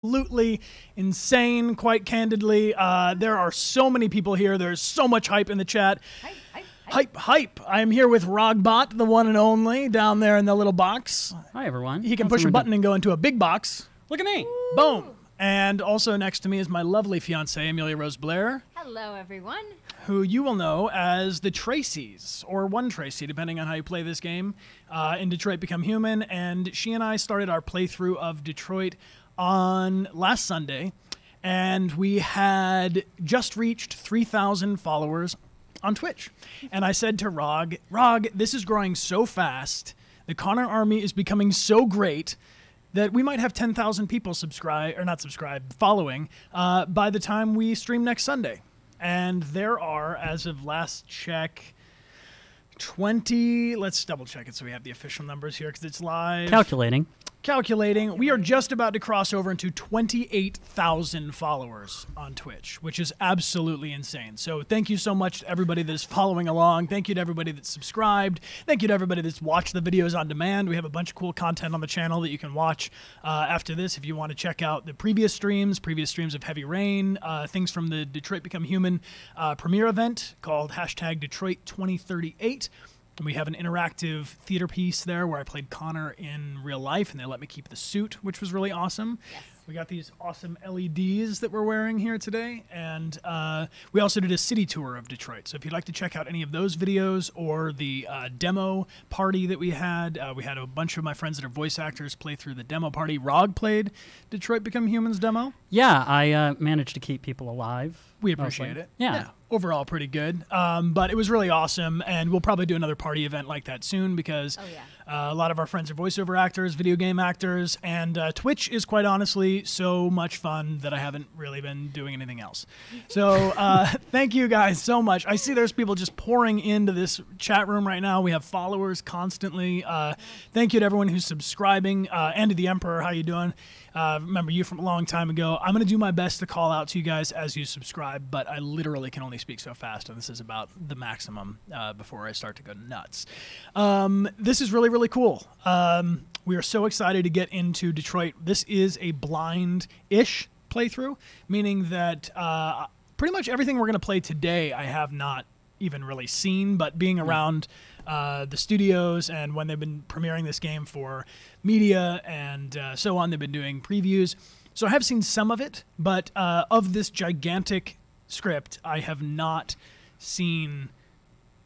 absolutely insane, quite candidly. There are so many people here. There's so much hype in the chat. Hype. I'm here with Rogbot, the one and only, down there in the little box. Hi, everyone. He can push a button and go into a big box. Look at me. Boom. And also next to me is my lovely fiancée, Amelia Rose Blair. Hello, everyone. Who you will know as the Tracies, or one Traci, depending on how you play this game, in Detroit Become Human. And she and I started our playthrough of Detroit on last Sunday, and we had just reached 3,000 followers on Twitch. And I said to Rog, this is growing so fast, the Connor army is becoming so great that we might have 10,000 people following by the time we stream next Sunday. And there are, as of last check, 20, let's double check it so we have the official numbers here because it's live. Calculating. We are just about to cross over into 28,000 followers on Twitch, which is absolutely insane. So thank you so much to everybody that is following along. Thank you to everybody that's subscribed. Thank you to everybody that's watched the videos on demand. We have a bunch of cool content on the channel that you can watch after this if you want to check out the previous streams of Heavy Rain, things from the Detroit Become Human premiere event called #Detroit2038. And we have an interactive theater piece there where I played Connor in real life, and they let me keep the suit, which was really awesome. Yes. We got these awesome LEDs that we're wearing here today, and we also did a city tour of Detroit. So if you'd like to check out any of those videos or the demo party that we had a bunch of my friends that are voice actors play through the demo party. Rog played Detroit Become Human's demo. Yeah, I managed to keep people alive. We appreciate it. Yeah. Overall, pretty good. But it was really awesome, and we'll probably do another party event like that soon because a lot of our friends are voiceover actors, video game actors, and Twitch is quite honestly so much fun that I haven't really been doing anything else. So thank you guys so much. I see there's people just pouring into this chat room right now. We have followers constantly. Thank you to everyone who's subscribing, and to the Emperor. How you doing? Remember you from a long time ago. I'm going to do my best to call out to you guys as you subscribe, but I literally can only speak so fast, and this is about the maximum before I start to go nuts. This is really, really cool. We are so excited to get into Detroit. This is a blind-ish playthrough, meaning that pretty much everything we're going to play today I have not even really seen, but being around the studios and when they've been premiering this game for media and so on, they've been doing previews. So I have seen some of it, but of this gigantic script, I have not seen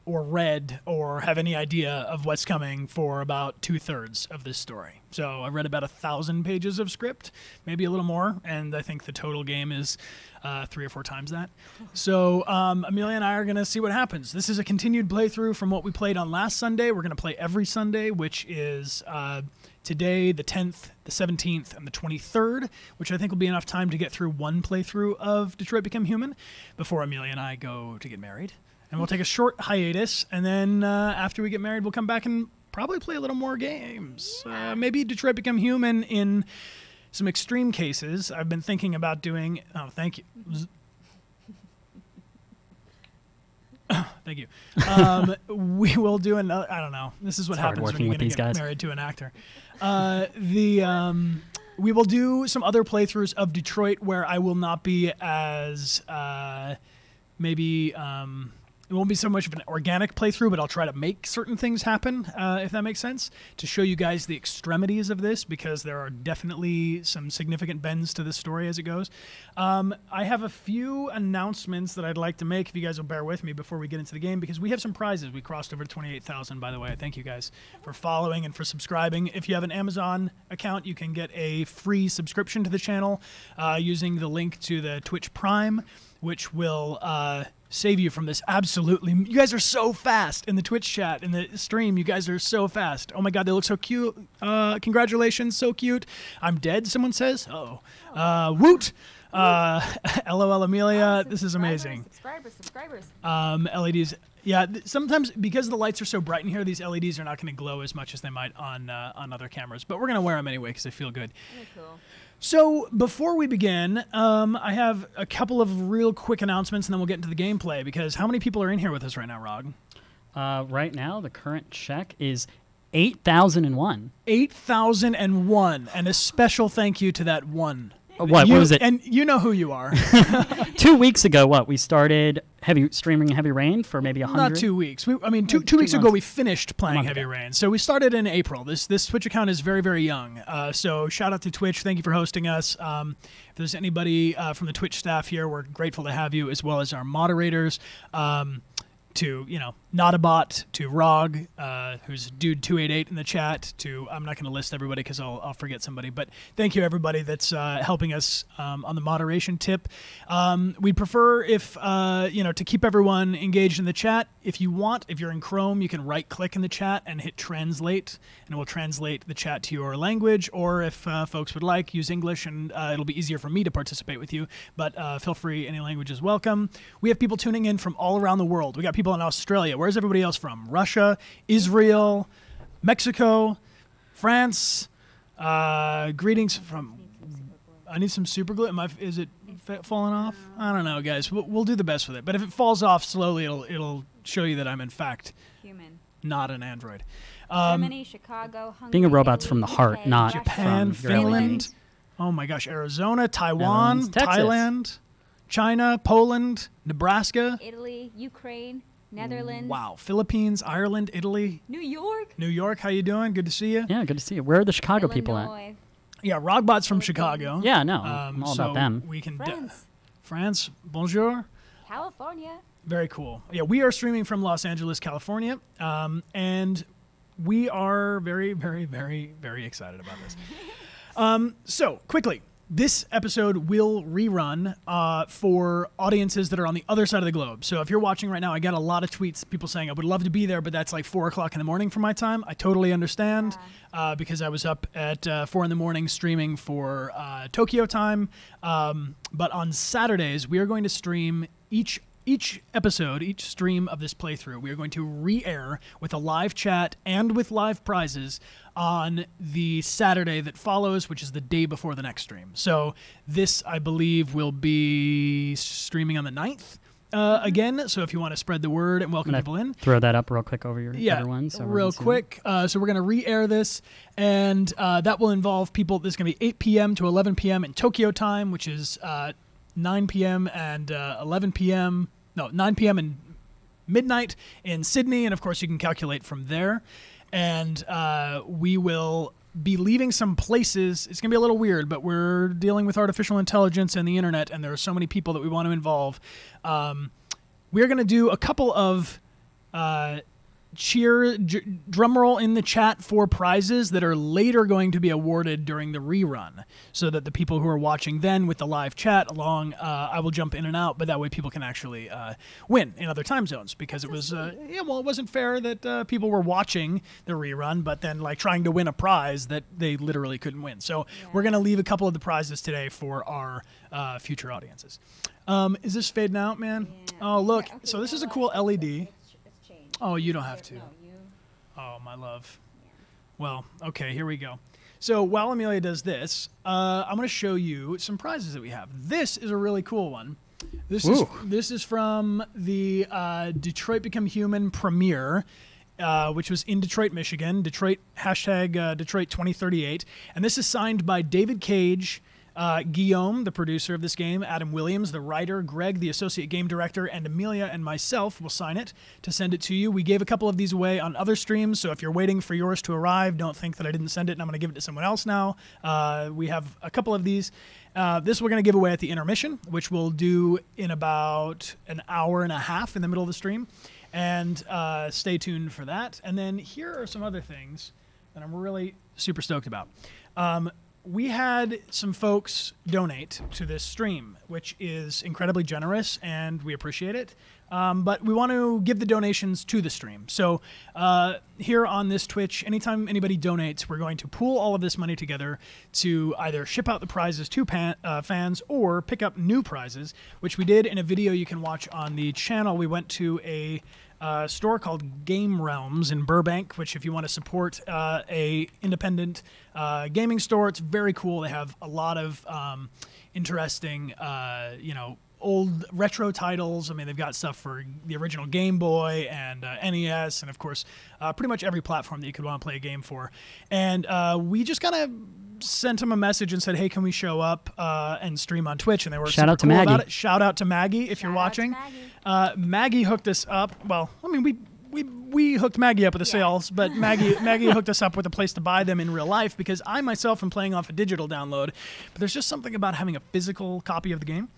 or read or have any idea of what's coming for about 2/3 of this story. So I read about 1,000 pages of script, maybe a little more, and I think the total game is 3 or 4 times that. So Amelia and I are going to see what happens. This is a continued playthrough from what we played on last Sunday. We're going to play every Sunday, which is today, the 10th, the 17th, and the 23rd, which I think will be enough time to get through one playthrough of Detroit Become Human before Amelia and I go to get married. And we'll take a short hiatus, and then after we get married, we'll come back and probably play a little more games. Maybe Detroit Become Human in some extreme cases. I've been thinking about doing... Oh, thank you. Thank you. We will do another... I don't know. This is what happens when you're going to get married to an actor. We will do some other playthroughs of Detroit where I will not be as... it won't be so much of an organic playthrough, but I'll try to make certain things happen, if that makes sense, to show you guys the extremities of this, because there are definitely some significant bends to this story as it goes. I have a few announcements that I'd like to make, if you guys will bear with me before we get into the game, because we have some prizes. We crossed over to 28,000, by the way. Thank you guys for following and for subscribing. If you have an Amazon account, you can get a free subscription to the channel using the link to the Twitch Prime, which will... save you from this absolutely... You guys are so fast in the Twitch chat, in the stream. You guys are so fast. Oh my God, they look so cute. Congratulations, so cute. I'm dead, someone says. Uh-oh. Woot! LOL, Amelia. This is amazing. Subscribers. LEDs. Yeah, sometimes because the lights are so bright in here, these LEDs are not going to glow as much as they might on other cameras. But we're going to wear them anyway because they feel good. Really cool. So before we begin, I have a couple of real quick announcements, and then we'll get into the gameplay, because how many people are in here with us right now, Rog? Right now, the current check is 8,001. 8,001, and a special thank you to that one. What was it? And you know who you are. 2 weeks ago, we started streaming Heavy Rain for maybe 100? Not 2 weeks. Two weeks ago we finished playing Heavy Rain. So we started in April. This Twitch account is very, very young. So shout out to Twitch. Thank you for hosting us. If there's anybody from the Twitch staff here, we're grateful to have you, as well as our moderators. To Notabot, to Rog, who's Dude288 in the chat. I'm not going to list everybody because I'll forget somebody, but thank you everybody that's helping us on the moderation tip. We'd prefer if to keep everyone engaged in the chat. If you're in Chrome, you can right-click in the chat and hit translate, and it will translate the chat to your language. Or if folks would like, use English, and it'll be easier for me to participate with you. But feel free, any language is welcome. We have people tuning in from all around the world. We got people in Australia. Where's everybody else from? Russia, Israel, Mexico, France. Greetings from... I need some super glue. Is it falling off? I don't know, guys. We'll do the best with it. But if it falls off slowly, it'll show you that I'm, in fact, human, not an android. Germany, Chicago, Hungary, being a robot's Italy, from the heart, UK, not Japan, from your Finland. Oh, my gosh. Arizona, Taiwan, Netherlands, Texas. Thailand, China, Poland, Nebraska. Italy, Ukraine, Netherlands. Wow. Philippines, Ireland, Italy. New York. New York, how you doing? Good to see you. Yeah, good to see you. Where are the Chicago people at? Illinois, Yeah, Rogbot's from Chicago. Yeah, no, I'm all so about them. We can France, France, bonjour. California. Very cool. Yeah, we are streaming from Los Angeles, California, and we are very, very, very, very excited about this. So, quickly, this episode will rerun for audiences that are on the other side of the globe. So if you're watching right now, I got a lot of tweets, people saying, I would love to be there, but that's like 4 o'clock in the morning for my time. I totally understand because I was up at 4 in the morning streaming for Tokyo time. But on Saturdays, we are going to stream each episode, each stream of this playthrough, we are going to re-air with a live chat and with live prizes on the Saturday that follows, which is the day before the next stream. So this, I believe, will be streaming on the 9th again. So if you want to spread the word and welcome people in. Throw that up real quick over everyone. So real quick. So we're going to re-air this, and that will involve people. This is going to be 8 p.m. to 11 p.m. in Tokyo time, which is 9 p.m. and 11 p.m. No, 9 p.m. and midnight in Sydney, and of course you can calculate from there. And we will be leaving some places. It's going to be a little weird, but we're dealing with artificial intelligence and the internet, and there are so many people that we want to involve. We're going to do a couple of drum roll in the chat for prizes that are later going to be awarded during the rerun, so that the people who are watching then with the live chat along, I will jump in and out, but that way people can actually win in other time zones, because it was it wasn't fair that people were watching the rerun but then like trying to win a prize that they literally couldn't win. So we're going to leave a couple of the prizes today for our future audiences. Is this fading out, man? Yeah. Oh, look. Yeah, okay, So this is a well, cool LED. It's changed. Oh, you don't have to. No, you. Oh, my love. Yeah. Well, okay, here we go. So while Amelia does this, I'm going to show you some prizes that we have. This is a really cool one. This is from the Detroit Become Human premiere, which was in Detroit, Michigan. Detroit Detroit 2038, and this is signed by David Cage. Guillaume, the producer of this game, Adam Williams, the writer, Greg, the associate game director, and Amelia and myself will sign it to send it to you. We gave a couple of these away on other streams, so if you're waiting for yours to arrive, don't think that I didn't send it and I'm going to give it to someone else now. We have a couple of these. This we're going to give away at the intermission, which we'll do in about an hour and a half in the middle of the stream. And stay tuned for that. And then here are some other things that I'm really super stoked about. We had some folks donate to this stream, which is incredibly generous, and we appreciate it. But we want to give the donations to the stream. So here on this Twitch, anytime anybody donates, we're going to pool all of this money together to either ship out the prizes to fans or pick up new prizes, which we did in a video you can watch on the channel. We went to a store called Game Realms in Burbank, which if you want to support a independent gaming store, it's very cool. They have a lot of interesting, old retro titles. I mean, they've got stuff for the original Game Boy and NES, and of course, pretty much every platform that you could want to play a game for. And we just kind of sent him a message and said, hey, can we show up and stream on Twitch? And they were Shout out to super cool Maggie. about it. Shout out to Maggie if you're Shout out to watching. Maggie. Maggie hooked us up. Well, I mean, we hooked Maggie up with the sales, but Maggie hooked us up with a place to buy them in real life because I myself am playing off a digital download. But there's just something about having a physical copy of the game.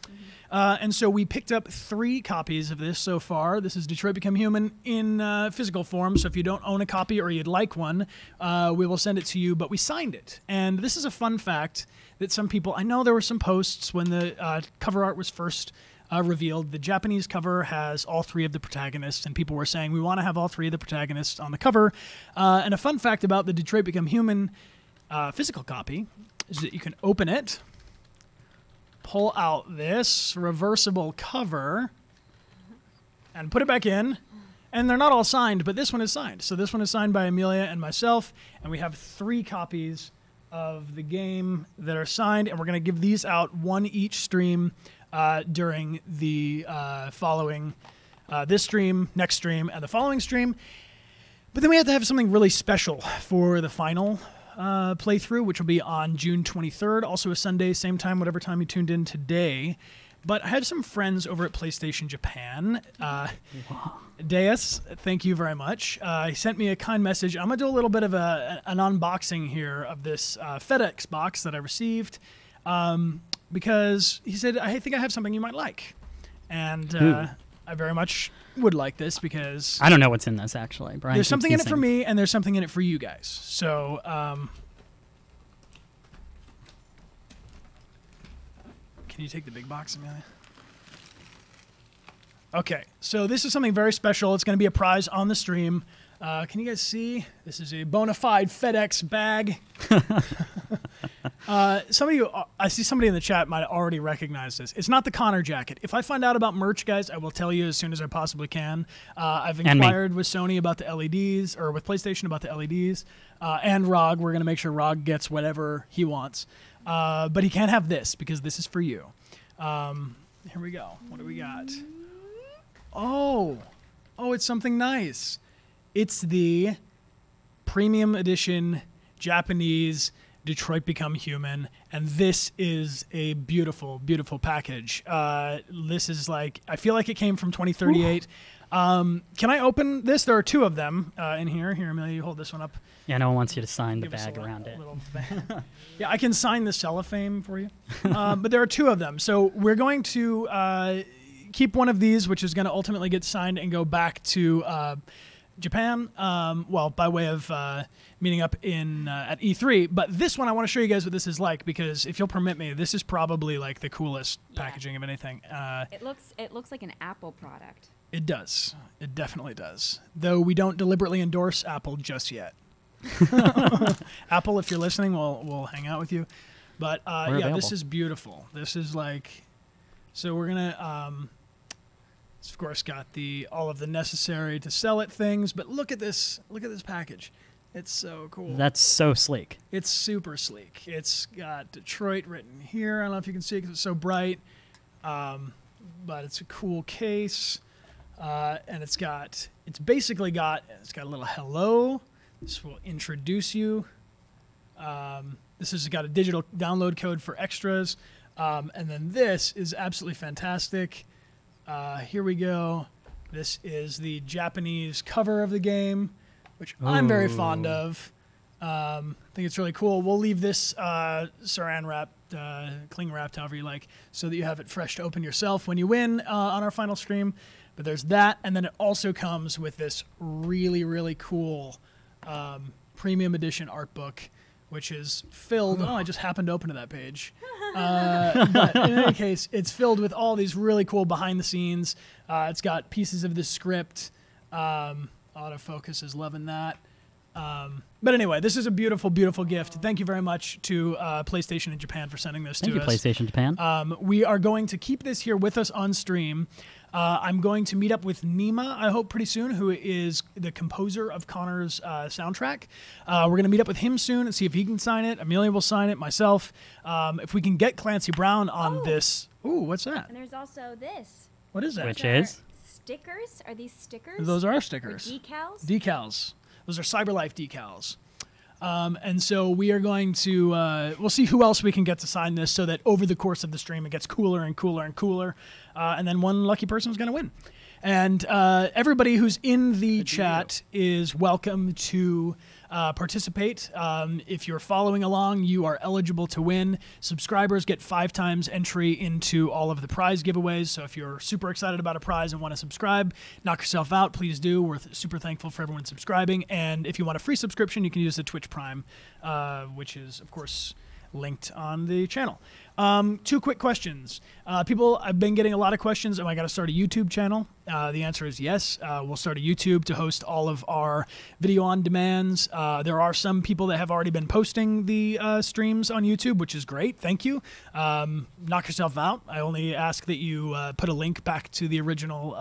And so we picked up 3 copies of this so far. This is Detroit Become Human in physical form. So if you don't own a copy or you'd like one, we will send it to you. But we signed it. And this is a fun fact that some people, I know there were some posts when the cover art was first revealed. The Japanese cover has all 3 of the protagonists, and people were saying, we want to have all 3 of the protagonists on the cover. And a fun fact about the Detroit Become Human physical copy is that you can open it, pull out this reversible cover, and put it back in. And they're not all signed, but this one is signed. So this one is signed by Amelia and myself, and we have 3 copies of the game that are signed, and we're going to give these out, 1 each stream during the following this stream, next stream, and the following stream. But then we have to have something really special for the final playthrough, which will be on June 23rd, also a Sunday, same time, whatever time you tuned in today. But I had some friends over at PlayStation Japan. Deus, thank you very much. He sent me a kind message. I'm going to do a little bit of an unboxing here of this FedEx box that I received because he said, I think I have something you might like. And I very much would like this because I don't know what's in this, actually. Brian there's keeps something in it for teasing. me and there's something in it for you guys. So can you take the big box, Amelia? Okay, so this is something very special. It's going to be a prize on the stream. Can you guys see? This is a bona fide FedEx bag. Some of you, I see somebody in the chat might already recognize this. It's not the Connor jacket. If I find out about merch, guys, I will tell you as soon as I possibly can. I've inquired with Sony about the LEDs, or with PlayStation about the LEDs, and ROG. We're going to make sure ROG gets whatever he wants. But he can't have this because this is for you. Here we go. What do we got? Oh, it's something nice. It's the premium edition Japanese Detroit Become Human, and this is a beautiful, beautiful package. This is like, I feel like it came from 2038. Can I open this? There are 2 of them in here. Here, Amelia, you hold this one up. Yeah, no one wants you to sign the Give us bag a around it. little yeah, I can sign the cellophane for you. But there are 2 of them. So we're going to keep one of these, which is going to ultimately get signed and go back to Japan, well, by way of meeting up in at E3. But this one, I want to show you guys what this is like, because if you'll permit me, this is probably like the coolest packaging of anything. It looks like an Apple product. It does. It definitely does. Though we don't deliberately endorse Apple just yet. Apple, if you're listening, we'll hang out with you. But yeah, available. This is beautiful. This is like, so we're gonna. It's of course got all of the necessary to sell it things, but look at this package. It's so cool. That's so sleek. It's super sleek. It's got Detroit written here. I don't know if you can see it because it's so bright, but it's a cool case, and it's basically got a little hello. This will introduce you. This has got a digital download code for extras, and then this is absolutely fantastic. Here we go. This is the Japanese cover of the game, which I'm very fond of. I think it's really cool. We'll leave this saran wrapped, cling wrapped, however you like, so that you have it fresh to open yourself when you win on our final stream. But there's that, and then it also comes with this really, really cool premium edition art book, which is filled. Oh, I just happened to open to that page. But in any case, it's filled with all these really cool behind the scenes. It's got pieces of the script. Autofocus is loving that. But anyway, this is a beautiful, beautiful gift. Thank you very much to PlayStation in Japan for sending this to us. Thank you, PlayStation Japan. We are going to keep this here with us on stream. I'm going to meet up with Nima, I hope, pretty soon, who is the composer of Connor's soundtrack. We're going to meet up with him soon and see if he can sign it. Amelia will sign it, myself. If we can get Clancy Brown on this. Ooh, what's that? And there's also this. What is that? Which These are is? stickers. Are these stickers? Those are Or stickers. decals. Decals. Those are CyberLife decals. And so we are going to, we'll see who else we can get to sign this so that over the course of the stream it gets cooler and cooler and cooler. And then one lucky person is going to win. And everybody who's in the chat is welcome to participate. If you're following along, you are eligible to win. Subscribers get 5 times entry into all of the prize giveaways. So if you're super excited about a prize and want to subscribe, knock yourself out, please do. We're super thankful for everyone subscribing. And if you want a free subscription, you can use the Twitch Prime, which is, of course, linked on the channel. 2 quick questions. People, I've been getting a lot of questions. Am I going to start a YouTube channel? The answer is yes. We'll start a YouTube to host all of our video on demands. There are some people that have already been posting the streams on YouTube, which is great. Thank you. Knock yourself out. I only ask that you put a link back to the original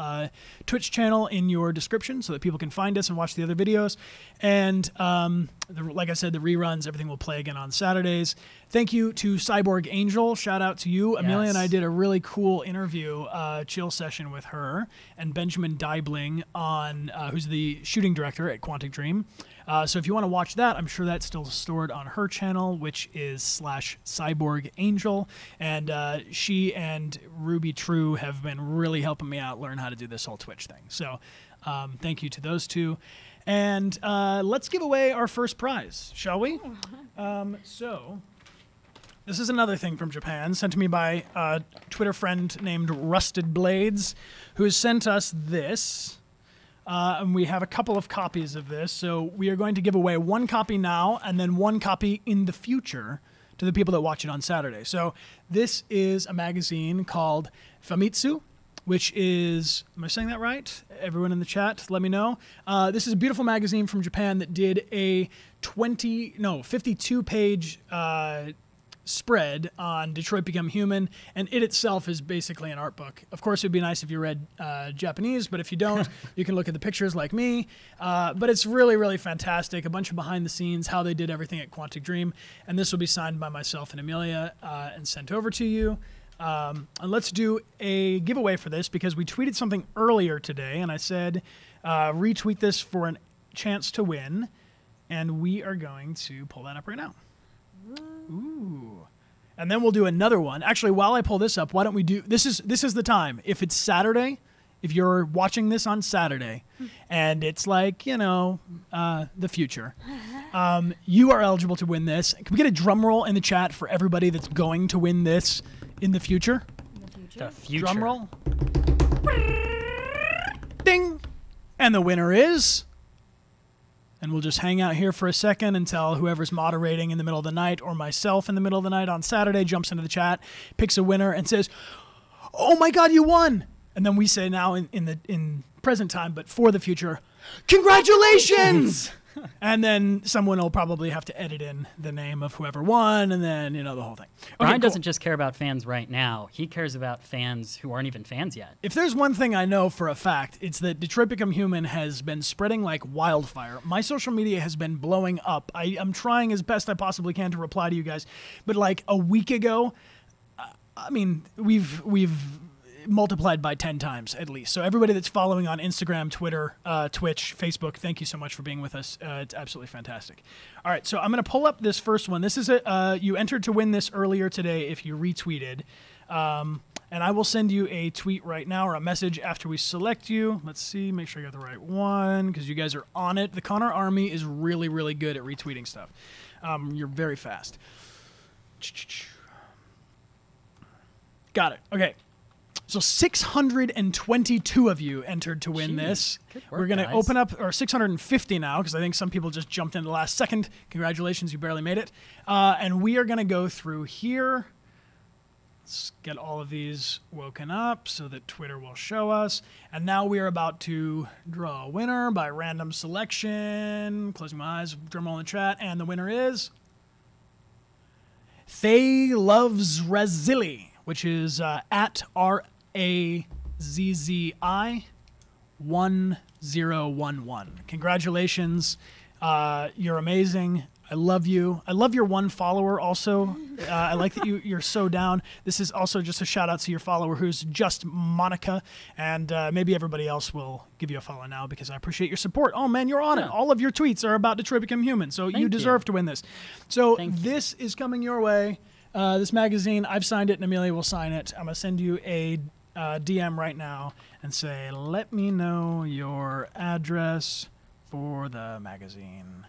Twitch channel in your description so that people can find us and watch the other videos. And like I said, the reruns, everything will play again on Saturdays. Thank you to Cyborg Angel. Shout out to you. Yes. Amelia and I did a really cool interview, chill session with her and Benjamin Deibling, on who's the shooting director at Quantic Dream. So if you want to watch that, I'm sure that's still stored on her channel, which is /Cyborg Angel. And she and Ruby True have been really helping me out learn how to do this whole Twitch thing. So thank you to those two. And let's give away our first prize, shall we? So this is another thing from Japan, sent to me by a Twitter friend named Rusted Blades, who has sent us this. And we have a couple of copies of this. So we are going to give away 1 copy now and then 1 copy in the future to the people that watch it on Saturday. So this is a magazine called Famitsu, which is, am I saying that right? Everyone in the chat, let me know. This is a beautiful magazine from Japan that did a 52-page spread on Detroit Become Human, and it itself is basically an art book. Of course, it would be nice if you read Japanese, but if you don't, you can look at the pictures like me. But it's really, really fantastic. A bunch of behind the scenes, how they did everything at Quantic Dream, and this will be signed by myself and Amelia and sent over to you. And let's do a giveaway for this because we tweeted something earlier today, and I said retweet this for a chance to win, and we are going to pull that up right now. Ooh. And then we'll do another one. Actually, while I pull this up, why don't we do this is the time. If it's Saturday, if you're watching this on Saturday and it's like, you know, the future, you are eligible to win this. Can we get a drum roll in the chat for everybody that's going to win this in the future? The future. Drum roll. Ding. And the winner is... And we'll just hang out here for a second until whoever's moderating in the middle of the night or myself in the middle of the night on Saturday jumps into the chat, picks a winner, and says, "Oh my God, you won!" And then we say now in present time, but for the future, "Congratulations!" And then someone will probably have to edit in the name of whoever won, and then, you know, the whole thing. Okay, Brian cool. doesn't just care about fans right now. He cares about fans who aren't even fans yet. If there's one thing I know for a fact, it's that Detroit Become Human has been spreading like wildfire. My social media has been blowing up. I'm trying as best I possibly can to reply to you guys. But like a week ago, I mean, we've multiplied by 10 times at least. So everybody that's following on Instagram, Twitter, Twitch, Facebook, thank you so much for being with us. It's absolutely fantastic. All right, so I'm going to pull up this first one. This is you entered to win this earlier today if you retweeted. And I will send you a tweet right now or a message after we select you. Let's see, make sure I got the right one because you guys are on it. The Connor Army is really, really good at retweeting stuff. You're very fast. Got it. Okay. So 622 of you entered to win this. Good work, We're going to guys. open up, or 650 now, because I think some people just jumped in the last second. Congratulations, you barely made it. And we are going to go through here. Let's get all of these woken up so that Twitter will show us. And now we are about to draw a winner by random selection. Closing my eyes, drum roll in the chat. And the winner is Faye Loves Razili, which is at RAZZI 1011. Congratulations. You're amazing. I love you. I love your one follower also. I like that you're so down. This is also just a shout out to your follower who's just Monica. And maybe everybody else will give you a follow now because I appreciate your support. Oh, man, you're on it. All of your tweets are about Detroit Become Human. So you deserve to win this. So this is coming your way. This magazine, I've signed it and Amelia will sign it. I'm going to send you a DM right now and say, let me know your address for the magazine.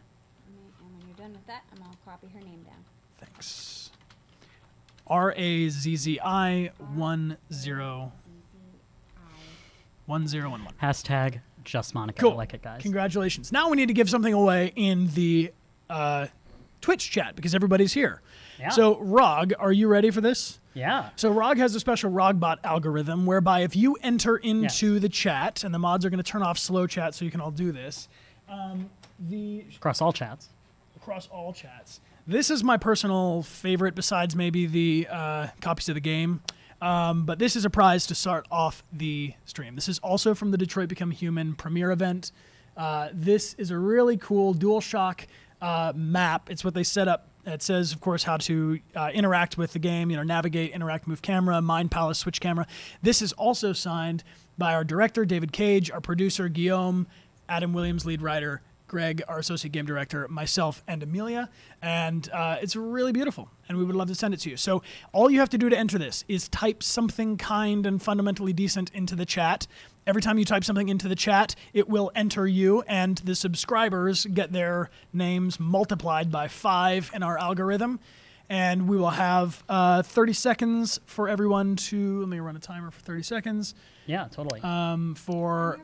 Done with that, I'm gonna copy her name down. Thanks. RAZZI 1011. Hashtag just Monica. Cool. I like it, guys. Congratulations. Now we need to give something away in the Twitch chat because everybody's here. Yeah. So, Rog, are you ready for this? Yeah. So, Rog has a special Rogbot algorithm whereby if you enter into the chat, and the mods are going to turn off slow chat so you can all do this. Across all chats. Across all chats. This is my personal favorite besides maybe the copies of the game. But this is a prize to start off the stream. This is also from the Detroit Become Human premiere event. This is a really cool DualShock map. It's what they set up. It says, of course, how to interact with the game, navigate, interact, move camera, Mind Palace, switch camera. This is also signed by our director, David Cage, our producer, Guillaume, Adam Williams, lead writer, Greg, our associate game director, myself, and Amelia. And it's really beautiful, and we would love to send it to you. So all you have to do to enter this is type something kind and fundamentally decent into the chat. Every time you type something into the chat, it will enter you, and the subscribers get their names multiplied by 5 in our algorithm. And we will have 30 seconds for everyone to... Let me run a timer for 30 seconds. Yeah, totally. For...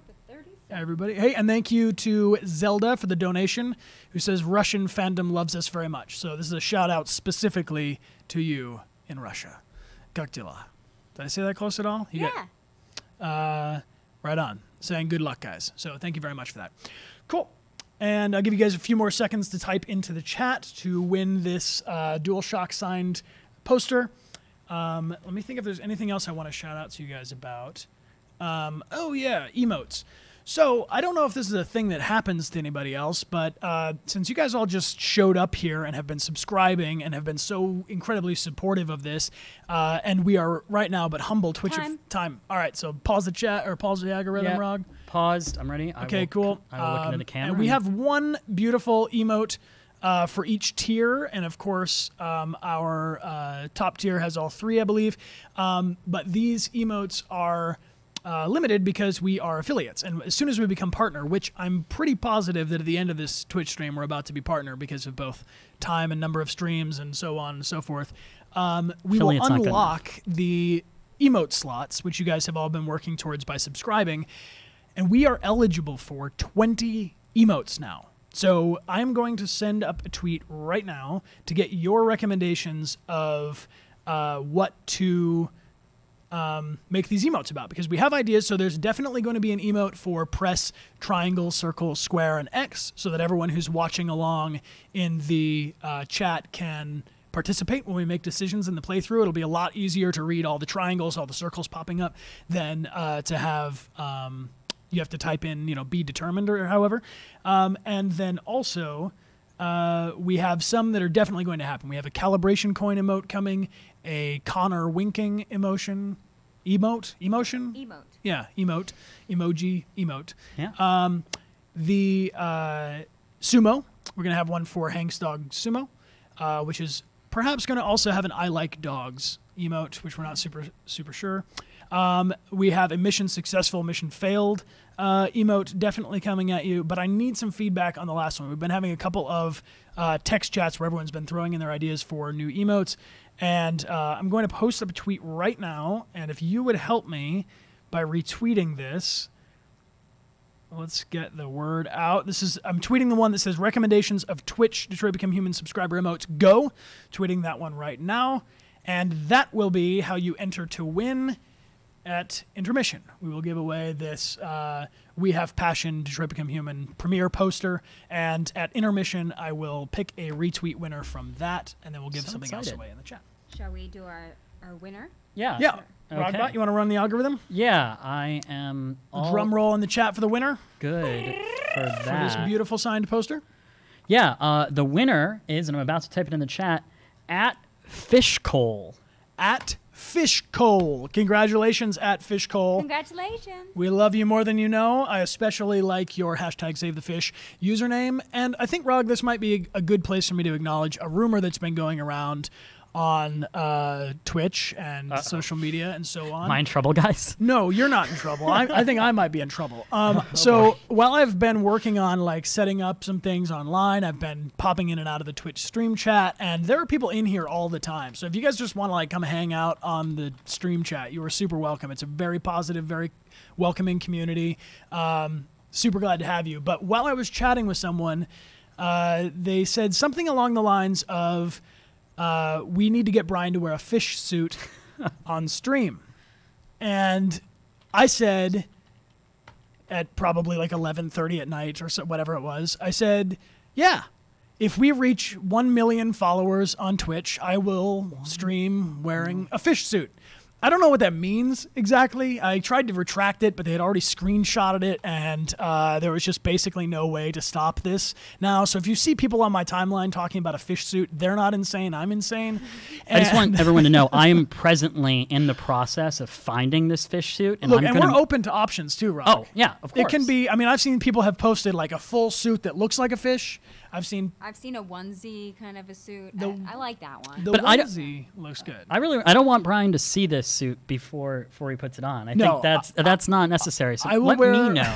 everybody. Hey, and thank you to Zelda for the donation, who says Russian fandom loves us very much. So this is a shout out specifically to you in Russia. Как дела? Did I say that close at all? Right on. Saying good luck, guys. So thank you very much for that. Cool. And I'll give you guys a few more seconds to type into the chat to win this DualShock signed poster. Let me think if there's anything else I want to shout out to you guys about. Oh yeah, emotes. So I don't know if this is a thing that happens to anybody else, but since you guys all just showed up here and have been subscribing and have been so incredibly supportive of this, and we are right now but humble Twitch time. All right, so pause the chat or pause the algorithm, Rog. Paused. I'm ready. Cool. I will look into the camera. And we have one beautiful emote for each tier, and of course our top tier has all 3, I believe. But these emotes are limited because we are affiliates, and as soon as we become partner, which I'm pretty positive that at the end of this Twitch stream we're about to be partner because of both time and number of streams and so on and so forth, we will unlock the emote slots, which you guys have all been working towards by subscribing, and we are eligible for 20 emotes now. So I'm going to send up a tweet right now to get your recommendations of what to make these emotes about, because we have ideas. So there's definitely going to be an emote for press triangle, circle, square, and X, so that everyone who's watching along in the chat can participate when we make decisions in the playthrough. It'll be a lot easier to read all the triangles, all the circles popping up, than to have you have to type in, be determined or however. And then also we have some that are definitely going to happen. We have a calibration coin emote coming, a Connor winking emotion. Emote? Yeah, emote. Emoji, emote. Yeah. The sumo. We're going to have one for Hank's Dog Sumo, which is perhaps going to also have an I like dogs emote, which we're not super sure. We have a mission successful, mission failed emote definitely coming at you, but I need some feedback on the last one. We've been having a couple of text chats where everyone's been throwing in their ideas for new emotes, and I'm going to post up a tweet right now, and if you would help me by retweeting this, let's get the word out. I'm tweeting the one that says recommendations of Twitch Detroit Become Human subscriber emotes. Go. Tweeting that one right now, and that will be how you enter to win. At intermission, we will give away this We Have Passion Detroit Become Human premiere poster, and at intermission I will pick a retweet winner from that, and then we'll give something else away in the chat. Shall we do our winner? Yeah. Okay. Rogbot, you want to run the algorithm? Yeah, I am. Drum roll in the chat for the winner. Good for that. For this beautiful signed poster. Yeah, the winner is, and I'm about to type it in the chat, at Fishcole. At Fishcole. Congratulations, at Fishcole. Congratulations. We love you more than you know. I especially like your hashtag Save the Fish username. And I think, Rog, this might be a good place for me to acknowledge a rumor that's been going around on Twitch and social media and so on. Am I in trouble, guys? No, you're not in trouble. I think I might be in trouble. Boy. While I've been working on like setting up some things online, I've been popping in and out of the Twitch stream chat, and there are people in here all the time. So if you guys just want to like come hang out on the stream chat, you are super welcome. It's a very positive, very welcoming community. Super glad to have you. But while I was chatting with someone, they said something along the lines of, we need to get Brian to wear a fish suit on stream. And I said, at probably like 11:30 at night or so, whatever it was, I said, yeah, if we reach 1 million followers on Twitch, I will stream wearing a fish suit. I don't know what that means exactly. I tried to retract it, but they had already screenshotted it, and there was just basically no way to stop this now. So if you see people on my timeline talking about a fish suit, they're not insane. I'm insane. I just want everyone to know I am presently in the process of finding this fish suit. And Look, we're open to options too, Rob. Oh, yeah, of course. It can be, I mean, I've seen people have posted like a full suit that looks like a fish. I've seen a onesie kind of a suit. I like that one. The But onesie looks good. I don't want Brian to see this suit before he puts it on. I think that's not necessary. So I will let wear, me know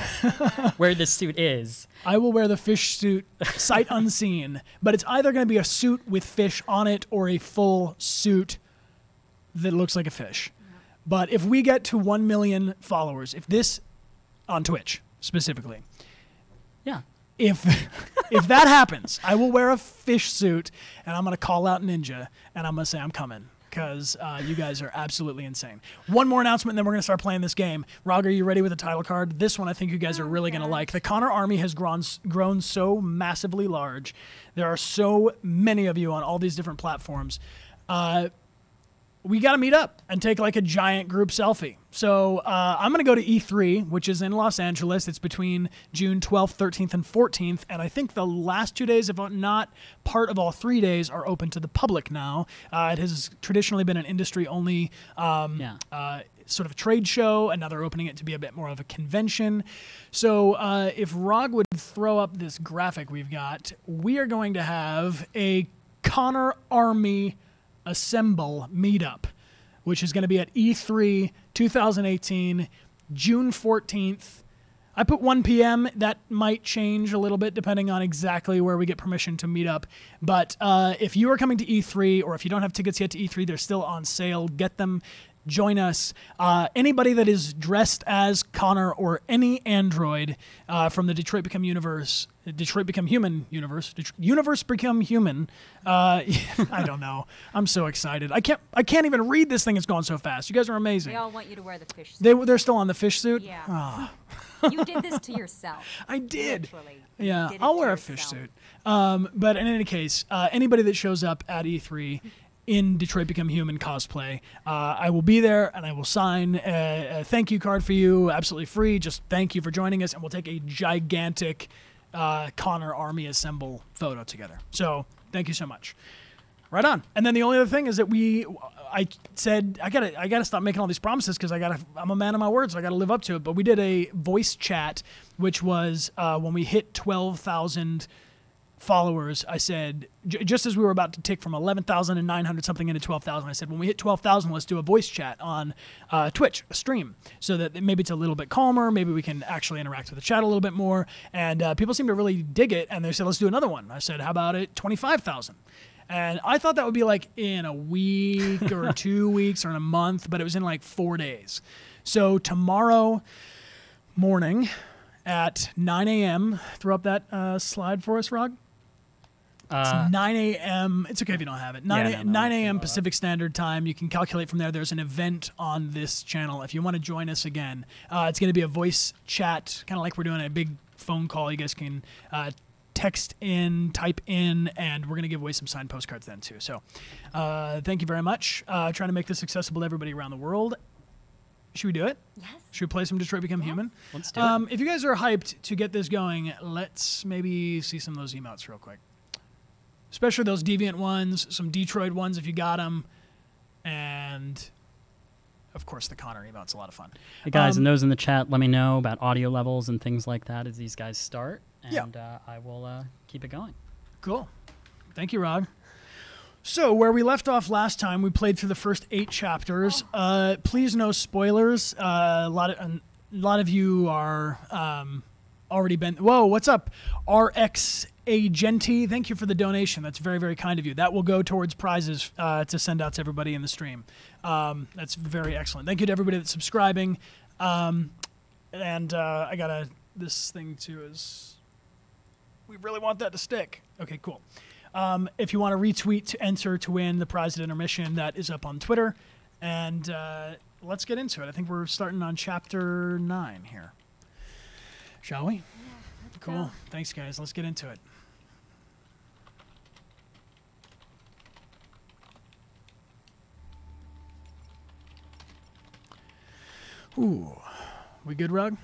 where this suit is. I will wear the fish suit sight unseen, but it's either going to be a suit with fish on it or a full suit that looks like a fish. Yeah. But if we get to 1 million followers, if this on Twitch specifically, yeah. If that happens, I will wear a fish suit, and I'm going to call out Ninja, and I'm going to say I'm coming, because you guys are absolutely insane. One more announcement, and then we're going to start playing this game. Rog, are you ready with the title card? This one I think you guys are really going to like. The Connor Army has grown so massively large. There are so many of you on all these different platforms. We got to meet up and take like a giant group selfie. So I'm going to go to E3, which is in Los Angeles. It's between June 12th, 13th, and 14th. And I think the last 2 days, if not part of all 3 days, are open to the public now. It has traditionally been an industry-only sort of trade show, and now they're opening it to be a bit more of a convention. So if Rog would throw up this graphic we've got, we are going to have a Connor Army Assemble meetup, which is going to be at E3 2018, June 14th. I put 1 p.m. That might change a little bit depending on exactly where we get permission to meet up. But if you are coming to E3, or if you don't have tickets yet to E3, they're still on sale. Get them. Join us. Anybody that is dressed as Connor or any android from the Detroit Become Human universe. Universe Become Human. I don't know. I'm so excited. I can't even read this thing. It's going so fast. You guys are amazing. They all want you to wear the fish suit. They're still on the fish suit? Yeah. Oh. You did this to yourself. I did. Literally. Yeah, I'll wear a fish suit. But in any case, anybody that shows up at E3 in Detroit Become Human cosplay, I will be there, and I will sign a thank you card for you, absolutely free. Just thank you for joining us, and we'll take a gigantic Connor Army Assemble photo together. So thank you so much. Right on. And then the only other thing is that I said I gotta stop making all these promises, because I'm a man of my words, so I gotta live up to it. But we did a voice chat, which was when we hit 12,000 followers. I said, just as we were about to tick from 11,900 something into 12,000, I said, when we hit 12,000, let's do a voice chat on Twitch, a stream, so that maybe it's a little bit calmer. Maybe we can actually interact with the chat a little bit more. And people seem to really dig it. And they said, let's do another one. I said, how about it 25,000? And I thought that would be like in a week or 2 weeks or in a month, but it was in like 4 days. So tomorrow morning at 9 a.m., throw up that slide for us, Rog. It's 9 a.m. It's okay if you don't have it. 9 a.m. Pacific Standard Time. You can calculate from there. There's an event on this channel. If you want to join us again, it's going to be a voice chat, kind of like we're doing a big phone call. You guys can text in, type in, and we're going to give away some signed postcards then too. So thank you very much. Trying to make this accessible to everybody around the world. Should we do it? Yes. Should we play some Detroit Become Human? Let's do it. If you guys are hyped to get this going, let's maybe see some of those emotes real quick. Especially those Deviant ones, some Detroit ones if you got them, and of course the Connor emote's a lot of fun. Hey guys, and those in the chat, let me know about audio levels and things like that as these guys start, and I will keep it going. Cool. Thank you, Rog. So where we left off last time, we played through the first 8 chapters. Please no spoilers. A lot of you are already been. Whoa, what's up, RX Agenti? Thank you for the donation. That's very, very kind of you. That will go towards prizes to send out to everybody in the stream. That's very excellent. Thank you to everybody that's subscribing. And I got this thing too is we really want that to stick. Okay, cool. If you want to retweet to enter to win the prize at intermission, that is up on Twitter. And let's get into it. I think we're starting on chapter 9 here. Shall we? Yeah, let's Cool. go. Thanks, guys. Let's get into it. Ooh. We good, Rug?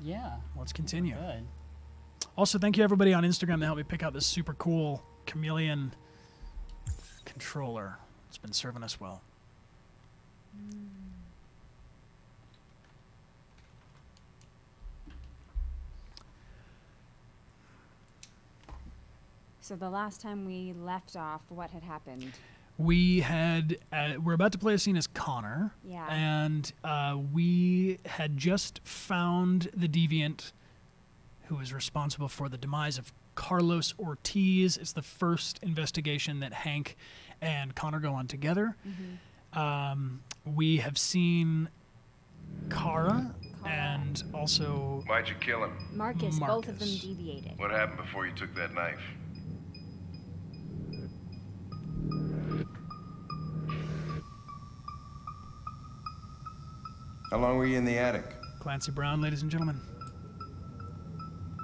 Yeah. Let's continue. Good. Also, thank you everybody on Instagram that helped me pick out this super cool chameleon controller. It's been serving us well. So the last time we left off, what had happened? We had we're about to play a scene as Connor. Yeah. And we had just found the deviant who is responsible for the demise of Carlos Ortiz. It's the first investigation that Hank and Connor go on together. We have seen Kara and also Why'd you kill him? Marcus, both of them Marcus. deviated. What happened before you took that knife? How long were you in the attic? Clancy Brown, ladies and gentlemen.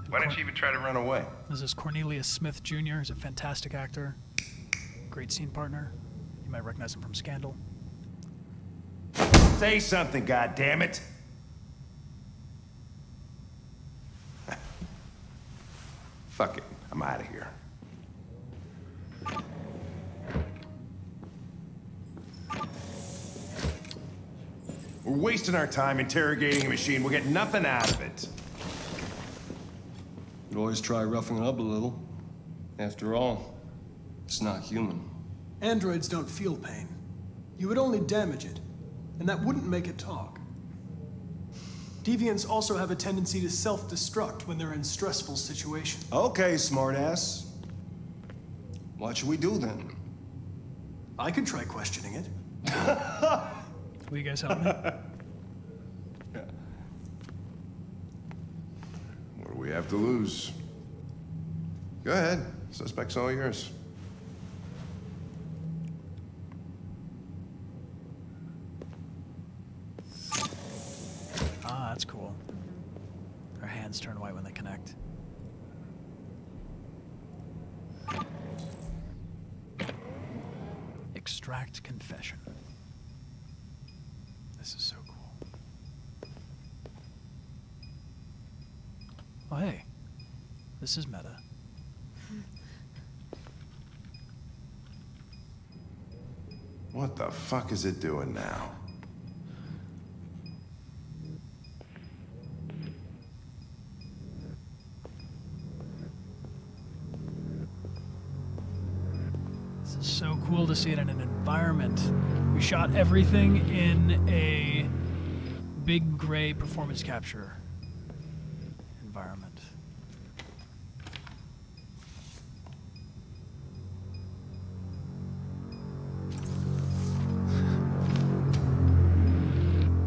Why didn't you even try to run away? This is Cornelius Smith Jr. He's a fantastic actor, great scene partner. You might recognize him from Scandal. Say something, goddammit! Fuck it, I'm out of here. We're wasting our time interrogating a machine. We'll get nothing out of it. You'd always try roughing it up a little. After all, it's not human. Androids don't feel pain. You would only damage it, and that wouldn't make it talk. Deviants also have a tendency to self-destruct when they're in stressful situations. Okay, smartass. What should we do then? I could try questioning it. Will you guys help me? What do we have to lose? Go ahead. Suspect's all yours. Ah, that's cool. Their hands turn white when they connect. Extract confession. This is so cool. Oh, hey. This is meta. What the fuck is it doing now? This is so cool to see it in an environment. We shot everything in a big gray performance capture environment.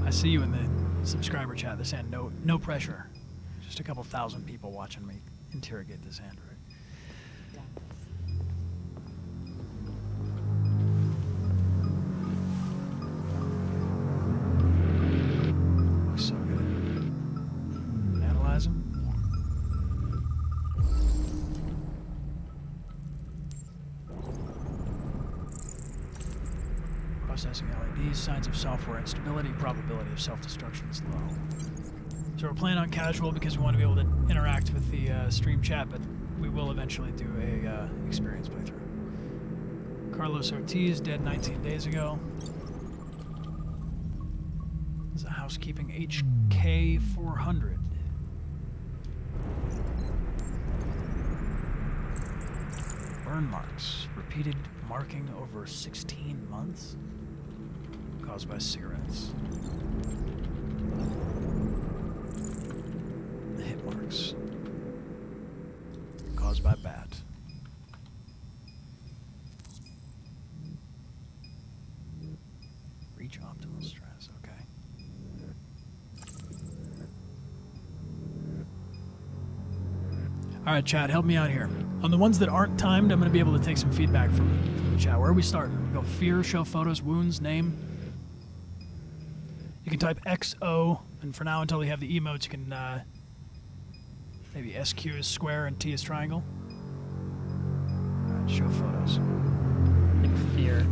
I see you in the subscriber chat. They're saying no pressure. Just a couple thousand people watching me interrogate this android. Looks so good. Analyze them. Processing LED. sees signs of software instability. Probability of self-destruction is low. So we're playing on casual because we want to be able to interact with the stream chat, but we will eventually do a experience playthrough. Carlos Ortiz, dead 19 days ago. This is a housekeeping HK 400. Burn marks. Repeated marking over 16 months. Caused by cigarettes. Hit marks. Caused by bat. Reach optimal stress, okay. Alright, chat, help me out here. On the ones that aren't timed, I'm going to be able to take some feedback from the chat. Where are we starting? We go fear, show photos, wounds, name. You can type XO, and for now, until we have the emotes, you can maybe SQ is square and T is triangle. Alright, show photos. I think fear.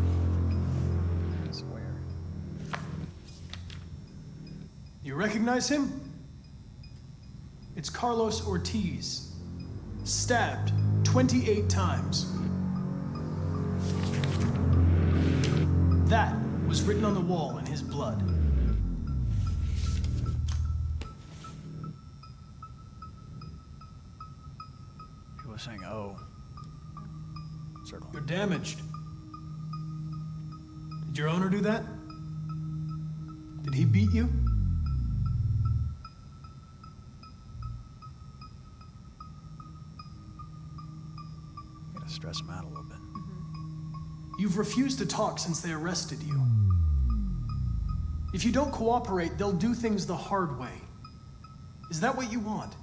Square. You recognize him? It's Carlos Ortiz. Stabbed 28 times. That was written on the wall in his blood. People are saying, oh. Circle. You're damaged. Did your owner do that? Did he beat you? Gotta stress him out a little bit. You've refused to talk since they arrested you. If you don't cooperate, they'll do things the hard way. Is that what you want?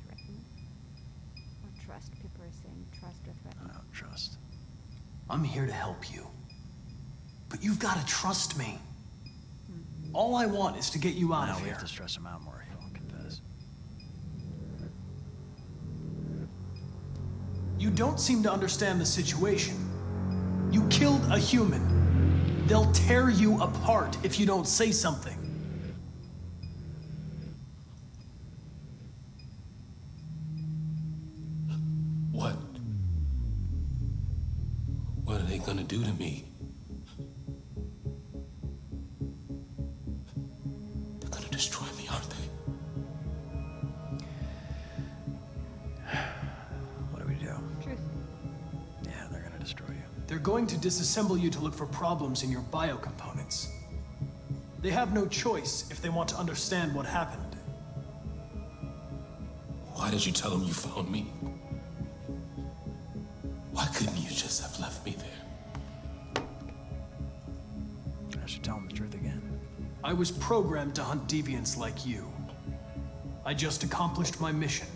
Threaten or trust? People are saying trust or threaten. I don't trust. I'm here to help you. But you've got to trust me. All I want is to get you out Now of we here. have to stress him out more. He won't confess. You don't seem to understand the situation. You killed a human. They'll tear you apart if you don't say something. What? What are they gonna do to me? They're gonna destroy me, aren't they? What do we do? Truth. Yeah, they're gonna destroy you. They're going to disassemble you to look for problems in your biocomponents. They have no choice if they want to understand what happened. Why did you tell them you found me? Why couldn't you just have left me there? I should tell him the truth again. I was programmed to hunt deviants like you. I just accomplished my mission.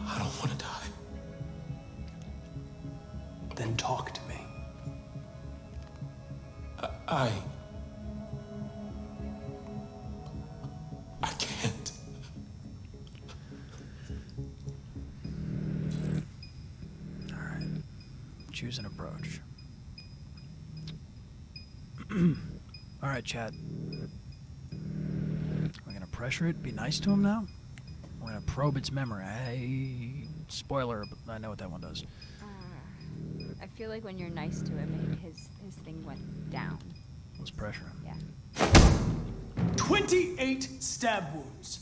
I don't want to die. Then talk to me. I can't. All right. Choose an approach. All right, chat. We're gonna pressure it. Be nice to him now. We're gonna probe its memory. Spoiler, but I know what that one does. I feel like when you're nice to him, his thing went down. Let's pressure him. Yeah. 28 stab wounds.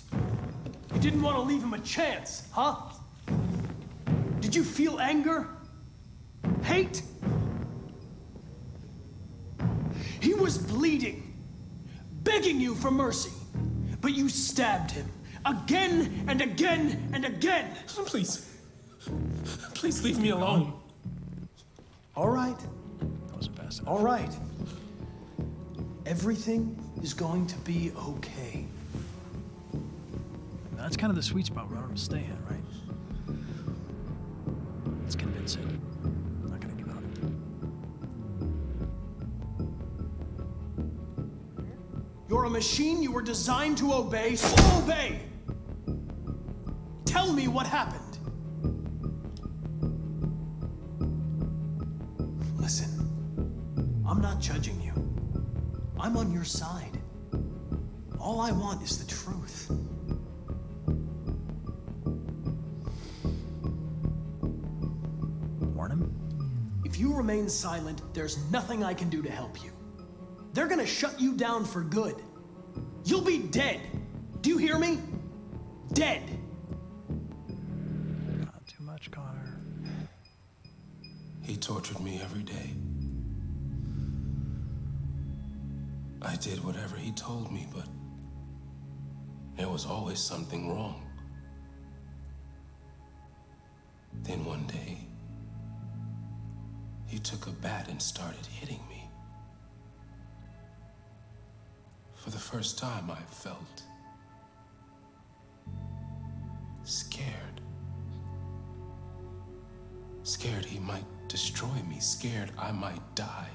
You didn't want to leave him a chance, huh? Did you feel anger? Hate? He was bleeding, begging you for mercy, but you stabbed him again and again and again. Please. Please leave me alone. All right, That wasn't fast enough. all right. Everything is going to be okay. That's kind of the sweet spot we want him to stay in, right? Let's convince it. I'm not gonna give up. You're a machine you were designed to obey, so obey! tell me what happened. Listen, I'm not judging you. I'm on your side. All I want is the truth. Warn him? If you remain silent, there's nothing I can do to help you. They're gonna shut you down for good. You'll be dead. Do you hear me? Dead. Not too much, Connor. He tortured me every day. I did whatever he told me, but there was always something wrong. Then one day, he took a bat and started hitting me. For the first time, I felt scared. Scared he might destroy me, scared I might die.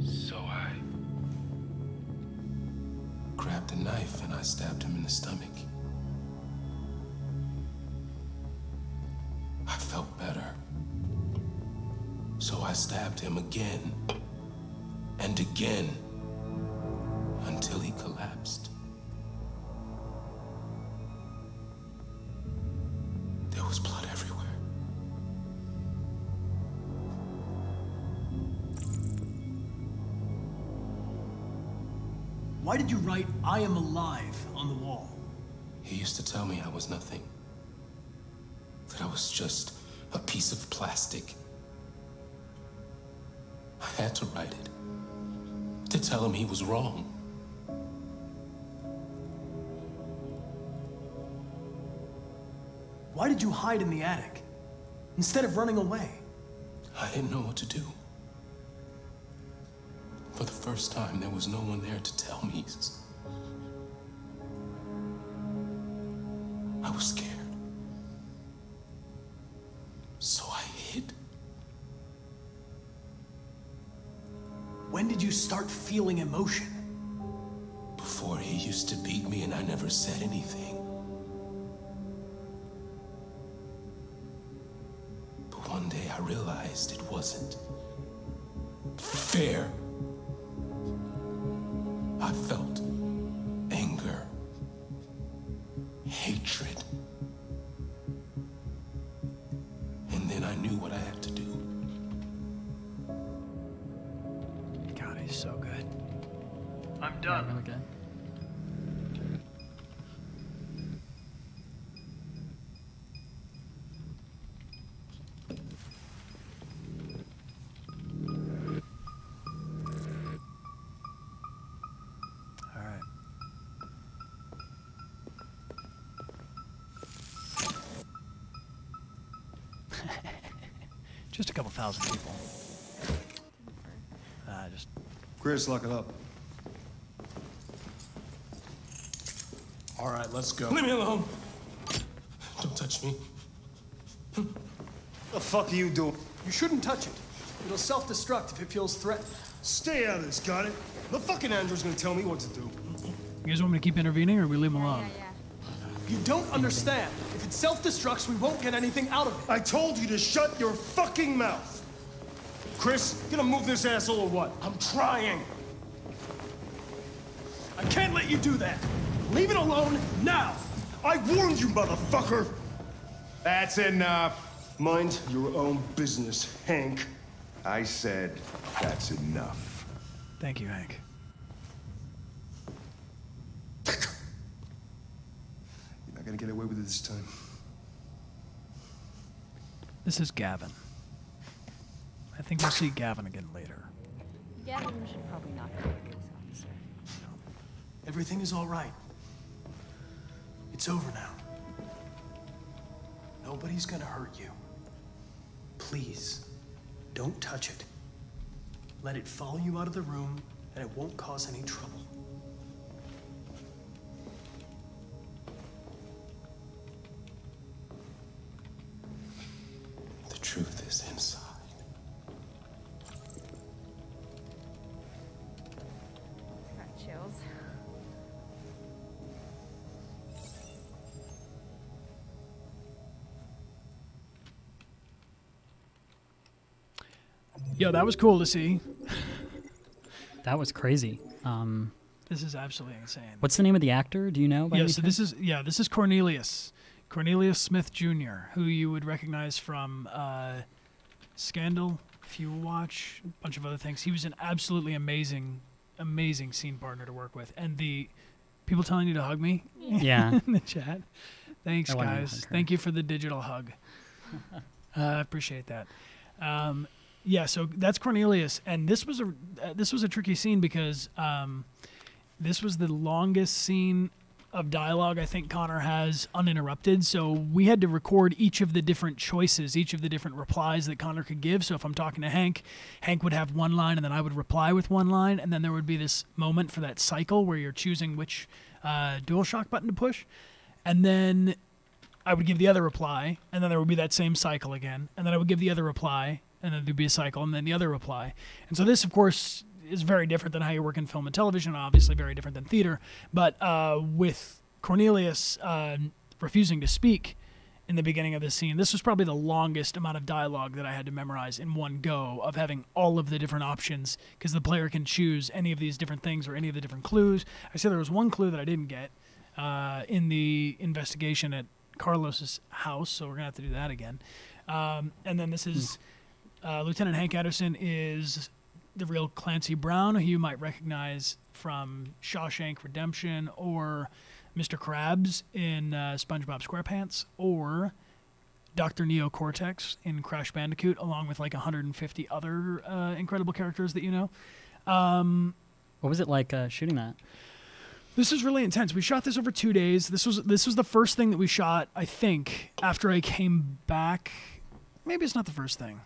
So I grabbed a knife and I stabbed him in the stomach. I felt better. So I stabbed him again and again until he collapsed. There was blood everywhere. Why did you write, "I am alive" on the wall? He used to tell me I was nothing. That I was just a piece of plastic. I had to write it. To tell him he was wrong. Why did you hide in the attic instead of running away? I didn't know what to do. For the first time, there was no one there to tell me. I was scared. So I hid. When did you start feeling emotion? Before, he used to beat me and I never said anything. But one day I realized it wasn't fair. I felt anger, hatred. And then I knew what I had to do. God, he's so good. I'm Yeah, done. really good. All right. Just a couple thousand people. Just Chris, lock it up. All right, let's go. Leave me alone. Don't touch me. What the fuck are you doing? You shouldn't touch it. It'll self-destruct if it feels threatened. Stay out of this, got it? The fucking Andrew's gonna tell me what to do. you guys want me to keep intervening, or we leave him alone? Yeah. You don't understand. If it self-destructs, we won't get anything out of it. I told you to shut your fucking mouth. Chris, you gonna move this asshole or what? I'm trying. I can't let you do that. Leave it alone now. I warned you, motherfucker! That's enough. Mind your own business, Hank. I said that's enough. Thank you, Hank. You're not gonna get away with it this time. This is Gavin. I think we'll see Gavin again later. Gavin should probably not be a police officer. Everything is all right. It's over now. Nobody's gonna hurt you. Please, don't touch it. Let it follow you out of the room, and it won't cause any trouble. The truth is inside. Got chills. Yo, that was cool to see. That was crazy. This is absolutely insane. What's the name of the actor? Do you know? By Yeah, any so chance? this is Cornelius Smith Jr., who you would recognize from Scandal, if you watch, a bunch of other things. He was an absolutely amazing scene partner to work with. And the people telling you to hug me Yeah. in the chat. Thanks, I wanted to guys. hug her. Thank you for the digital hug. I appreciate that. Yeah, so that's Cornelius, and this was a tricky scene because this was the longest scene of dialogue I think Connor has uninterrupted. So we had to record each of the different choices, each of the different replies that Connor could give. So if I'm talking to Hank, Hank would have one line, and then I would reply with one line, and then there would be this moment for that cycle where you're choosing which DualShock button to push, and then I would give the other reply, and then there would be that same cycle again, and then I would give the other reply, and then there'd be a cycle, and then the other reply. And so this, of course, is very different than how you work in film and television, obviously very different than theater. But with Cornelius refusing to speak in the beginning of this scene, this was probably the longest amount of dialogue that I had to memorize in one go, of having all of the different options, because the player can choose any of these different things or any of the different clues. I said there was one clue that I didn't get in the investigation at Carlos's house, so we're going to have to do that again. And then this is Lieutenant Hank Anderson is the real Clancy Brown, who you might recognize from Shawshank Redemption, or Mr. Krabs in SpongeBob SquarePants, or Dr. Neo Cortex in Crash Bandicoot, along with like 150 other incredible characters that you know. What was it like shooting that? This is really intense. We shot this over 2 days. This was the first thing that we shot, I think, after I came back. Maybe it's not the first thing.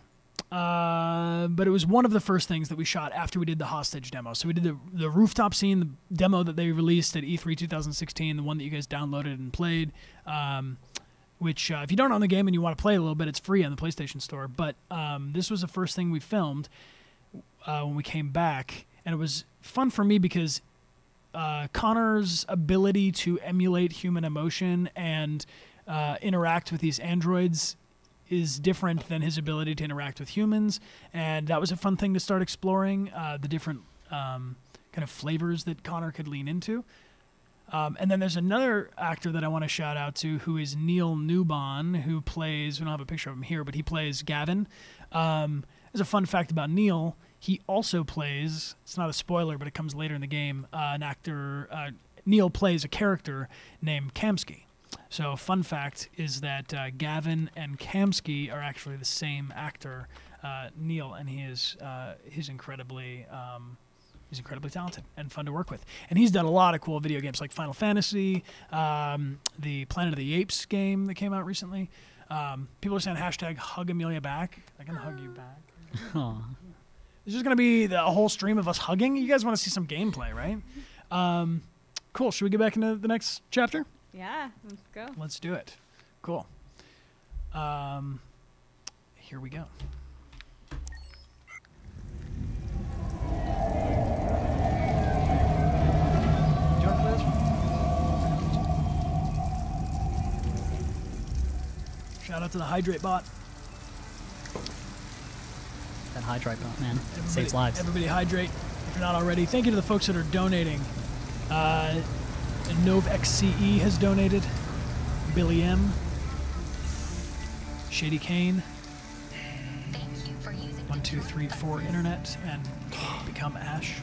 But it was one of the first things that we shot after we did the hostage demo. So we did the rooftop scene, the demo that they released at E3 2016, the one that you guys downloaded and played, which if you don't own the game and you want to play a little bit, it's free on the PlayStation Store. But this was the first thing we filmed when we came back. And it was fun for me because Connor's ability to emulate human emotion and interact with these androids is different than his ability to interact with humans, and that was a fun thing to start exploring, the different kind of flavors that Connor could lean into. And then there's another actor that I want to shout out to, who is Neil Newbon, who plays, we don't have a picture of him here, but he plays Gavin. There's a fun fact about Neil. He also plays, it's not a spoiler, but it comes later in the game, an actor, Neil plays a character named Kamsky. So fun fact is that Gavin and Kamsky are actually the same actor, Neil, and he's incredibly talented and fun to work with. And he's done a lot of cool video games like Final Fantasy, the Planet of the Apes game that came out recently. People are saying hashtag hug Amelia back. I can hug you back. Aw. There's just going to be a whole stream of us hugging. You guys want to see some gameplay, right? Cool. Should we get back into the next chapter? Yeah, let's go. Let's do it. Cool. Here we go. Do you want to play this one? Shout out to the Hydrate bot. That Hydrate bot, man. Saves lives. Everybody hydrate if you're not already. Thank you to the folks that are donating. NovXCE has donated. Billy M. Shady Kane. 1234 Internet and Become Ash.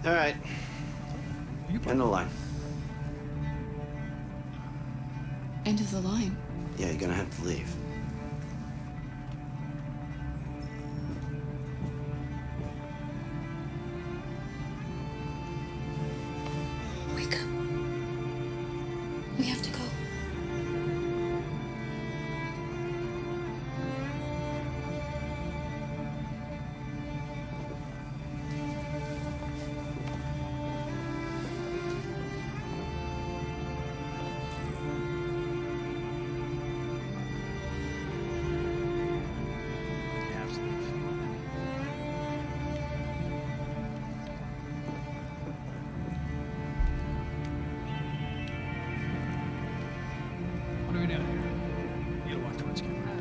All right. End the line. End of the line. Yeah, you're gonna have to leave. Wake up. We have to go. You have to leave. What are we doing here? You gotta walk towards camera.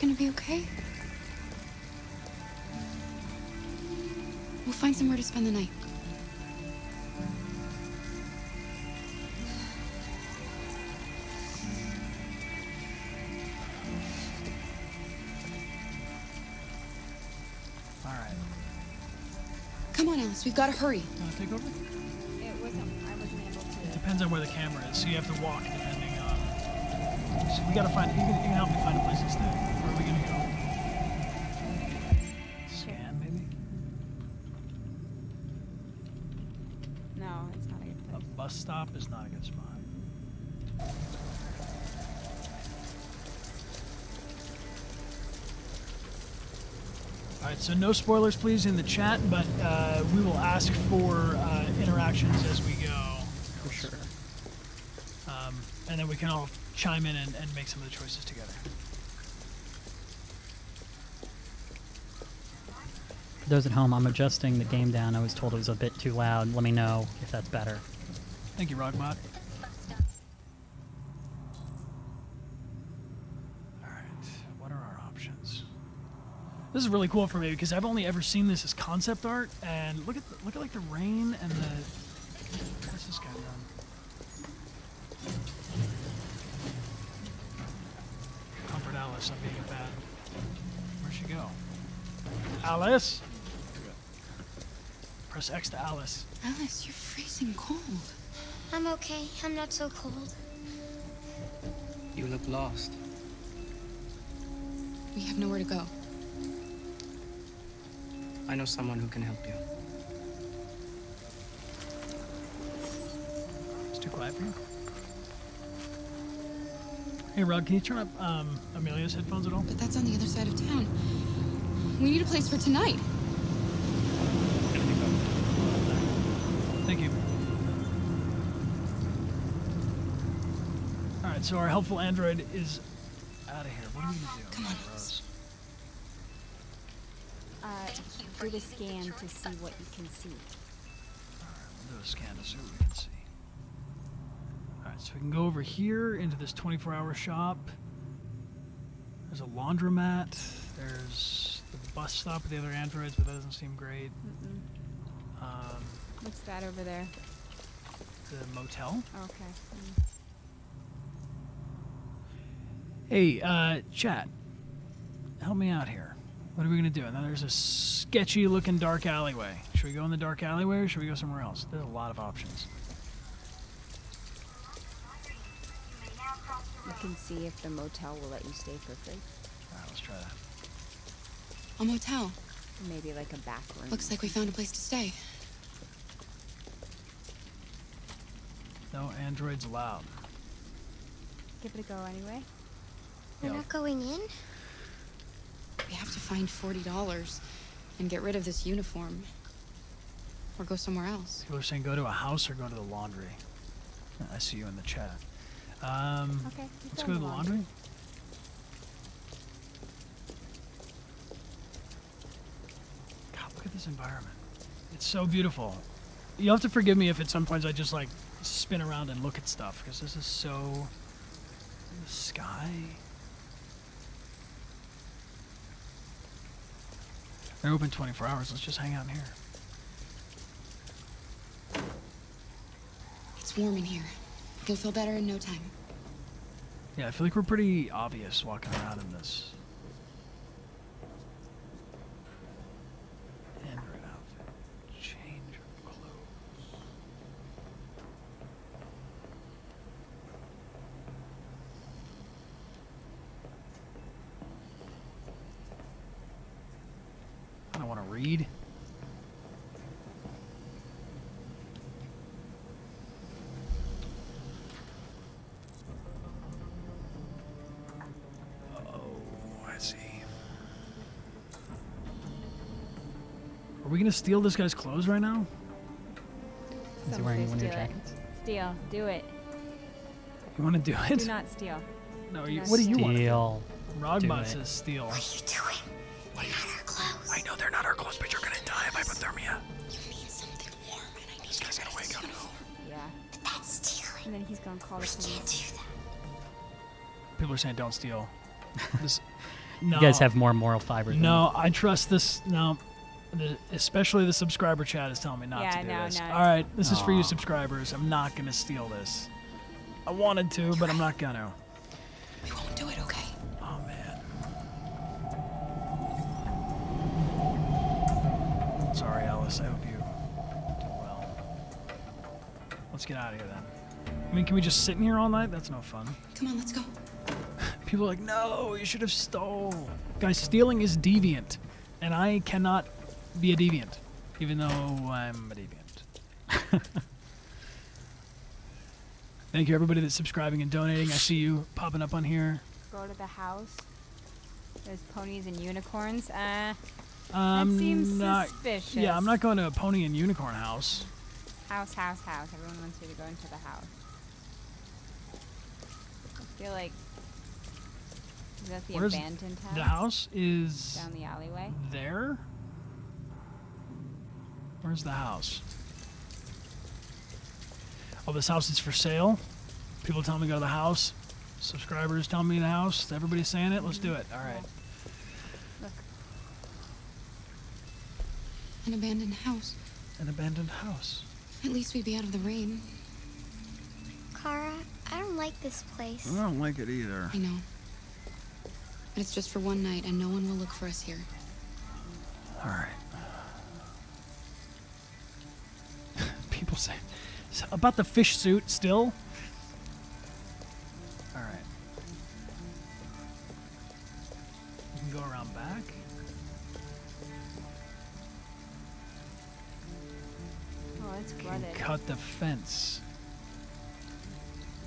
Gonna be okay? We'll find somewhere to spend the night. All right. Come on, Alice. We've got to hurry. Take over? I wasn't able to. It depends on where the camera is, so you have to walk depending on. So we gotta find. You can help me find a place to stay. Where are we gonna go? Scan maybe. No, it's not a good A place. bus stop is not a good spot. All right, so no spoilers, please, in the chat, but we will ask for interactions as we go. For sure. And then we can all chime in and make some of the choices together. For those at home, I'm adjusting the game down. I was told it was a bit too loud. Let me know if that's better. Thank you, Rogbot. All right, what are our options? This is really cool for me because I've only ever seen this as concept art, and look at like the rain and the. What's this guy doing? Comfort Alice, I'm being a bad. Where'd she go? Alice. Press X to Alice. Alice, you're freezing cold. I'm okay. I'm not so cold. You look lost. We have nowhere to go. I know someone who can help you. It's too quiet for you. Hey, Rod, can you turn up Amelia's headphones at all? But that's on the other side of town. We need a place for tonight. Thank you. All right, so our helpful android is out of here. What are we gonna do? Come on, Rose. Do the scan to see what you can see. We'll do a scan to see what we can see. All right, so we can go over here into this 24-hour shop. There's a laundromat. There's the bus stop with the other androids, but that doesn't seem great. What's that over there? The motel. Okay. Hey, chat. Help me out here. What are we gonna do? And then there's a sketchy-looking dark alleyway. Should we go in the dark alleyway, or should we go somewhere else? There's a lot of options. You can see if the motel will let you stay for free. All right, let's try that. A motel. Maybe like a back room. Looks like we found a place to stay. No androids allowed. Give it a go anyway. We're not going in? We have to find $40 and get rid of this uniform. Or go somewhere else. People are saying go to a house or go to the laundry. I see you in the chat. Okay, let's go to the laundry. God, look at this environment. It's so beautiful. You'll have to forgive me if at some points I just like spin around and look at stuff because this is so. The sky. They're open 24 hours. Let's just hang out in here. It's warm in here. You'll feel better in no time. Yeah, I feel like we're pretty obvious walking around in this. Android outfit. Change of clothes. I don't want to read. Are we gonna steal this guy's clothes right now? Is he wearing winter Steal it. jackets? Steal. Do it. You want to do it? Do not steal. No, Do you, not what do you steal. want to do? Steal. Rogbot it. says steal. What are you doing? They're not our clothes. I know they're not our clothes, but you're gonna die if hypothermia. You need something warm, and I need This guy's gonna wake up. Yeah. But that's stealing. And then he's gonna call the We can't police. do that. People are saying don't steal. This, No. You guys have more moral fiber than No, I trust this. No. Especially the subscriber chat is telling me not to do this. No. All right, this is for you subscribers. I'm not going to steal this. I wanted to, but I'm not going to. We won't do it, okay? Oh, man. Sorry, Alice. I hope you do well. Let's get out of here, then. I mean, can we just sit in here all night? That's no fun. Come on, let's go. People are like, no, you should have stole. Guys, stealing is deviant, and I cannot be a deviant, even though I'm a deviant. Thank you, everybody that's subscribing and donating. I see you popping up on here. Go to the house. There's ponies and unicorns. That I'm seems not, suspicious. Yeah, I'm not going to a pony and unicorn house. House. Everyone wants you to go into the house. I feel like... Is that the Where's abandoned house? The house is... Down the alleyway? There? Where's the house? Oh, this house is for sale? People tell me to go to the house. Subscribers tell me the house. Everybody's saying it. Let's do it. All right. Look. An abandoned house. An abandoned house. At least we'd be out of the rain. Kara, I don't like this place. I don't like it either. I know. But it's just for one night, and no one will look for us here. All right. People say about the fish suit still. All right. You can go around back. Oh, it's Can flooded. cut the fence.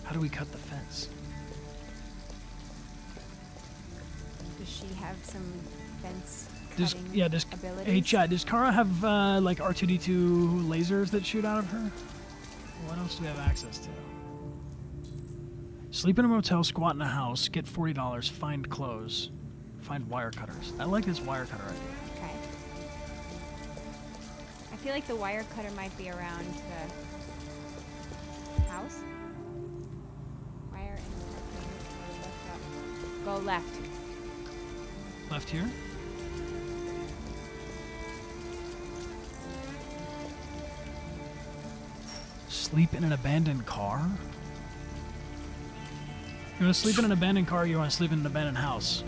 How do we cut the fence? Does she have some fence Does cutting does abilities? hey Chad, does Kara have like R2D2 lasers that shoot out of her? What else do we have access to? Sleep in a motel, squat in a house, get $40, find clothes, find wire cutters. I like this wire cutter idea. Okay. I feel like the wire cutter might be around the house. Wire and lift up. Go left. Left here. Sleep in an abandoned car? You want to sleep in an abandoned car or you want to sleep in an abandoned house?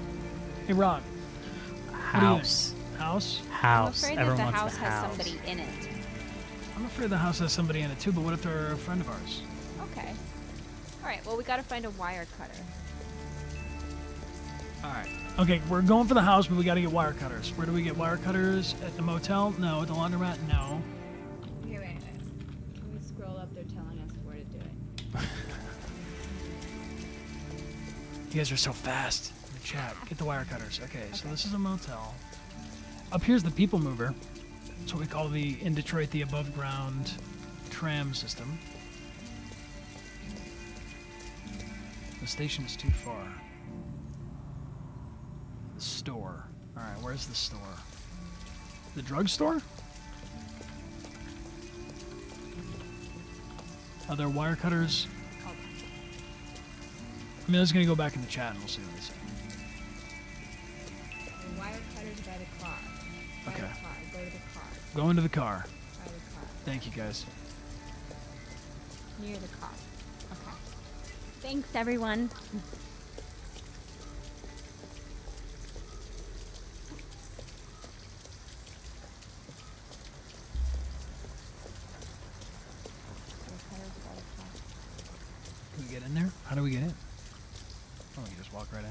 Hey, Rod. House. House? House. I'm afraid Everyone that the wants house the has house. somebody in it. I'm afraid the house has somebody in it too, but what if they're a friend of ours? Okay. Alright, well we gotta find a wire cutter. Alright. Okay, we're going for the house, but we gotta get wire cutters. Where do we get wire cutters? At the motel? No. At the laundromat? No. Okay, wait. Can we scroll up? They're telling us where to do it. You guys are so fast in the chat. Get the wire cutters. Okay, so this is a motel. Up here's the people mover. That's what we call in Detroit the above ground tram system. The station is too far. The store. Alright, where's the store? The drugstore? Are there wire cutters? I mean, I was going to go back in the chat and we'll see what they say. The wire cutter's by the car. By Okay. the car. Go to the car. Go into the car. By the car. Thank you, guys. Near the car. Okay. Thanks, everyone. Can we get in there? How do we get in? Oh, we can just walk right in.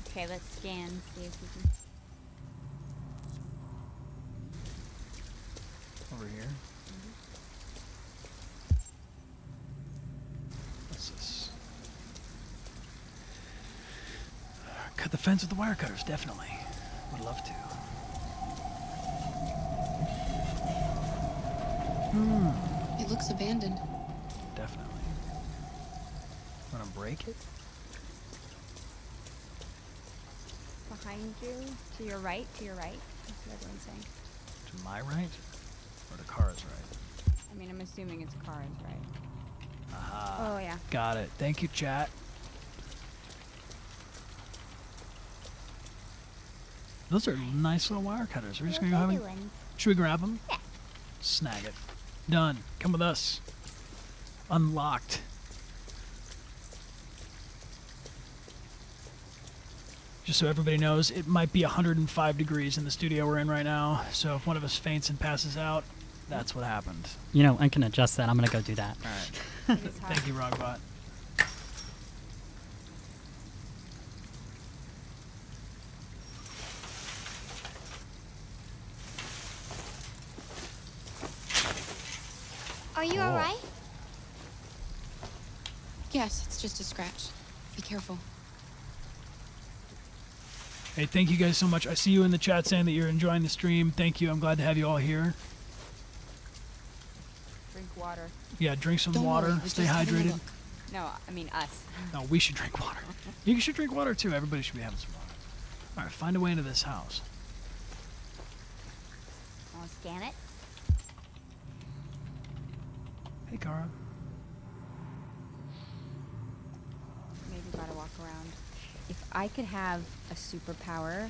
Okay, let's scan, see if we can. Over here. What's this? Cut the fence with the wire cutters, definitely. Would love to. It looks abandoned. Definitely. Wanna break it? Behind you, to your right, to your right. That's what everyone's saying. To my right? Or to Kara's right? I mean, I'm assuming it's Kara's right. Aha. Oh, yeah. Got it. Thank you, chat. Those are nice little wire cutters. We're just gonna go have a... Should we grab them? Yeah. Snag it. Done. Come with us. Unlocked. Just so everybody knows, it might be 105 degrees in the studio we're in right now. So if one of us faints and passes out, that's what happened. You know, I can adjust that. I'm going to go do that. All right. Thank you, Rogbot. Are you alright? Yes, it's just a scratch. Be careful. Hey, thank you guys so much. I see you in the chat saying that you're enjoying the stream. Thank you. I'm glad to have you all here. Drink water. Yeah, drink some Don't water. worry, we're Stay just having a hydrated. look. No, I mean us. No, we should drink water. You should drink water too. Everybody should be having some water. All right, find a way into this house. I'll scan it. Hey, Kara. Maybe gotta walk around. If I could have a superpower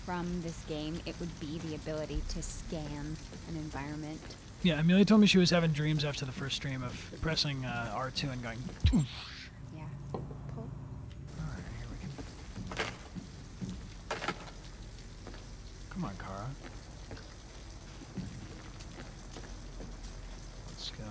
from this game, it would be the ability to scan an environment. Yeah, Amelia told me she was having dreams after the first stream of pressing R2 and going. Yeah. Pull. Alright, here we go. Come on, Kara. Let's go.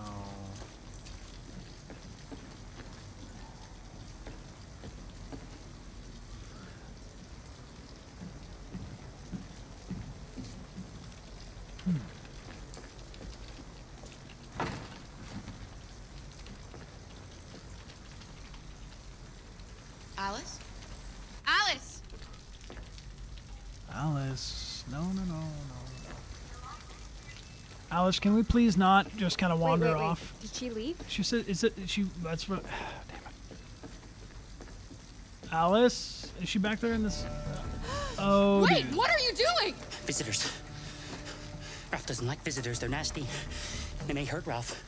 Alice? Alice! Alice. No. Alice, can we please not just kind of wander wait. off? Did she leave? She said, is it, she, that's what, damn it. Alice? Is she back there in this? Oh, Wait, dude. what are you doing? Visitors. Ralph doesn't like visitors. They're nasty. They may hurt Ralph.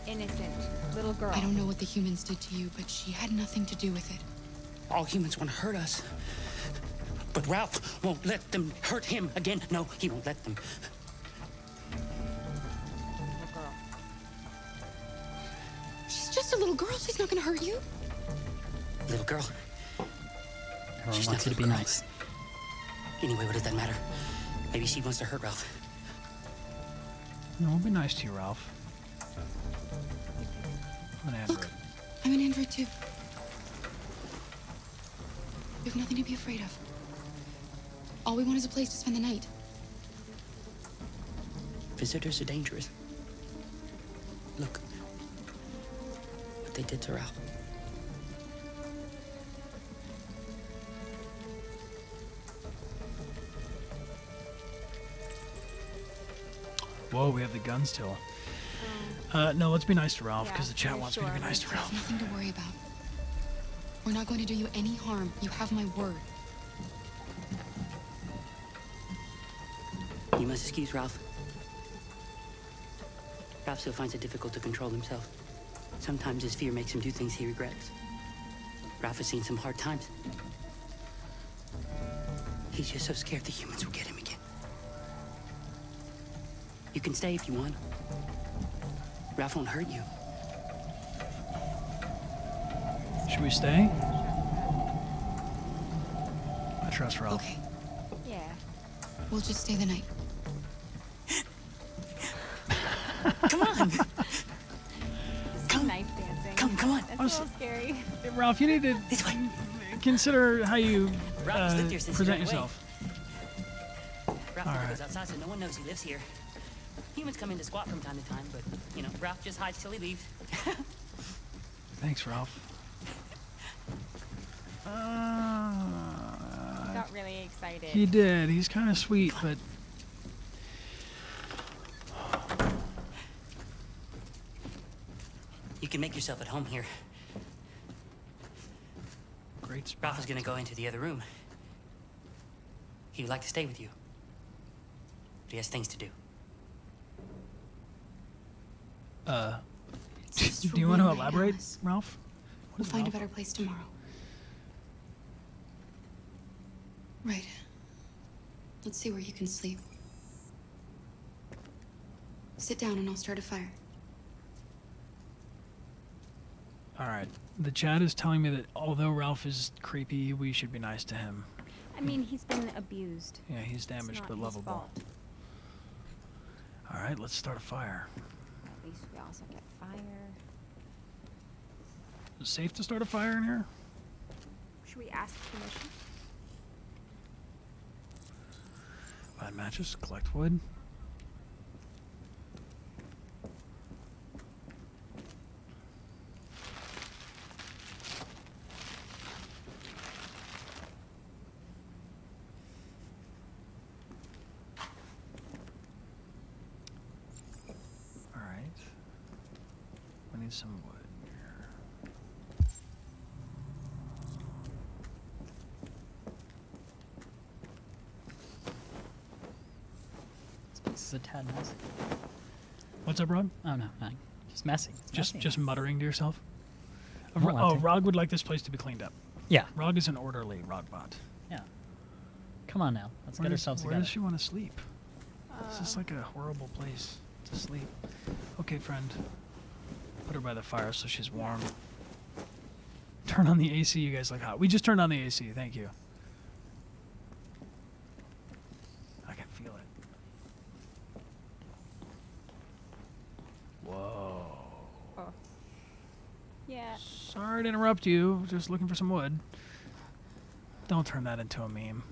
Innocent. Little girl. I don't know what the humans did to you, but she had nothing to do with it. All humans want to hurt us. But Ralph won't let them hurt him again. No, he won't let them. Little girl. She's just a little girl. She's not gonna hurt you. Little girl. Everyone She's wants not you to be little girl. nice. Anyway, what does that matter? Maybe she wants to hurt Ralph. No, we'll be nice to you, Ralph. I'm an android. Look, I'm an android too. We have nothing to be afraid of. All we want is a place to spend the night. Visitors are dangerous. Look. What they did to Ralph. Whoa, we have the gun still. No, let's be nice to Ralph, because the chat you're wants me to be sure? nice to There's Ralph. nothing to worry about. We're not going to do you any harm. You have my word. You must excuse Ralph. Ralph still finds it difficult to control himself. Sometimes his fear makes him do things he regrets. Ralph has seen some hard times. He's just so scared the humans will get him again. You can stay if you want. Ralph won't hurt you. Should we stay? I trust Ralph. Okay, Yeah. we'll just stay the night. Come on! Some knife dancing. Come on! That's a little scary. Hey, Ralph, you need to This way. consider how you Ralph has lived here since he present ran away. yourself. Ralph All never right. goes outside, so no one knows he lives here. Humans come in to squat from time to time, but, you know, Ralph just hides till he leaves. Thanks, Ralph. Got really excited. He did. He's kind of sweet, but You can make yourself at home here. great spot. Ralph is gonna go into the other room. He would like to stay with you. But he has things to do. Do you want to elaborate, Ralph? We'll find a better place tomorrow. Right. Let's see where you can sleep. Sit down and I'll start a fire. All right. The chat is telling me that although Ralph is creepy, we should be nice to him. I mean, he's been abused. Yeah, he's damaged but lovable. Fault. All right, let's start a fire. At least we also get fire. Is it safe to start a fire in here? Should we ask permission? Find matches, collect wood. All right. We need some wood here. This is a tad messy. What's up, Rod? Oh no, nothing. Just messy. It's messy. Just muttering to yourself. Oh, Rog would like this place to be cleaned up. Yeah. Rog is an orderly Rogbot. Yeah. Come on now, let's get ourselves Where together. does she want to sleep? This is like a horrible place to sleep. Okay, friend. Put her by the fire so she's warm. Turn on the AC, you guys like hot. We just turned on the AC, thank you. I can feel it. Whoa. Oh. Yeah. Sorry to interrupt you. Just looking for some wood. Don't turn that into a meme.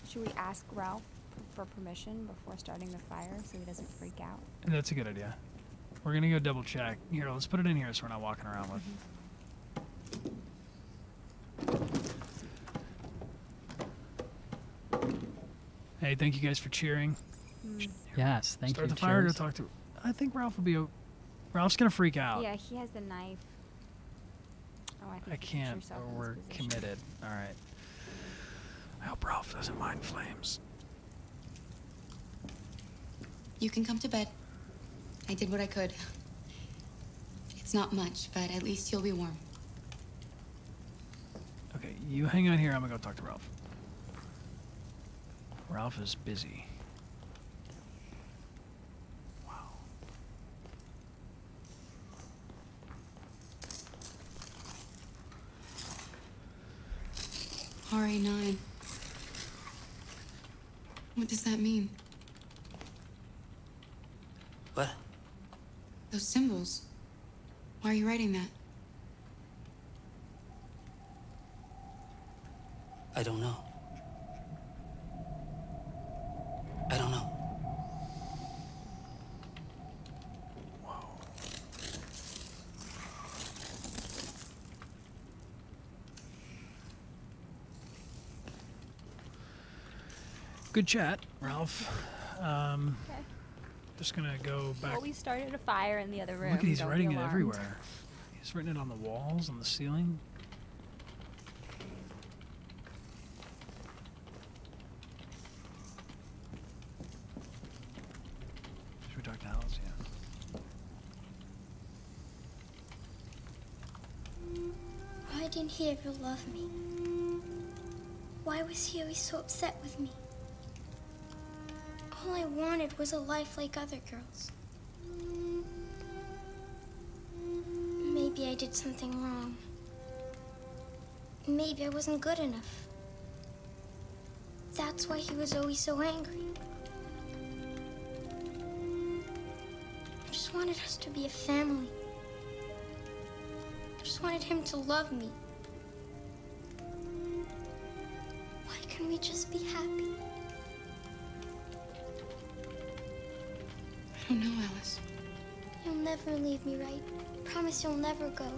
Should we ask Ralph for permission before starting the fire so he doesn't freak out? That's a good idea. We're gonna go double check. Here, let's put it in here so we're not walking around with. Hey, thank you guys for cheering. Yes, thank you. Start the fire. Go talk to. I think Ralph will be. Ralph's gonna freak out. Yeah, he has the knife. Oh, I think I can't. Or we're committed. All right. I hope Ralph doesn't mind flames. You can come to bed. I did what I could. It's not much, but at least you'll be warm. Okay, you hang on here. I'm gonna go talk to Ralph. Ralph is busy. Wow. RA9. What does that mean? What? Those symbols. Why are you writing that? I don't know. I don't know. Good chat, Ralph. Okay. Just gonna go back. Well, we started a fire in the other room. Look at he's Don't writing be it alarmed. everywhere. He's written it on the walls, on the ceiling. Should we talk to Alice? Yeah. Why didn't he ever love me? Why was he always so upset with me? All I wanted was a life like other girls. Maybe I did something wrong. Maybe I wasn't good enough. That's why he was always so angry. I just wanted us to be a family. I just wanted him to love me. Why can't we just be happy? I don't know, Alice. You'll never leave me, right? Promise you'll never go.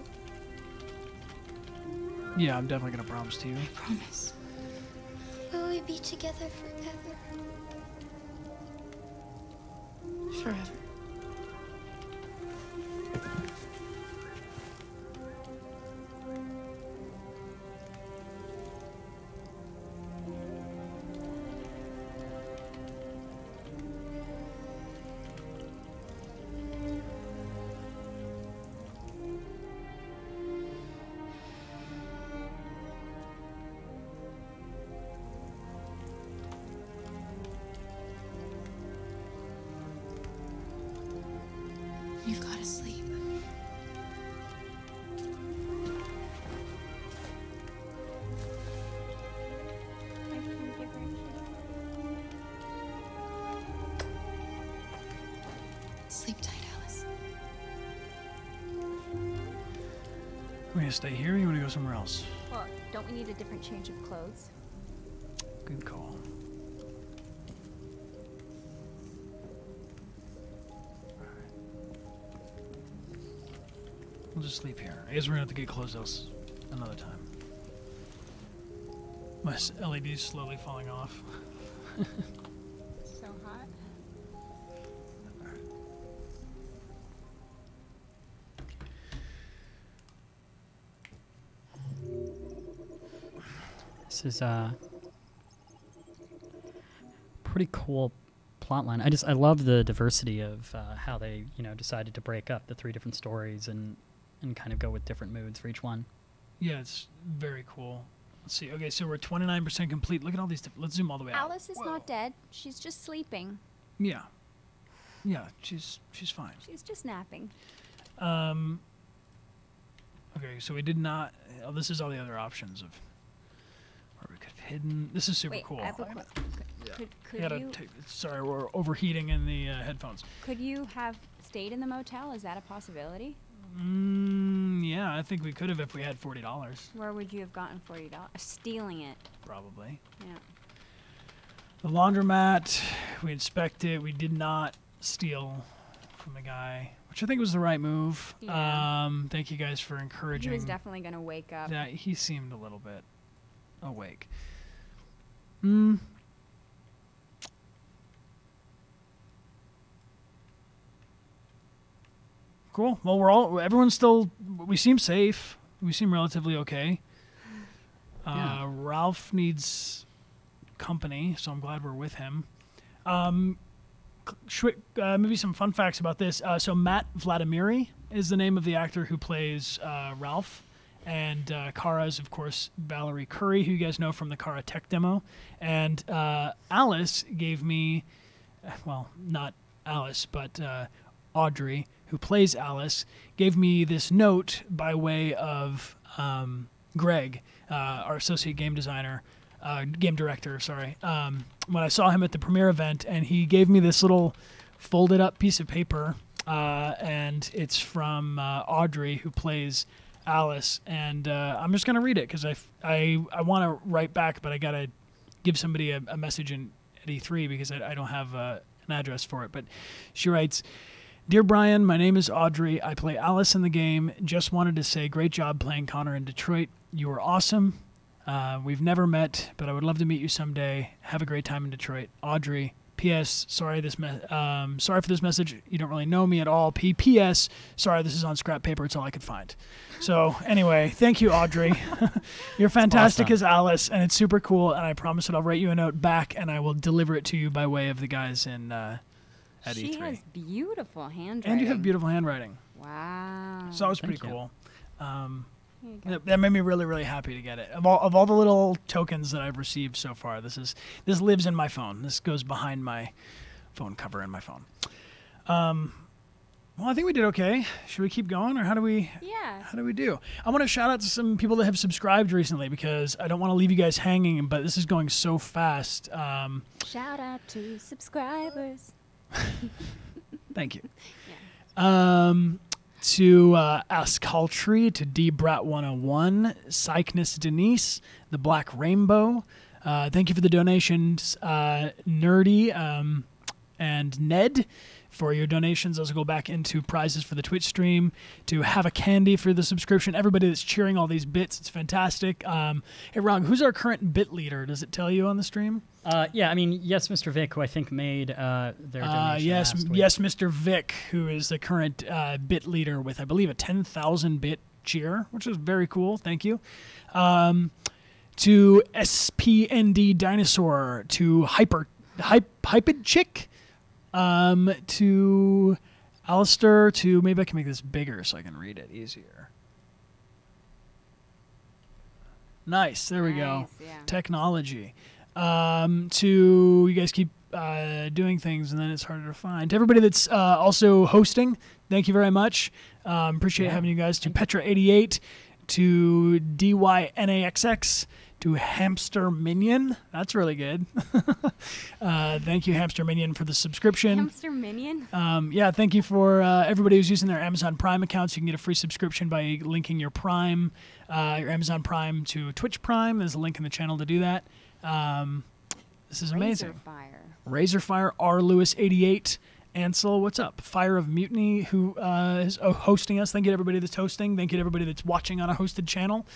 Yeah, I'm definitely gonna promise to you. I promise. Will we be together forever? Forever. Sleep tight, Alice. We're gonna stay here, or you wanna go somewhere else? Well, don't we need a different change of clothes? Good call. We'll just sleep here. I guess we're gonna have to get clothes else another time. My LED's slowly falling off. So hot. This is a pretty cool plotline. I love the diversity of how they decided to break up the 3 different stories and kind of go with different moods for each one. Yeah, it's very cool. Let's see. Okay, so we're 29% complete. Look at all these. Let's zoom all the way out. Alice is not dead. She's just sleeping. Yeah. Yeah, she's fine. She's just napping. Okay, so we did not. Oh, this is all the other options of where we could have hidden. This is super Wait, cool. I have a question. Could you? Sorry, we're overheating in the headphones. Could you have stayed in the motel? Is that a possibility? Yeah, I think we could have if we had $40. Where would you have gotten $40? Stealing it. Probably. Yeah. The laundromat, we inspected. We did not steal from the guy, which I think was the right move. Yeah. Thank you guys for encouraging. He was definitely going to wake up. Yeah, he seemed a little bit awake. Cool. Well, everyone's still. We seem safe. We seem relatively okay. Yeah. Ralph needs company, so I'm glad we're with him. Maybe some fun facts about this. So Matt Vladimiri is the name of the actor who plays Ralph, and Kara is, of course, Valerie Curry, who you guys know from the Kara Tech demo. And Alice gave me, well, not Alice, but Audrey, who plays Alice, gave me this note by way of Greg, our associate game director, sorry. When I saw him at the premiere event, and he gave me this little folded up piece of paper, and it's from Audrey, who plays Alice, and I'm just gonna read it because I want to write back, but I gotta give somebody a message at E3 because I don't have an address for it. But she writes, "Dear Brian, my name is Audrey. I play Alice in the game. Just wanted to say great job playing Connor in Detroit. You were awesome. We've never met, but I would love to meet you someday. Have a great time in Detroit. Audrey. P.S. Sorry for this message. You don't really know me at all. P.P.S. Sorry, this is on scrap paper. It's all I could find." So anyway, thank you, Audrey. You're fantastic as Alice, and it's super cool. And I promise that I'll write you a note back, and I will deliver it to you by way of the guys in at E3. She has beautiful handwriting. And you have beautiful handwriting. Wow. So that was pretty cool. That made me really, really happy to get it. Of all the little tokens that I've received so far, this lives in my phone. This goes behind my phone cover in my phone. Well, I think we did okay. Should we keep going, or how do we? Yeah. How do we do? I want to shout out to some people that have subscribed recently because I don't want to leave you guys hanging. But this is going so fast. Shout out to subscribers. Thank you. Yeah. To Ascaltree, to DBrat101, Cycnus Denise, the Black Rainbow. Thank you for the donations, Nerdy and Ned, for your donations. Those will go back into prizes for the Twitch stream. To Have a Candy for the subscription. Everybody that's cheering all these bits, it's fantastic. Hey, Ron, who's our current bit leader? Does it tell you on the stream? Yeah, I mean, yes, Mr. Vic, who I think made their donation yes, Mr. Vic, who is the current bit leader with, I believe, a 10,000 bit cheer, which is very cool. Thank you. To SPND Dinosaur, to Hyped Chick, to Alistair, to maybe I can make this bigger so I can read it easier. Nice, there we go. Yeah. Technology. To you guys keep doing things and then it's harder to find. To everybody that's also hosting, thank you very much. Appreciate having you guys. To Petra88, to DYNAXX, to Hamster Minion. That's really good. Thank you, Hamster Minion, for the subscription. Hamster Minion? Yeah, thank you for everybody who's using their Amazon Prime accounts. You can get a free subscription by linking your Prime, your Amazon Prime to Twitch Prime. There's a link in the channel to do that. This is amazing. Razorfire, R. Lewis 88. Ansel, what's up? Fire of Mutiny, who is hosting us. Thank you to everybody that's hosting. Thank you to everybody that's watching on a hosted channel.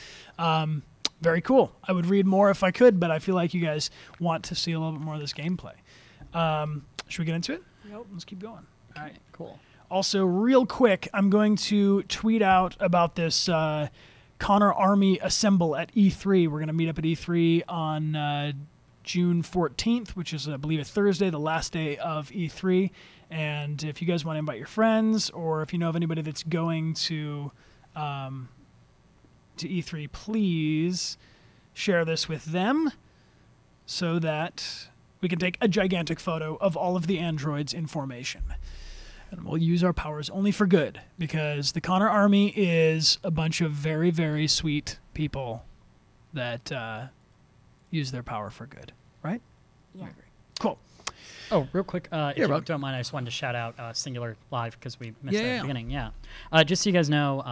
Very cool. I would read more if I could, but I feel like you guys want to see a little bit more of this gameplay. Should we get into it? Nope. Let's keep going. All right, cool. Also, real quick, I'm going to tweet out about this Connor Army Assemble at E3. We're going to meet up at E3 on June 14th, which is, I believe, a Thursday, the last day of E3. And if you guys want to invite your friends, or if you know of anybody that's going to E3, please share this with them so that we can take a gigantic photo of all of the androids in formation. And we'll use our powers only for good, because the Connor Army is a bunch of very, very sweet people that use their power for good, right? Yeah. Cool. Oh, real quick, if you Rob. don't mind, I just wanted to shout out Singular Live because we missed that at Yeah. the beginning. Yeah. Just so you guys know,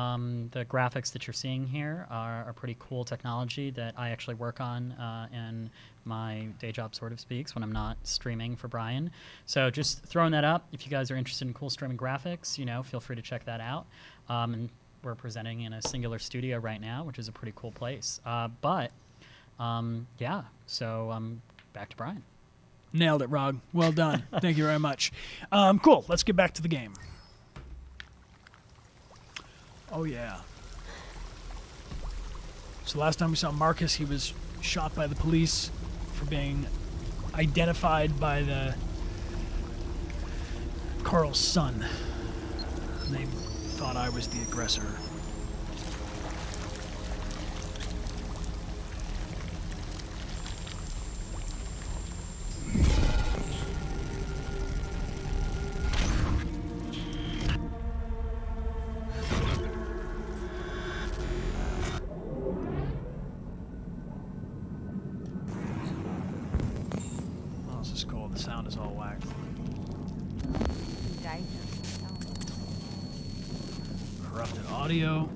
the graphics that you're seeing here are pretty cool technology that I actually work on in my day job, sort of speaks, when I'm not streaming for Brian. So just throwing that up. If you guys are interested in cool streaming graphics, you know, feel free to check that out. And we're presenting in a Singular studio right now, which is a pretty cool place. Yeah, so back to Brian. Nailed it, Rog. Well done. Thank you very much. Cool. Let's get back to the game. Oh, yeah. So last time we saw Marcus, he was shot by the police for being identified by the Carl's son. And they thought I was the aggressor. Oh, this is cool. The sound is all whacked. Corrupted audio.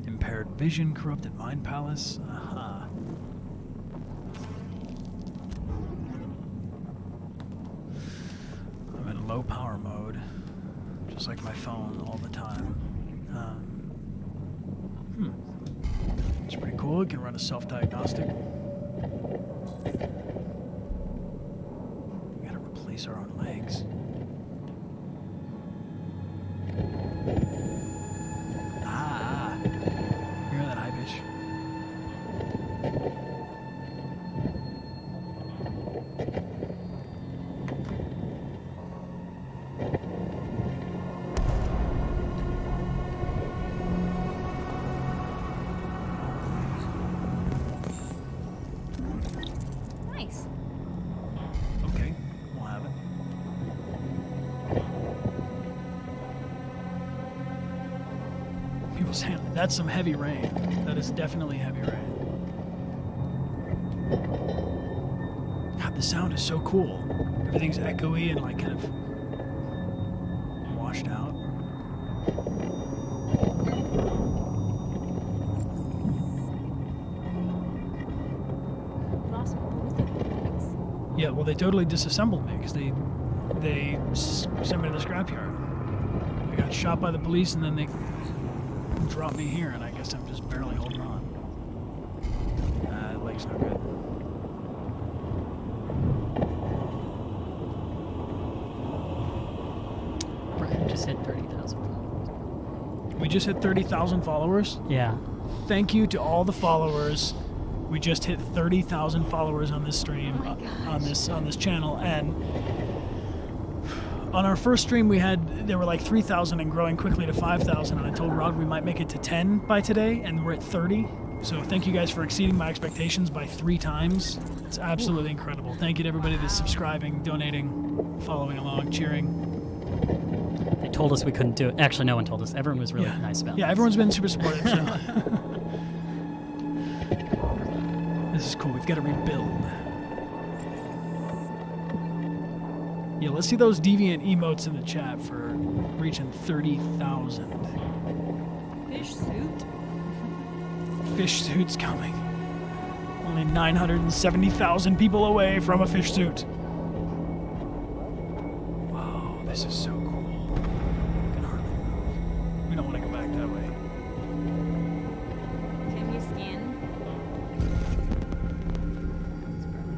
Impaired vision, corrupted mind palace. Aha. I'm in low power mode, just like my phone all the time. It's pretty cool. It can run a self-diagnostic. We gotta replace our own legs. Hear that high pitch? Nice. Okay, we'll have it. People saying that's some heavy rain. That is definitely heavy rain. God, the sound is so cool. Everything's echoey and like kind of washed out. Lost both of your legs. Yeah, well, they totally disassembled me because they sent me to the scrapyard. I got shot by the police and then they dropped me here, and I guess I'm just barely holding on. The leg's no good. Brian just hit 30,000 followers. We just hit 30,000 followers. Yeah. Thank you to all the followers. We just hit 30,000 followers on this stream, on this channel, and on our first stream there were like 3,000 and growing quickly to 5,000, and I told Rod we might make it to 10 by today, and we're at 30. So thank you guys for exceeding my expectations by 3 times. It's absolutely incredible. Thank you to everybody that's subscribing, donating, following along, cheering. They told us we couldn't do it. Actually, no one told us. Everyone was really nice about it. Yeah, everyone's been super supportive. So. This is cool. We've got to rebuild. Yeah, let's see those deviant emotes in the chat for reaching 30,000. Fish suit. Fish suit's coming. Only 970,000 people away from a fish suit. Whoa, this is so cool. I can hardly move. We don't want to go back that way. Can you scan?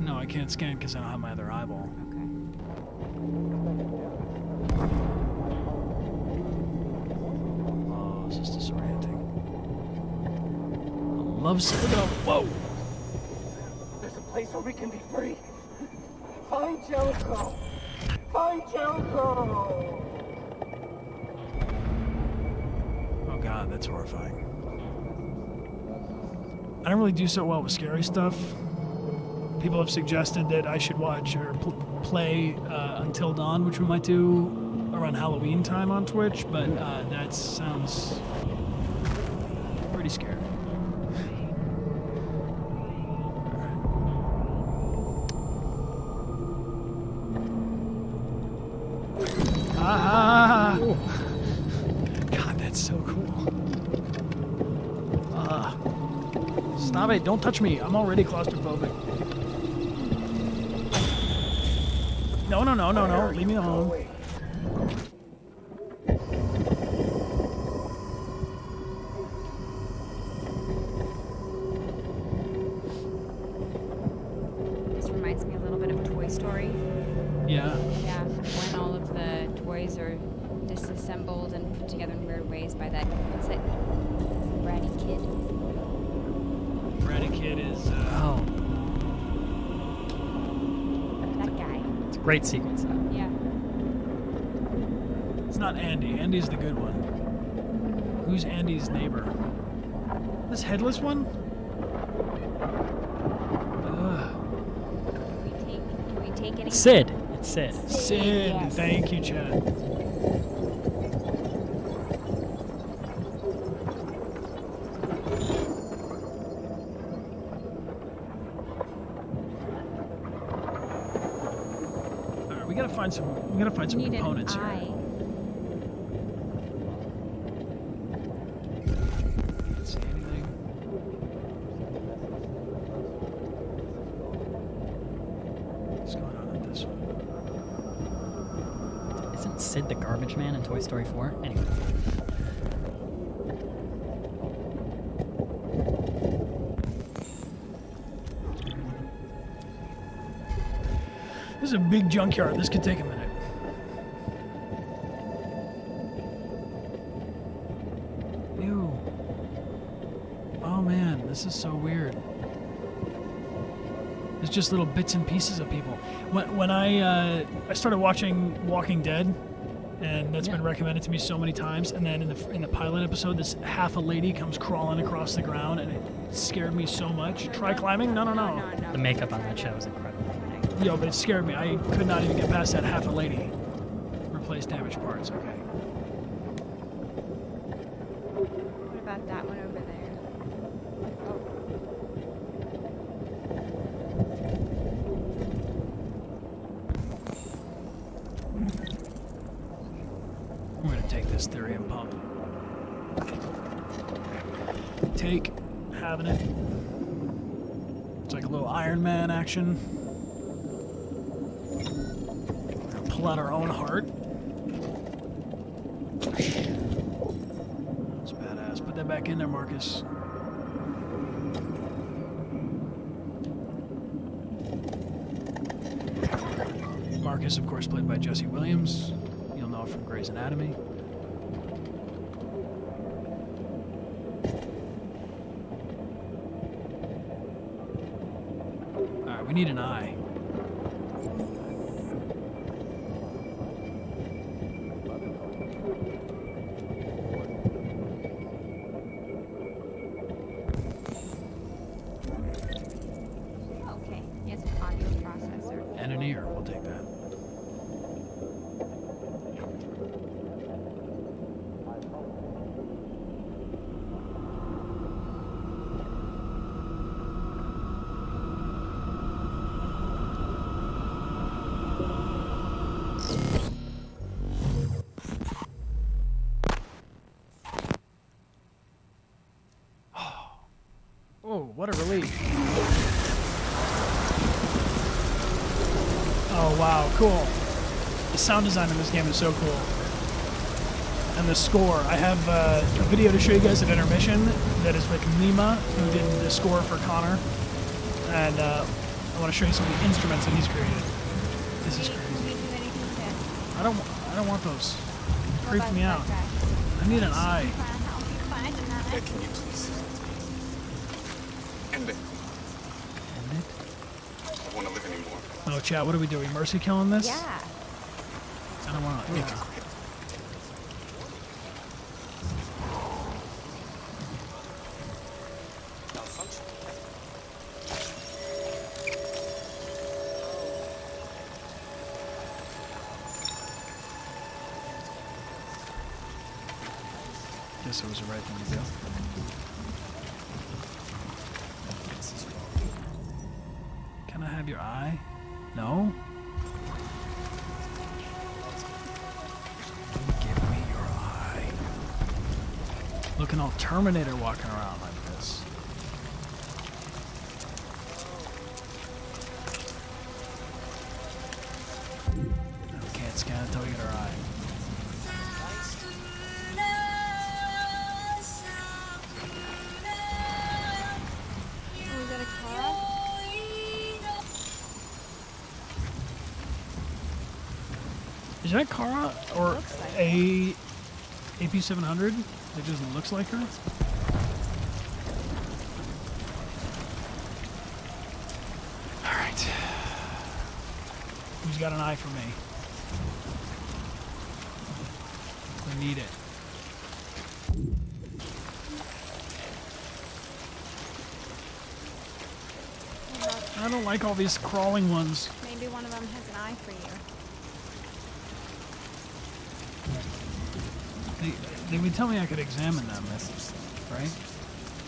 No, I can't scan because I don't have my other eyeball. Okay. Oh, this is disorienting. I love look at all. Whoa! There's a place where we can be free. Find Jericho! Find Jericho! Oh god, that's horrifying. I don't really do so well with scary stuff. People have suggested that I should watch or play Until Dawn, which we might do around Halloween time on Twitch, but that sounds pretty scary. Ah! God, that's so cool. Stop it! Don't touch me! I'm already claustrophobic. No, no, no, no, no! Leave me alone. This reminds me a little bit of Toy Story. Yeah. Yeah, when all of the toys are disassembled and put together in weird ways by that, what's it? Bratty Kid. Bratty Kid is, Oh. That guy. It's a great sequence. Yeah. It's not Andy. Andy's the good one. Who's Andy's neighbor? This headless one? Ugh. Can we take any? Sid. It's Sid. Sid. Yes. Thank you, Chad. Alright, we gotta find some Need components an here. eye. Can't see anything. What's going on with this one? Isn't Sid the garbage man in Toy Story 4? Anyway. This is a big junkyard. This could take a minute. Ew. Oh man, this is so weird. It's just little bits and pieces of people. When I started watching Walking Dead, and that's been recommended to me so many times, and then in the pilot episode, this half a lady comes crawling across the ground, and it scared me so much. Try climbing? No, no, no. The makeup on that show is incredible. Yo, but it scared me. I could not even get past that half a lady. Replace damaged parts, okay. What about that one over there? We're gonna take this Therium pump. Take, having it. It's like a little Iron Man action. Pull out our own heart. That's badass. Put that back in there, Marcus. Marcus, of course, played by Jesse Williams. You'll know from Grey's Anatomy. Alright, we need an eye. Okay, yes, audio processor. And an ear, we'll take that. what a relief. Oh, wow, cool. The sound design in this game is so cool. And the score. I have a video to show you guys at intermission that is with Nima, who did the score for Connor. And I want to show you some of the instruments that he's created. This is crazy. I don't want those. Creep me out. I need an eye. Can you please end it? End it? I don't want to live anymore. Oh, chat, what do we do? Are we mercy killing this? Yeah. I don't want to. Yeah. Guess it was the right thing to do. Can I have your eye? No? Give me your eye. Looking all Terminator walking around like this. No, we can't scan it until we get our eye. Is that Kara or a AP700? It just looks like her. All right. Who's got an eye for me? We need it. I don't like all these crawling ones. Maybe one of them has an eye for you. They would tell me I could examine them, right?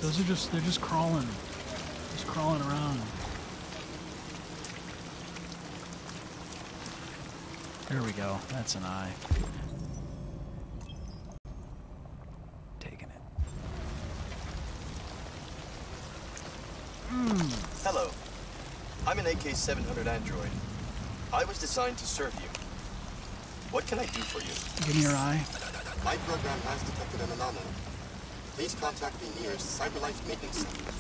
Those are they're just crawling around. There we go, that's an eye. Taking it. Hello, I'm an AK-700 android. I was designed to serve you. What can I do for you? Give me your eye. My program has detected an anomaly. Please contact the nearest CyberLife maintenance center.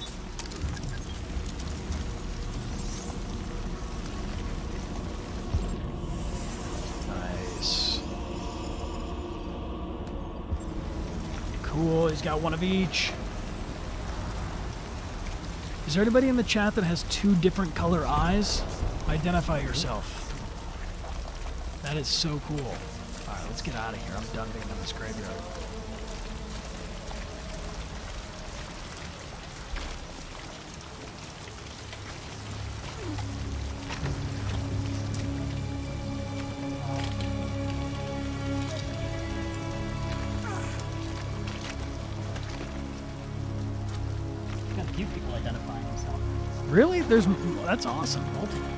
Nice. Cool, he's got one of each. Is there anybody in the chat that has 2 different color eyes? Identify yourself. That is so cool. Alright, let's get out of here. I'm done being in this graveyard. Got a few people identifying themselves. Really? That's awesome. Multiple.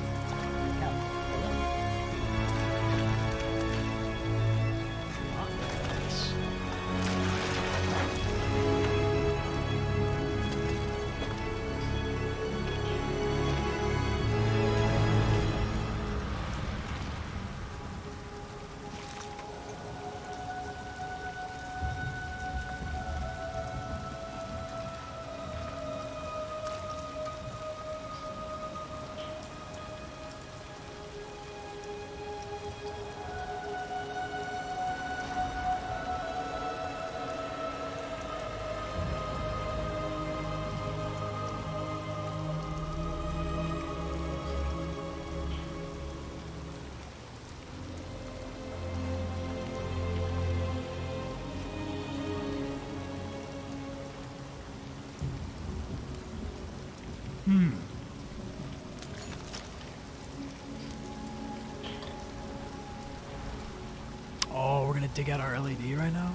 Oh, we're gonna dig out our LED right now?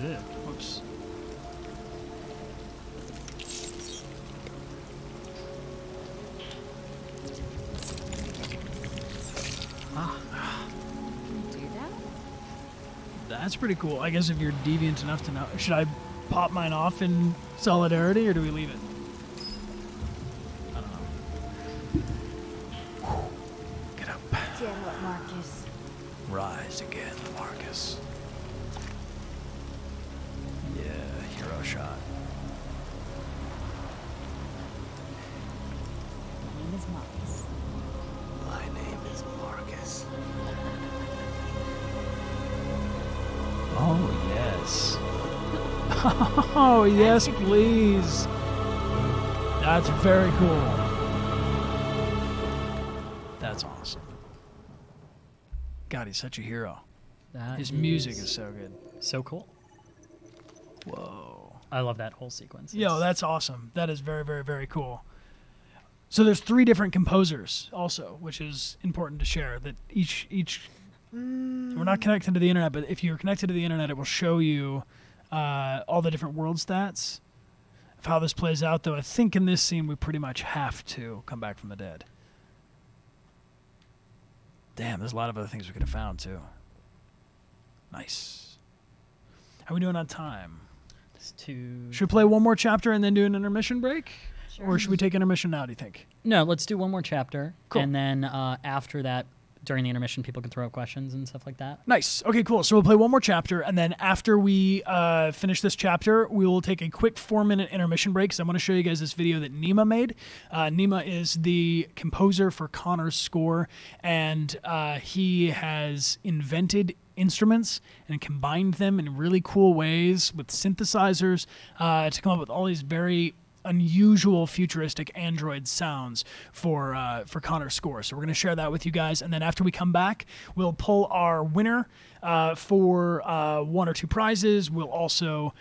Ew, whoops. That's pretty cool. I guess if you're deviant enough to know. Should I pop mine off in solidarity, or do we leave it? I don't know. Get up. Get up, Marcus. Rise again, Marcus. Yeah, hero shot. My name is Marcus. My name is Marcus. Oh, yes. Oh, yes, please. That's very cool. That's awesome. God, he's such a hero. His music is so good. So cool. Whoa. I love that whole sequence. Yo, that's awesome. That is very, very, very cool. So there's 3 different composers also, which is important to share. That each we're not connected to the internet, but if you're connected to the internet, it will show you all the different world stats of how this plays out. Though I think in this scene we pretty much have to come back from the dead. Damn, there's a lot of other things we could have found too. Nice. How are we doing on time? Should we play one more chapter and then do an intermission break? Sure. Or should we take intermission now, do you think? No, let's do one more chapter. Cool. And then after that, during the intermission, people can throw up questions and stuff like that. Nice. Okay, cool. So we'll play one more chapter, and then after we finish this chapter, we will take a quick 4-minute intermission break, because I want to show you guys this video that Nima made. Nima is the composer for Connor's score, and he has invented instruments and combined them in really cool ways with synthesizers to come up with all these very unusual futuristic android sounds for Connor's score. So we're going to share that with you guys, and then after we come back, we'll pull our winner for 1 or 2 prizes. We'll also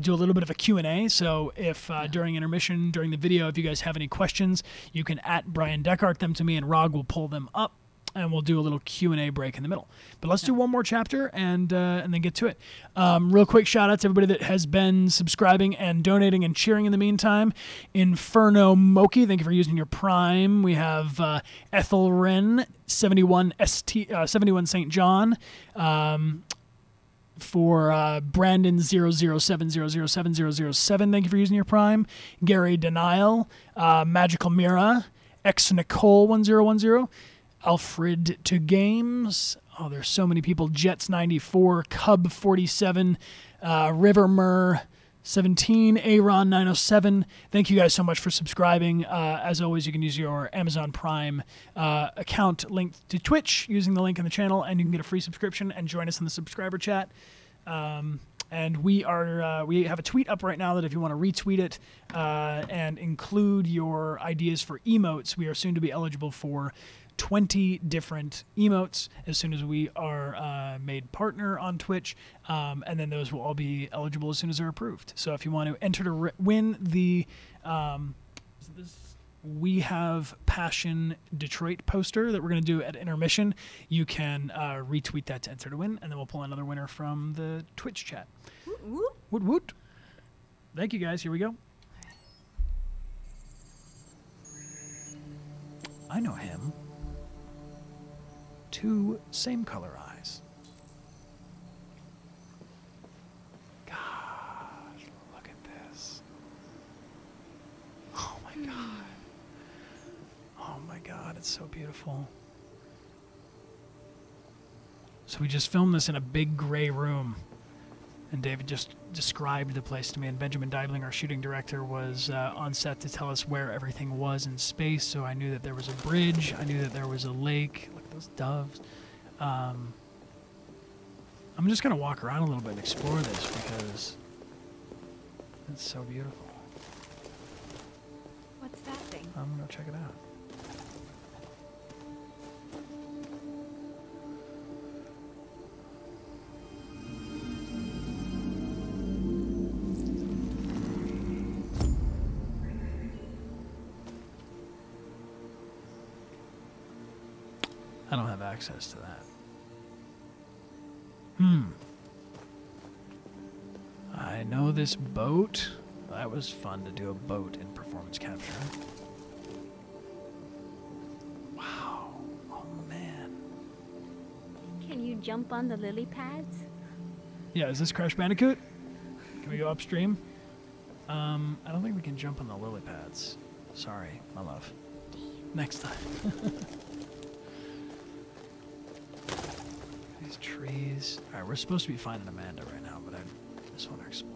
do a little bit of a Q&A. So if during intermission, during the video, if you guys have any questions, you can @Brian Deckart them to me, and Rog will pull them up, and we'll do a little Q&A break in the middle. But let's do one more chapter and then get to it. Real quick shout out to everybody that has been subscribing and donating and cheering in the meantime. Inferno Moki, thank you for using your Prime. We have Ethel Wren, 71 St. John. For Brandon 007007007, thank you for using your Prime. Gary Denial, Magical Mira, X Nicole 1010. Alfred to Games. Oh, there's so many people. Jets 94, Cub 47, River Mur 17, Aaron 907. Thank you guys so much for subscribing. As always, you can use your Amazon Prime account linked to Twitch using the link in the channel, and you can get a free subscription and join us in the subscriber chat. And we have a tweet up right now that if you want to retweet it and include your ideas for emotes, we are soon to be eligible for 20 different emotes as soon as we are made partner on Twitch, and then those will all be eligible as soon as they're approved. So if you want to enter to win the We Have Passion Detroit poster that we're going to do at intermission, you can retweet that to enter to win, and then we'll pull another winner from the Twitch chat. Woot woot. Woot woot. Thank you guys. Here we go. I know him. 2 same color eyes. God, look at this. Oh my God. Oh my God, it's so beautiful. So we just filmed this in a big gray room, and David just described the place to me, and Benjamin Deibling, our shooting director, was on set to tell us where everything was in space. So I knew that there was a bridge, I knew that there was a lake. Look at those doves. I'm just gonna walk around a little bit and explore this because it's so beautiful. What's that thing? I'm gonna check it out. I don't have access to that. I know this boat. That was fun to do a boat in performance capture. Wow. Oh, man. Can you jump on the lily pads? Yeah, is this Crash Bandicoot? Can we go upstream? I don't think we can jump on the lily pads. Sorry, my love. Next time. These trees. Alright, we're supposed to be finding Amanda right now, but I just want to explore.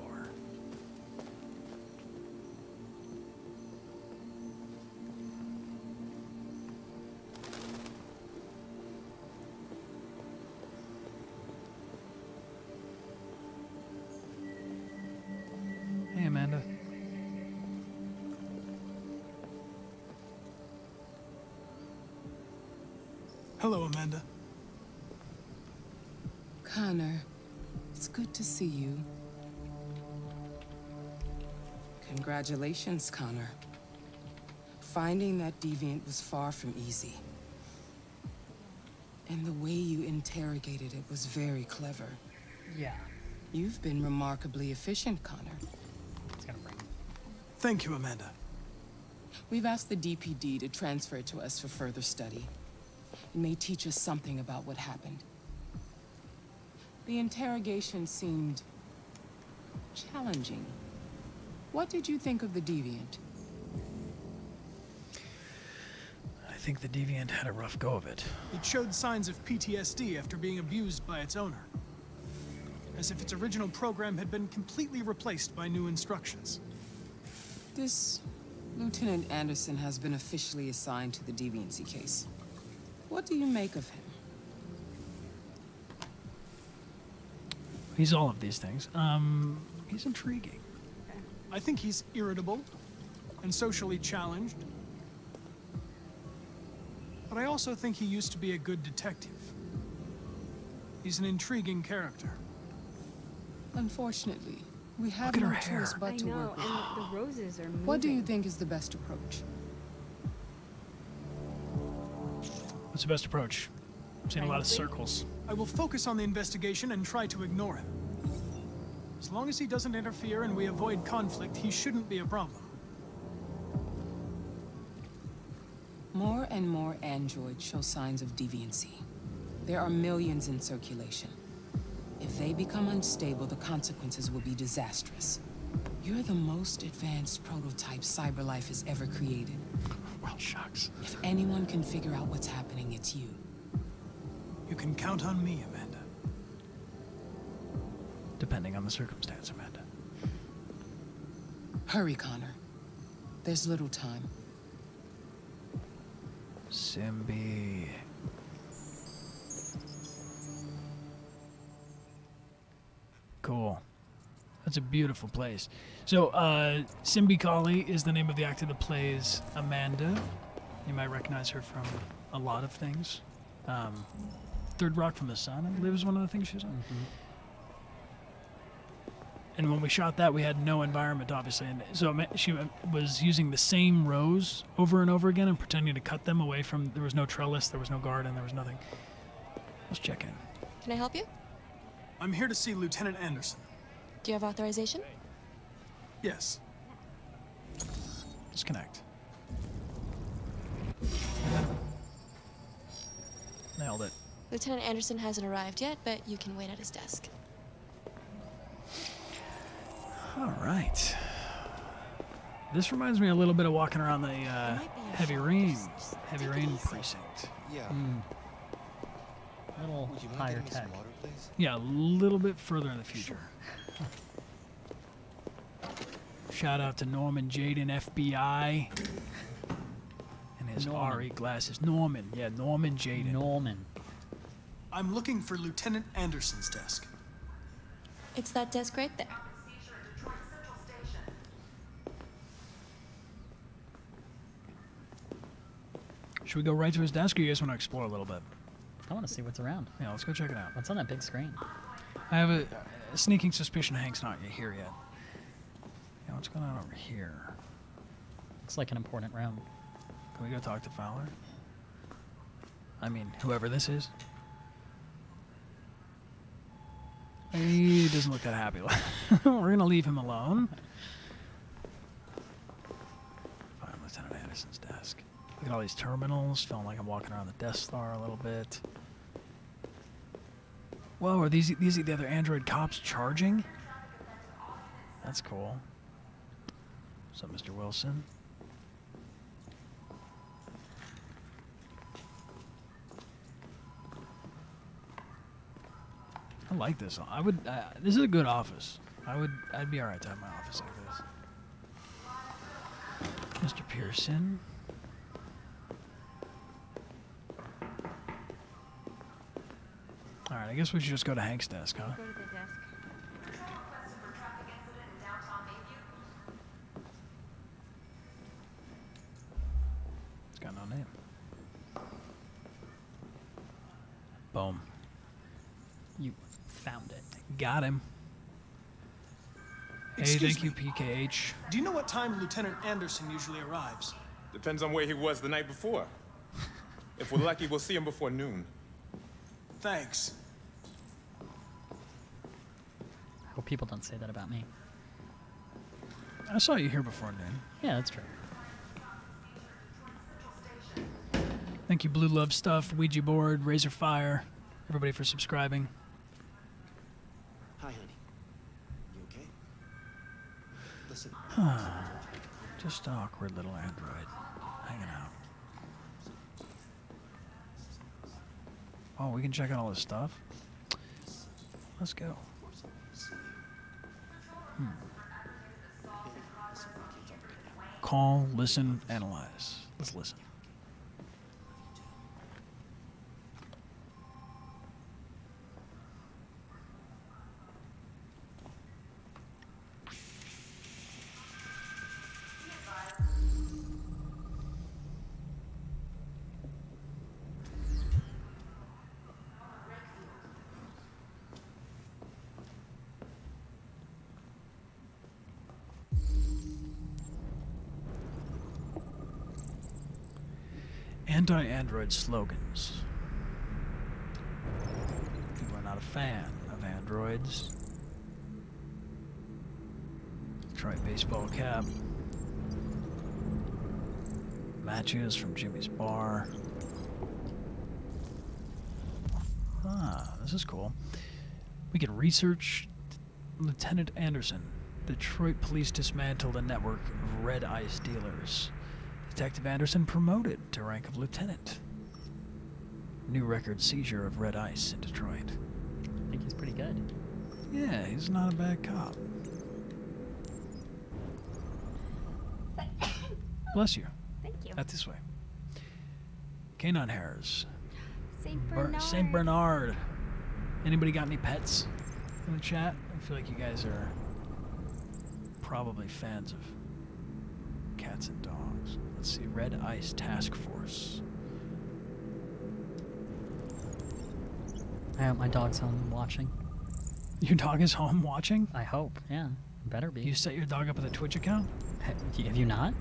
Hey, Amanda. Hello, Amanda. Connor, it's good to see you. Congratulations, Connor. Finding that deviant was far from easy. And the way you interrogated it was very clever. Yeah. You've been remarkably efficient, Connor. It's gonna bring. Thank you, Amanda. We've asked the DPD to transfer it to us for further study. It may teach us something about what happened. The interrogation seemed challenging. What did you think of the deviant? I think the deviant had a rough go of it. It showed signs of PTSD after being abused by its owner. As if its original program had been completely replaced by new instructions. This Lieutenant Anderson has been officially assigned to the deviancy case. What do you make of him? He's all of these things. He's intriguing. I think he's irritable and socially challenged. But I also think he used to be a good detective. He's an intriguing character. Unfortunately, we have Look at no her hair. choice but to work with him. and the roses are moving. What do you think is the best approach? What's the best approach? I'm seeing a lot of circles. I will focus on the investigation and try to ignore him. As long as he doesn't interfere and we avoid conflict, he shouldn't be a problem. More and more androids show signs of deviancy. There are millions in circulation. If they become unstable, the consequences will be disastrous. You're the most advanced prototype cyberlife has ever created. Well, shucks. If anyone can figure out what's happening, it's you. You can count on me, Amanda. Depending on the circumstance, Amanda. Hurry, Connor. There's little time. Simbi. Cool. That's a beautiful place. So, Simbi Kali is the name of the actor that plays Amanda. You might recognize her from a lot of things. Third Rock from the Sun, I believe, is one of the things she's on. Mm-hmm. And when we shot that, we had no environment, obviously. And so she was using the same rows over and over again and pretending to cut them away from... There was no trellis, there was no garden, there was nothing. Let's check in. Can I help you? I'm here to see Lieutenant Anderson. Do you have authorization? Yes. Disconnect. Nailed it. Lieutenant Anderson hasn't arrived yet, but you can wait at his desk. All right. This reminds me a little bit of walking around the Heavy Rain precinct. Yeah. A little higher tech. Yeah, a little bit further in the future. Shout out to Norman Jaden, FBI, and his RE glasses. Norman Jaden. Norman. I'm looking for Lieutenant Anderson's desk. It's that desk right there. Should we go right to his desk, or you guys want to explore a little bit? I want to see what's around. Yeah, let's go check it out. What's on that big screen? I have a sneaking suspicion Hank's not here yet. Yeah, what's going on over here? Looks like an important room. Can we go talk to Fowler? I mean, whoever this is. He doesn't look that happy. We're going to leave him alone. Find Lieutenant Anderson's desk. Look at all these terminals. Feeling like I'm walking around the Death Star a little bit. Whoa, are these are the other android cops charging? That's cool. What's up, Mr. Wilson? I like this. I would. This is a good office. I'd be all right to have my office like this. Mr. Pearson. All right. I guess we should just go to Hank's desk, huh? Go to the desk. It's got no name. Boom. You found it. Got him. Excuse Thank you, PKH. Do you know what time Lieutenant Anderson usually arrives? Depends on where he was the night before. If we're lucky, we'll see him before noon. Thanks. I hope people don't say that about me. I saw you here before noon. Yeah, that's true. Thank you, Blue Love Stuff, Ouija Board, Razor Fire, everybody for subscribing. Hi, honey. You okay? Listen. Just an awkward little android hanging out. Oh, we can check out all this stuff? Let's go. Call, listen, analyze. Let's listen. Anti-android slogans. People are not a fan of androids. Detroit baseball cap. Matches from Jimmy's bar. Ah, this is cool. We can research Lieutenant Anderson. Detroit police dismantled a network of red ice dealers. Detective Anderson promoted to rank of lieutenant. New record seizure of red ice in Detroit. I think he's pretty good. Yeah, he's not a bad cop. Bless you. Thank you. Not this way. Canine hairs. Saint Bernard. Anybody got any pets in the chat? I feel like you guys are probably fans of cats and dogs. Let's see, Red Ice Task Force. I hope my dog's home watching. Your dog is home watching? I hope, yeah. Better be. You set your dog up with a Twitch account? Have you not?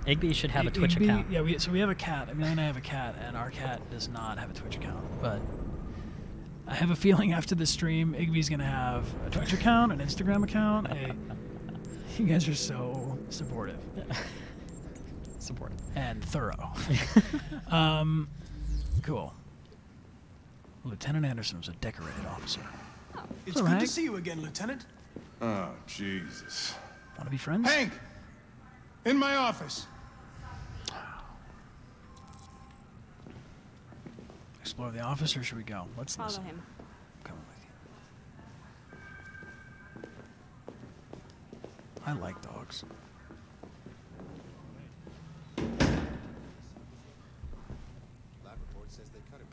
Igby should have a Twitch account. Yeah, so we have a cat. Amelia and I have a cat, and our cat does not have a Twitch account. But I have a feeling after the stream, Igby's going to have a Twitch account, an Instagram account. You guys are so supportive. Supportive. And thorough. Cool. Lieutenant Anderson was a decorated officer. Oh. It's good to see you again, Lieutenant. Oh, Jesus. Want to be friends? Hank! In my office. Explore the office, or should we go? Let's follow listen. him. Come with you. I like dogs.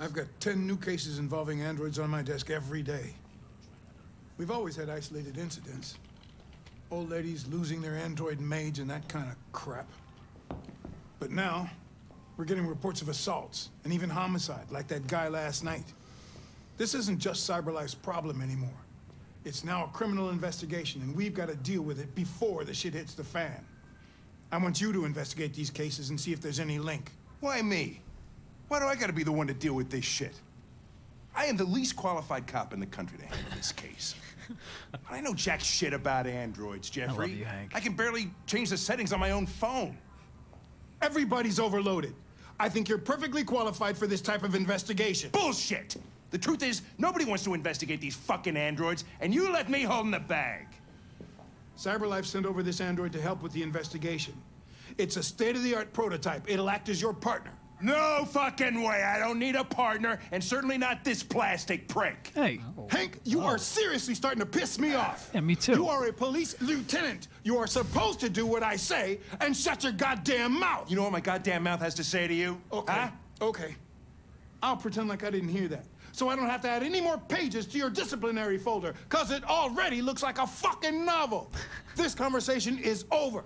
I've got 10 new cases involving androids on my desk every day. We've always had isolated incidents. Old ladies losing their android maids and that kind of crap. But now, we're getting reports of assaults and even homicide, like that guy last night. This isn't just CyberLife's problem anymore. It's now a criminal investigation, and we've got to deal with it before the shit hits the fan. I want you to investigate these cases and see if there's any link. Why me? Why do I gotta be the one to deal with this shit? I am the least qualified cop in the country to handle this case. I know jack shit about androids, Jeffrey. I love you, Hank. I can barely change the settings on my own phone. Everybody's overloaded. I think you're perfectly qualified for this type of investigation. Bullshit! The truth is, nobody wants to investigate these fucking androids, and you left me holding the bag. CyberLife sent over this android to help with the investigation. It's a state-of-the-art prototype. It'll act as your partner. No fucking way. I don't need a partner, and certainly not this plastic prick. Hey. Hank, you are seriously starting to piss me off. Yeah, me too. You are a police lieutenant. You are supposed to do what I say and shut your goddamn mouth. You know what my goddamn mouth has to say to you? Okay. Huh? Okay. I'll pretend like I didn't hear that. So I don't have to add any more pages to your disciplinary folder, because it already looks like a fucking novel. This conversation is over.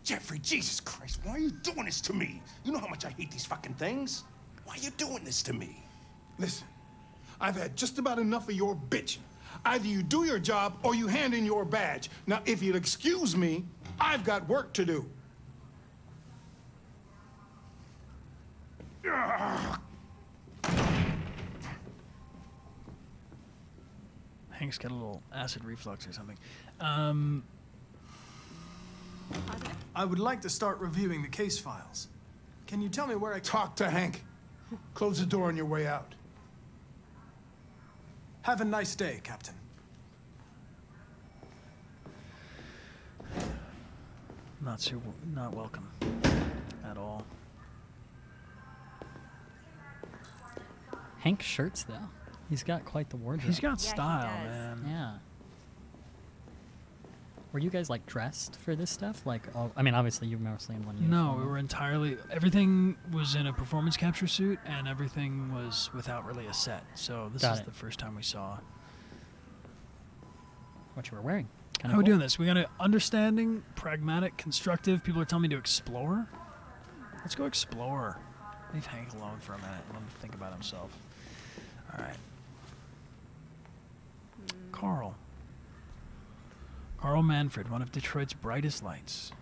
Jeffrey, Jesus Christ, why are you doing this to me? You know how much I hate these fucking things. Why are you doing this to me? Listen, I've had just about enough of your bitching. Either you do your job or you hand in your badge. Now, if you'll excuse me, I've got work to do. Hank's got a little acid reflux or something. I would like to start reviewing the case files. Can you tell me where I talk to Hank? Close the door on your way out. Have a nice day, Captain. Not welcome at all. Hank's shirts, though. He's got quite the wardrobe. He's got style, man. Yeah. Were you guys like dressed for this stuff? Like, I mean, obviously you were mostly in one uniform. No, we were entirely. Everything was in a performance capture suit, and everything was without really a set. So this is the first time we saw what you were wearing. How are we doing this? We got an understanding, pragmatic, constructive. People are telling me to explore. Let's go explore. Leave Hank alone for a minute. Let him think about himself. All right. Carl. Carl Manfred, one of Detroit's brightest lights.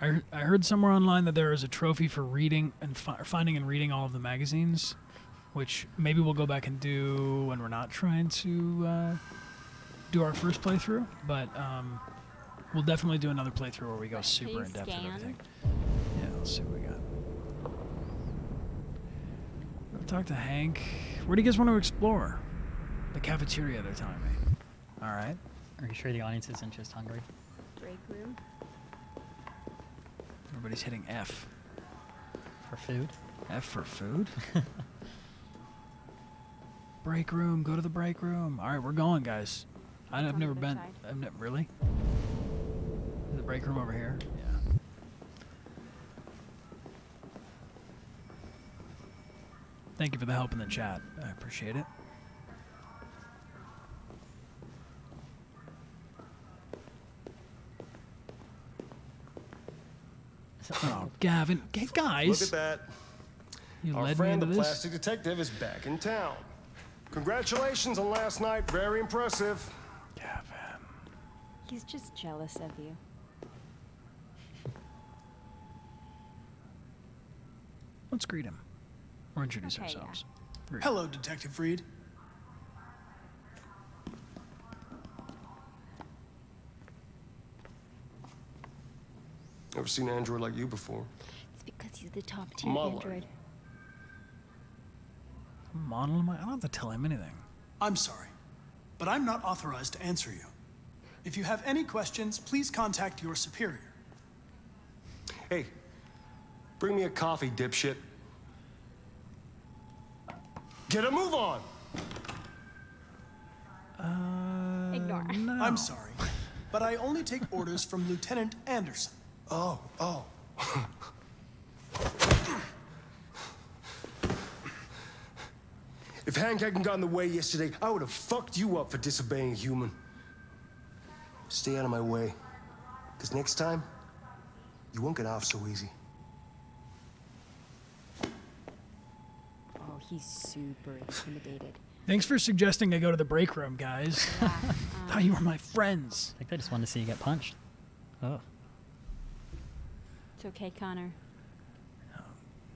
I heard somewhere online that there is a trophy for reading and finding and reading all of the magazines, which maybe we'll go back and do when we're not trying to do our first playthrough, but we'll definitely do another playthrough where we go super in-depth and everything. Yeah, let's see what we got. Go talk to Hank. Where do you guys want to explore? The cafeteria, they're telling me. All right. Are you sure the audience isn't just hungry? Break room. Everybody's hitting F. For food? F for food? Break room. Go to the break room. All right, we're going, guys. I've never been. Really? Is the break room over here? Yeah. Thank you for the help in the chat. I appreciate it. Oh, Gavin. Hey, guys. Look at that. You Our led me friend, into the this? plastic detective, is back in town. Congratulations on last night. Very impressive. Gavin. He's just jealous of you. Let's greet him. Or introduce ourselves. Yeah. Hello, Detective Reed. Never seen an android like you before. It's because he's the top tier Model. android. Model him? I don't have to tell him anything. I'm sorry, but I'm not authorized to answer you. If you have any questions, please contact your superior. Hey, bring me a coffee, dipshit. Get a move on! Ignore. No. I'm sorry, but I only take orders from Lieutenant Anderson. Oh. If Hank hadn't gotten in the way yesterday, I would have fucked you up for disobeying a human. Stay out of my way, because next time, you won't get off so easy. Oh, he's super intimidated. Thanks for suggesting I go to the break room, guys. Yeah, Thought you were my friends. I think they just wanted to see you get punched. Oh. It's okay, Connor.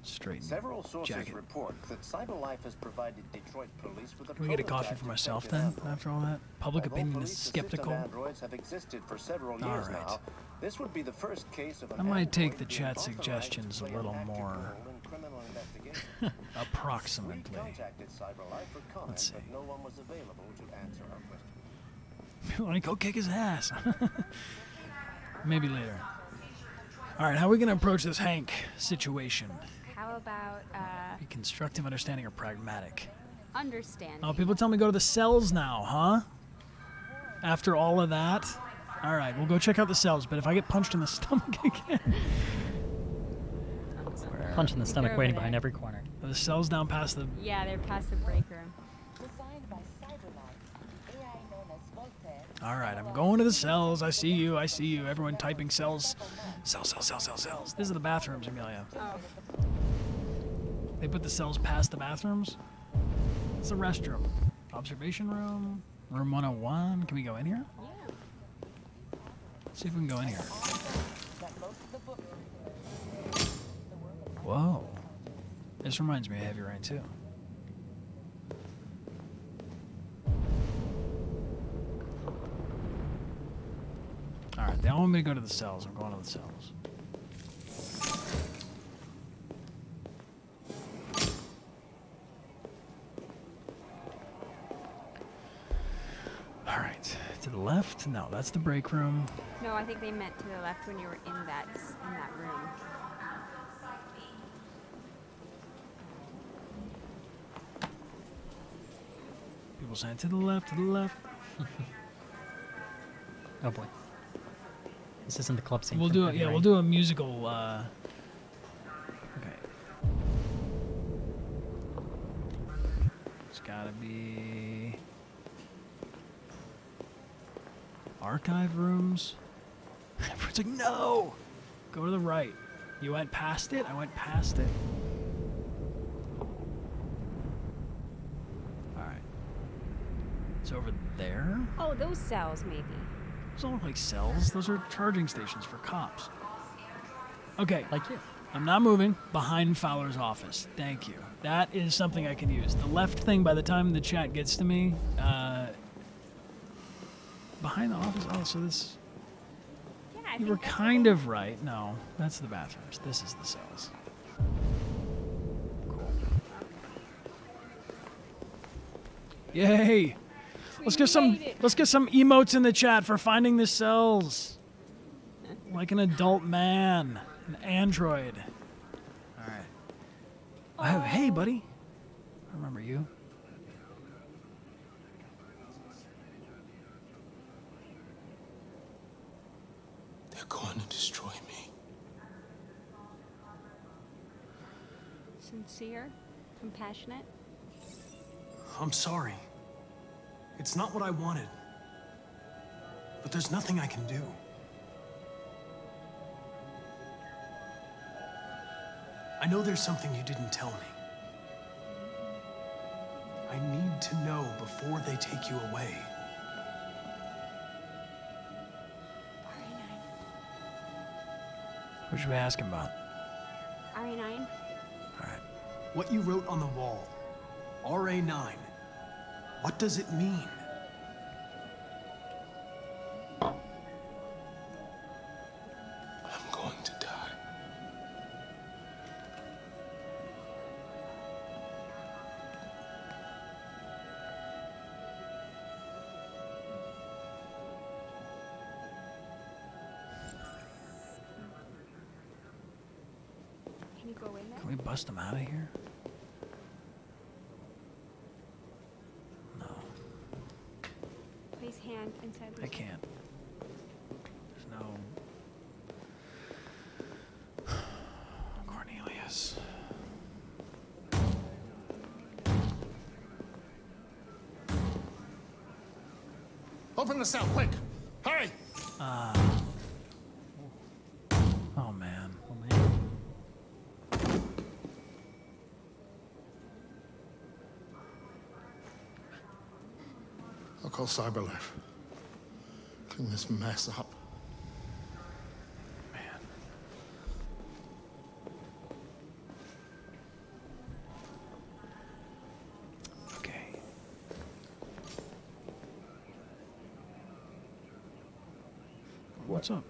Straighten Several sources jacket. report that CyberLife has provided Detroit police with a Can we get a coffee for myself then, after all that? Public opinion is skeptical. Androids have existed for several years now. This would be the first case of I might take the chat suggestions a little more approximately. Let's see. No one was available to answer our question. You want to go kick his ass? Maybe later. All right, how are we going to approach this Hank situation? How about Be constructive, understanding, or pragmatic? understanding? Oh, people tell me go to the cells now, huh? After all of that? All right, we'll go check out the cells, but if I get punched in the stomach again... Punch in the stomach waiting behind every corner. Are the cells down past the... Yeah, they're past the break room. All right, I'm going to the cells. I see you. I see you. Everyone typing cells. Cells. These are the bathrooms, Amelia. Oh. They put the cells past the bathrooms? It's the restroom. Observation room. Room 101. Can we go in here? Yeah. Let's see if we can go in here. Whoa. This reminds me of Heavy Rain, too. Alright, they all want me to go to the cells. I'm going to the cells. Alright, to the left? No, that's the break room. No, I think they meant to the left when you were in that room. People saying to the left, to the left. Oh boy. This isn't the club scene. We'll do it. Yeah, we'll do a musical. Okay. It's gotta be archive rooms. Everyone's like, no. Go to the right. You went past it. I went past it. All right. It's over there. Oh, those cells, maybe. Those don't look like cells. Those are charging stations for cops. Okay. Like you. I'm not moving. Behind Fowler's office. Thank you. That is something I can use. The left thing, by the time the chat gets to me, behind the office. Oh, so this... Yeah, you were kind of right. No, that's the bathrooms. This is the cells. Cool. Yay! Let's get some emotes in the chat for finding the cells. Like an adult man, an android. All right. Oh, hey, buddy. I remember you. They're going to destroy me. Sincere, compassionate. I'm sorry. It's not what I wanted. But there's nothing I can do. I know there's something you didn't tell me. I need to know before they take you away. What should we ask him about? RA9. All right. What you wrote on the wall. RA9. What does it mean? I'm going to die. Can you go in there? Can we bust him out of here? Place hand inside the... I can't. There's no... Cornelius. Open the cell, quick! Hurry! Oh, man. I'll call CyberLife. Clean this mess up. Man. What's up?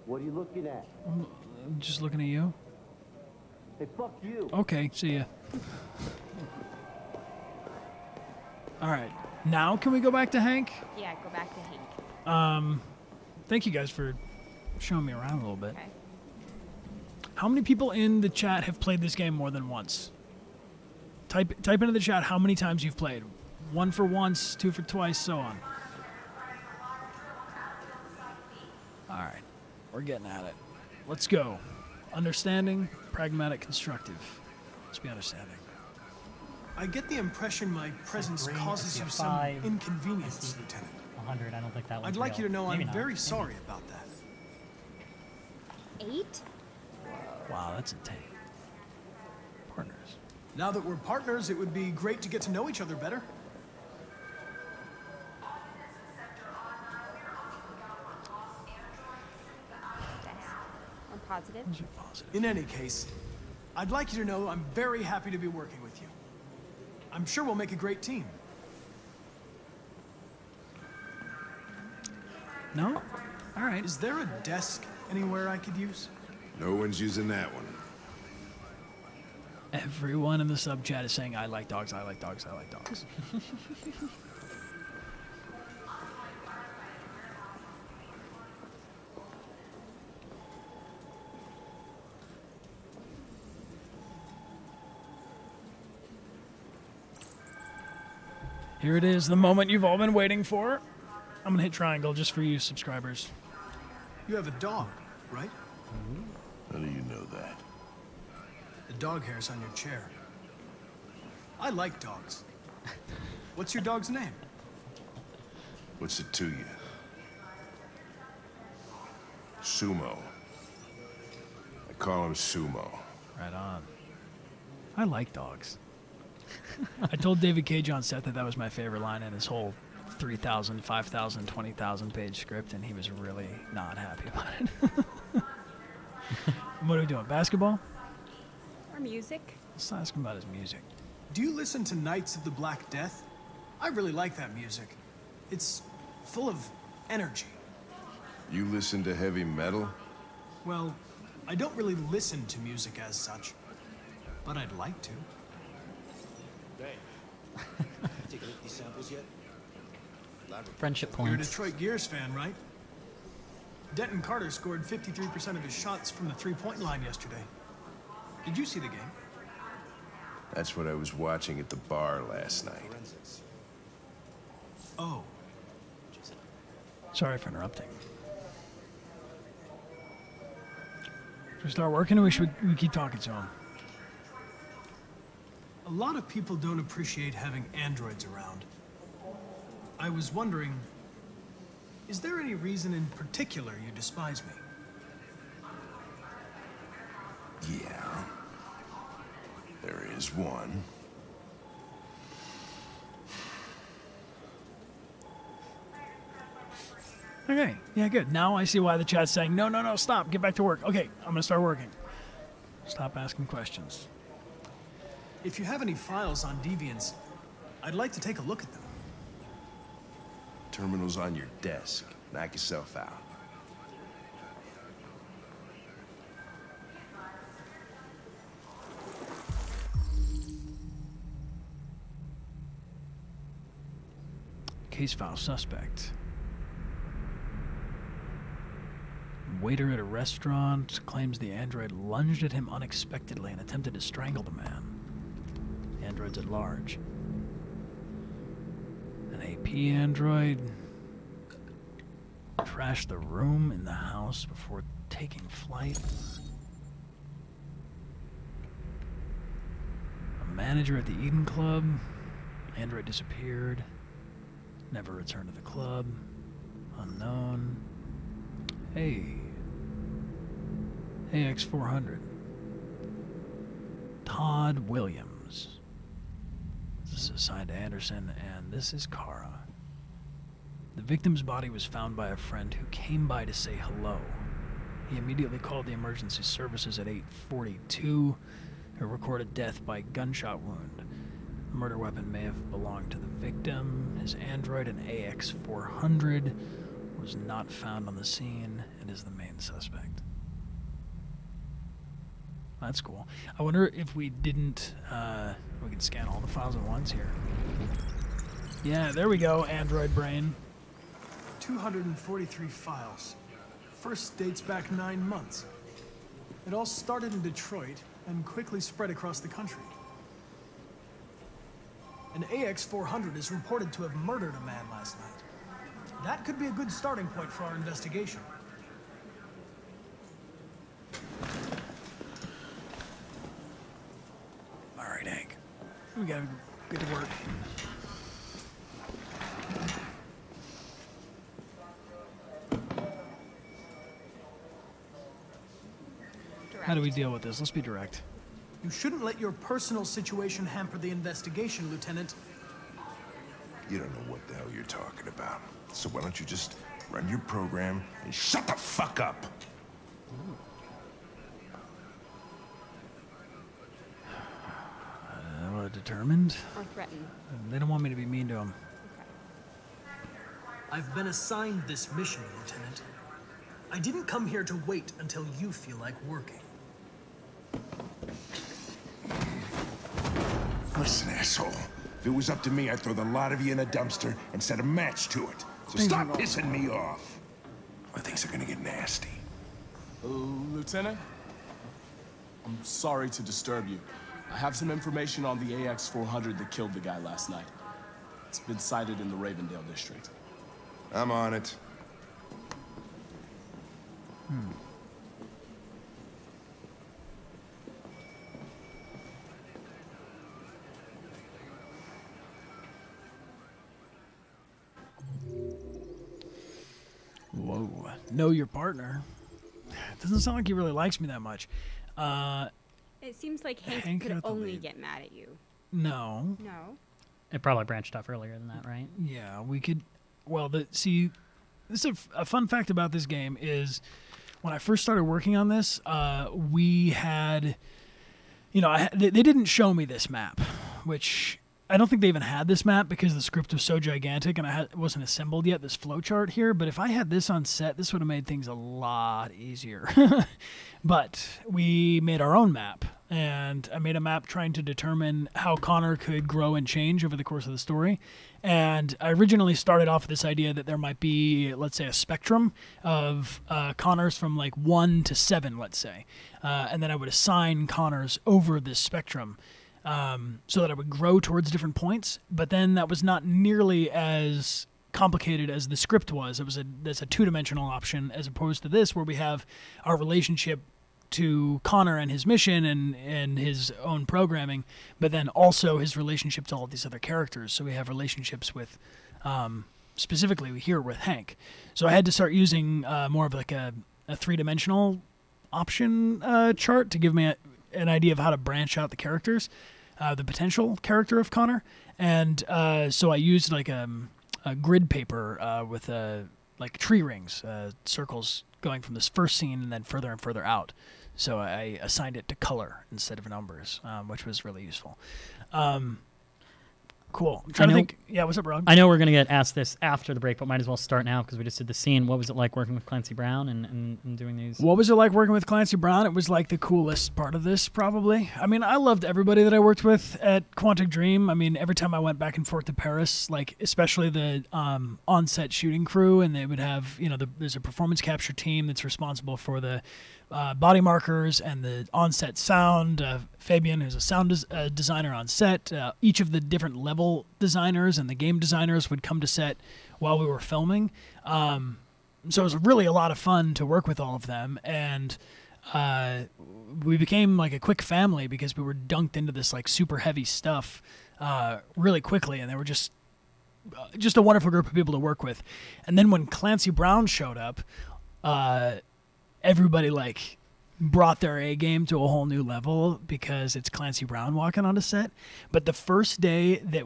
What are you looking at? I'm just looking at you. Hey, fuck you. Okay, see ya. All right. Now can we go back to Hank? Yeah, go back to Hank. Thank you guys for showing me around a little bit. Okay. How many people in the chat have played this game more than once? Type into the chat how many times you've played. 1 for once, 2 for twice, so on. All right. We're getting at it. Let's go. Understanding, pragmatic, constructive. Let's be understanding. I get the impression my presence causes you some inconvenience, Lieutenant. 100, I don't think that one's I'd like real. you to know Maybe I'm not. very sorry about that. 8? Wow, that's intense. Partners. Now that we're partners, it would be great to get to know each other better. I'm positive. In any case, I'd like you to know I'm very happy to be working with you. I'm sure we'll make a great team. No? All right. Is there a desk anywhere I could use? No one's using that one. Everyone in the sub chat is saying, I like dogs, I like dogs, I like dogs. Here it is, the moment you've all been waiting for. I'm gonna hit triangle just for you subscribers. You have a dog, right? How do you know that? The dog hair's on your chair. I like dogs. What's your dog's name? What's it to you? Sumo. I call him Sumo. Right on. I like dogs. I told David Cage on set that was my favorite line in his whole 3,000, 5,000, 20,000 page script, and he was really not happy about it. What are we doing? Basketball? Or music? Let's ask him about his music. Do you listen to Knights of the Black Death? I really like that music. It's full of energy. You listen to heavy metal? Well, I don't really listen to music as such, but I'd like to. Hey, take a look at these samples yet? Friendship You're a points. Detroit Gears fan, right? Denton Carter scored 53% of his shots from the three-point line yesterday. Did you see the game? That's what I was watching at the bar last night. Oh. Sorry for interrupting. Should we start working, or we keep talking to him? A lot of people don't appreciate having androids around. I was wondering, is there any reason in particular you despise me? Yeah. There is one. Okay, yeah, good. Now I see why the chat's saying, no, no, no, stop, get back to work. Okay, I'm gonna start working. Stop asking questions. If you have any files on Deviants, I'd like to take a look at them. Terminal's on your desk. Knock yourself out. Case file suspect. Waiter at a restaurant claims the android lunged at him unexpectedly and attempted to strangle the man. Androids at large. An AP android trashed the room in the house before taking flight. A manager at the Eden Club. Android disappeared. Never returned to the club. Unknown. Hey. AX400. Todd Williams. This is assigned to Anderson, and this is Kara. The victim's body was found by a friend who came by to say hello. He immediately called the emergency services at 8:42 and recorded death by gunshot wound. The murder weapon may have belonged to the victim. His android, an AX400, Was not found on the scene and is the main suspect. That's cool. I wonder if we didn't, we can scan all the files at once here. Yeah, there we go, Android brain. 243 files. First dates back 9 months. It all started in Detroit and quickly spread across the country. An AX-400 is reported to have murdered a man last night. That could be a good starting point for our investigation. All right, Hank. We gotta get to work. How do we deal with this? Let's be direct. You shouldn't let your personal situation hamper the investigation, Lieutenant. You don't know what the hell you're talking about. So why don't you just run your program and shut the fuck up? Determined? Or threatened. They don't want me to be mean to them. I've been assigned this mission, Lieutenant. I didn't come here to wait until you feel like working. Listen, asshole. If it was up to me, I'd throw the lot of you in a dumpster and set a match to it. So stop pissing me off. Or things are gonna get nasty. Lieutenant? I'm sorry to disturb you. I have some information on the AX-400 that killed the guy last night. It's been sighted in the Ravendale district. I'm on it. Whoa. Know your partner. Doesn't sound like he really likes me that much. It seems like Hank Hank could got the only lead. get mad at you. No. No? It probably branched off earlier than that, right? Yeah, we could. Well, see, this is a fun fact about this game is when I first started working on this, we had, they didn't show me this map, which I don't think they even had this map because the script was so gigantic and it wasn't assembled yet, this flowchart here. But if I had this on set, this would have made things a lot easier. But we made our own map, and I made a map trying to determine how Connor could grow and change over the course of the story. And I originally started off with this idea that there might be, let's say, a spectrum of Connors from like 1 to 7, let's say. And then I would assign Connors over this spectrum. So that I would grow towards different points, but then that was not nearly as complicated as the script was. That's a two-dimensional option as opposed to this where we have our relationship to Connor and his mission and his own programming, but then also his relationship to all these other characters. So we have relationships with, specifically here with Hank. So I had to start using more of like a three-dimensional option chart to give me an idea of how to branch out the characters. The potential character of Connor, and so I used like a grid paper with like tree rings, circles going from this first scene and then further and further out. So I assigned it to color instead of numbers, which was really useful. Cool. I'm trying to think. Yeah, what's up, Ron? I know we're going to get asked this after the break, but might as well start now because we just did the scene. What was it like working with Clancy Brown and doing these? What was it like working with Clancy Brown? It was like the coolest part of this, probably. I mean, I loved everybody that I worked with at Quantic Dream. I mean, every time I went back and forth to Paris, like especially the on-set shooting crew, and they would have, there's a performance capture team that's responsible for the body markers and the on-set sound. Fabian, who's a sound designer on set. Each of the different level designers and the game designers would come to set while we were filming. So it was really a lot of fun to work with all of them. And we became like a quick family because we were dunked into this like super heavy stuff really quickly. And they were just a wonderful group of people to work with. And then when Clancy Brown showed up, everybody like brought their A game to a whole new level because it's Clancy Brown walking onto set. But the first day that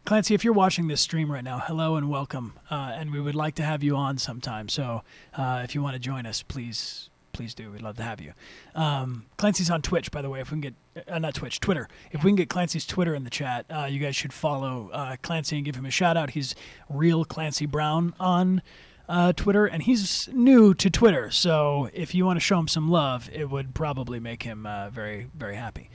Clancy, if you're watching this stream right now, hello and welcome. And we would like to have you on sometime. So if you want to join us, please do. We'd love to have you. Clancy's on Twitch, by the way. If we can get, not Twitch, Twitter. If we can get Clancy's Twitter in the chat, you guys should follow Clancy and give him a shout out. He's real Clancy Brown on Twitter, and he's new to Twitter. So if you want to show him some love, it would probably make him very, very happy.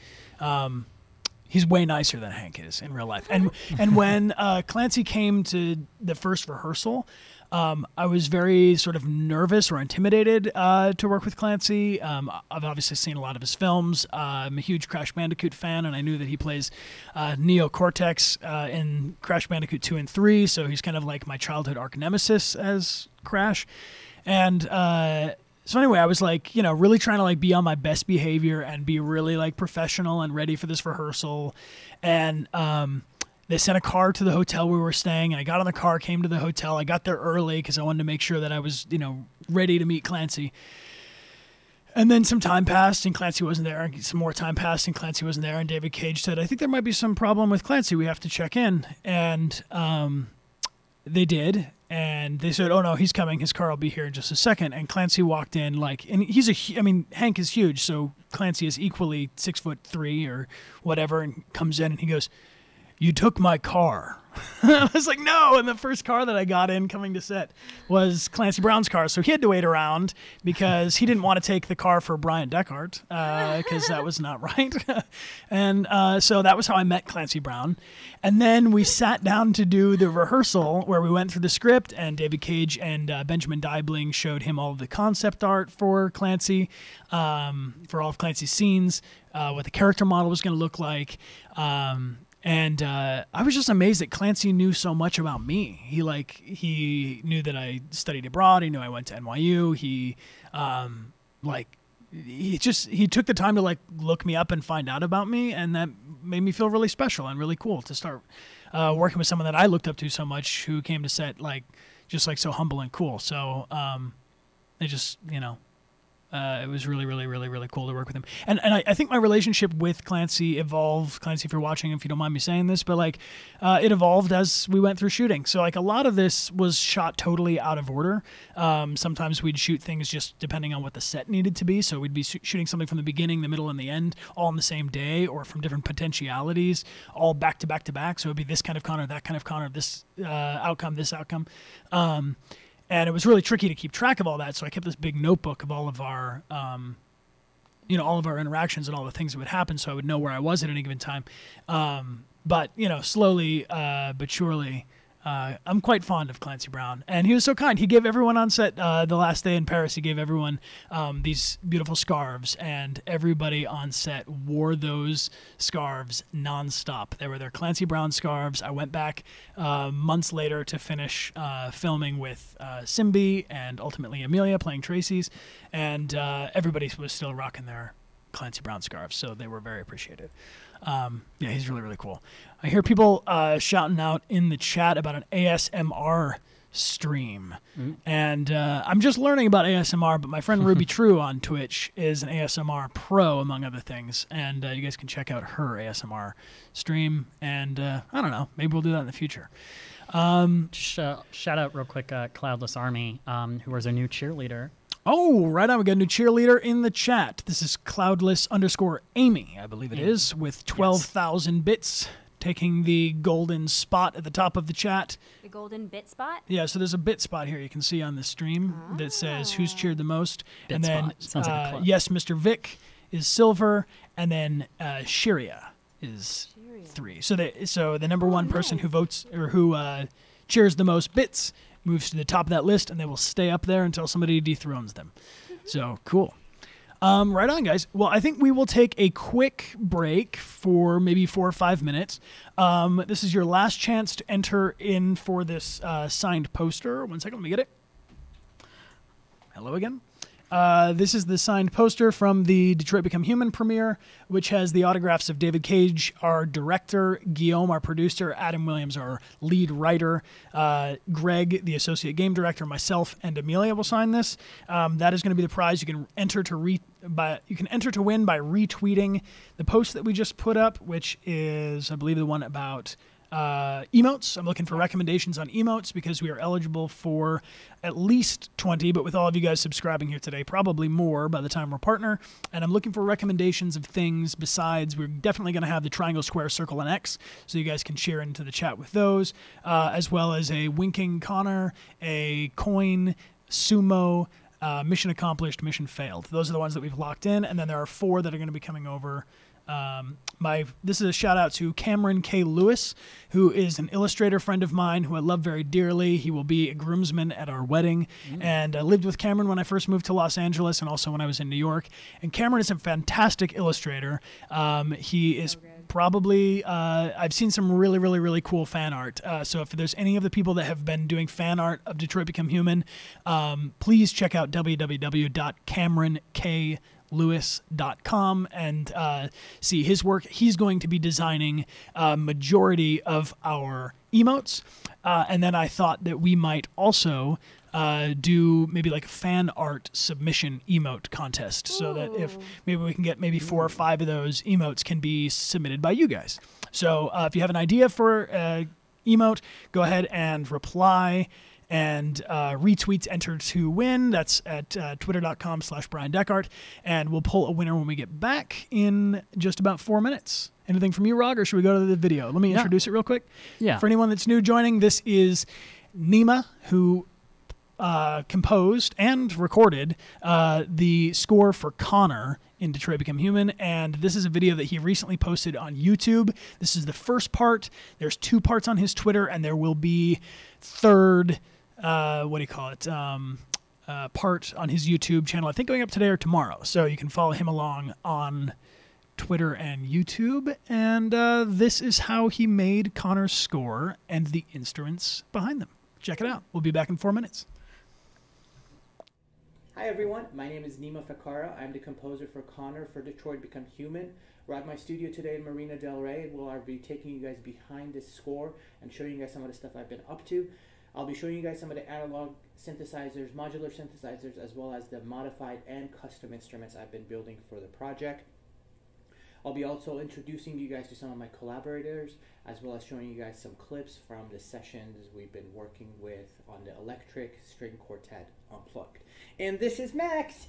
He's way nicer than Hank is in real life. And when Clancy came to the first rehearsal, I was very sort of nervous or intimidated to work with Clancy. I've obviously seen a lot of his films. I'm a huge Crash Bandicoot fan, and I knew that he plays Neo Cortex in Crash Bandicoot 2 and 3, so he's kind of like my childhood arch nemesis as Crash. And so anyway, I was like, really trying to like be on my best behavior and be really like professional and ready for this rehearsal. And they sent a car to the hotel where we were staying, and I got on the car, came to the hotel. I got there early because I wanted to make sure that I was, ready to meet Clancy. And then some time passed, and Clancy wasn't there. And some more time passed, and Clancy wasn't there. And David Cage said, I think there might be some problem with Clancy. We have to check in. And they did. And they said, oh, no, he's coming. His car will be here in just a second. And Clancy walked in and Hank is huge, so Clancy is equally 6'3" or whatever, and comes in and he goes, you took my car. I was like, no. And the first car that I got in coming to set was Clancy Brown's car. So he had to wait around because he didn't want to take the car for Brian Deckard because that was not right. And so that was how I met Clancy Brown. And then we sat down to do the rehearsal where we went through the script, and David Cage and Benjamin Deibling showed him all of the concept art for Clancy, for all of Clancy's scenes, what the character model was going to look like. And I was just amazed that Clancy knew so much about me. He knew that I studied abroad. He knew I went to NYU. He took the time to like look me up and find out about me, and that made me feel really special and really cool to start working with someone that I looked up to so much, who came to set just so humble and cool. So it just it was really, really, really, really cool to work with him. And I think my relationship with Clancy evolved. Clancy, if you're watching, if you don't mind me saying this, but it evolved as we went through shooting. So a lot of this was shot totally out of order. Sometimes we'd shoot things just depending on what the set needed to be. So we'd be shooting something from the beginning, the middle, and the end, all on the same day, or from different potentialities, all back to back to back. So it'd be this kind of Connor, that kind of Connor, this outcome, this outcome. And it was really tricky to keep track of all that, so I kept this big notebook of all of our, all of our interactions and all the things that would happen, so I would know where I was at any given time. But slowly but surely, I'm quite fond of Clancy Brown, and he was so kind. He gave everyone on set the last day in Paris. He gave everyone these beautiful scarves, and everybody on set wore those scarves nonstop. They were their Clancy Brown scarves. I went back months later to finish filming with Simbi and ultimately Amelia playing Tracy's, and everybody was still rocking their Clancy Brown scarves, so they were very appreciated. He's really, really cool. I hear people shouting out in the chat about an ASMR stream. And I'm just learning about ASMR, but my friend Ruby True on Twitch is an ASMR pro, among other things. And you guys can check out her ASMR stream. And I don't know, maybe we'll do that in the future. Shout out real quick, Cloudless Army, who was our new cheerleader. Oh, right on. We got a new cheerleader in the chat. This is Cloudless_Amy, I believe it is, with 12,000 bits, taking the golden spot at the top of the chat. The golden bit spot? Yeah, so there's a bit spot here you can see on the stream that says who's cheered the most. Bit and then, spot. Sounds like a club. Yes, Mr. Vic is silver, and then Shiria is 3. So the number one person who votes or who cheers the most bits moves to the top of that list, and they will stay up there until somebody dethrones them. So cool. Right on, guys. Well, I think we will take a quick break for maybe 4 or 5 minutes. This is your last chance to enter in for this signed poster. 1 second, let me get it. Hello again. This is the signed poster from the Detroit Become Human premiere, which has the autographs of David Cage, our director, Guillaume, our producer, Adam Williams, our lead writer, Greg, the associate game director, myself, and Amelia will sign this. That is going to be the prize. You can enter to win by retweeting the post that we just put up, which is, I believe, the one about emotes. I'm looking for recommendations on emotes because we are eligible for at least 20, but with all of you guys subscribing here today, probably more by the time we're partner. And I'm looking for recommendations of things besides. We're definitely going to have the triangle, square, circle, and X, so you guys can share into the chat with those, as well as a winking Connor, a coin, sumo, mission accomplished, mission failed. Those are the ones that we've locked in, and then there are 4 that are going to be coming over. This is a shout out to Cameron K. Lewis, who is an illustrator friend of mine who I love very dearly. He will be a groomsman at our wedding, and I lived with Cameron when I first moved to Los Angeles and also when I was in New York. And Cameron is a fantastic illustrator. He is probably, I've seen some really, really, really cool fan art. So if there's any of the people that have been doing fan art of Detroit Become Human, please check out www.cameronkLewis.com and see his work. He's going to be designing a majority of our emotes. And then I thought that we might also do maybe like a fan art submission emote contest. So that if maybe we can get maybe 4 or 5 of those emotes can be submitted by you guys. So if you have an idea for emote, go ahead and reply and retweets enter to win. That's at twitter.com/Brian Deckart. And we'll pull a winner when we get back in just about 4 minutes. Anything from you, Rog, or should we go to the video? Let me introduce it real quick. Yeah. For anyone that's new joining, this is Nima, who composed and recorded the score for Connor in Detroit Become Human, and this is a video that he recently posted on YouTube. This is the first part. There's 2 parts on his Twitter, and there will be third, part on his YouTube channel, I think going up today or tomorrow. So you can follow him along on Twitter and YouTube. And this is how he made Connor's score and the instruments behind them. Check it out. We'll be back in 4 minutes. Hi everyone, my name is Nima Fakara. I'm the composer for Connor for Detroit Become Human. We're at my studio today in Marina Del Rey, where I'll be taking you guys behind this score and showing you guys some of the stuff I've been up to. I'll be showing you guys some of the analog synthesizers, modular synthesizers, as well as the modified and custom instruments I've been building for the project. I'll be also introducing you guys to some of my collaborators, as well as showing you guys some clips from the sessions we've been working with on the Electric String Quartet Unplugged. And this is Max.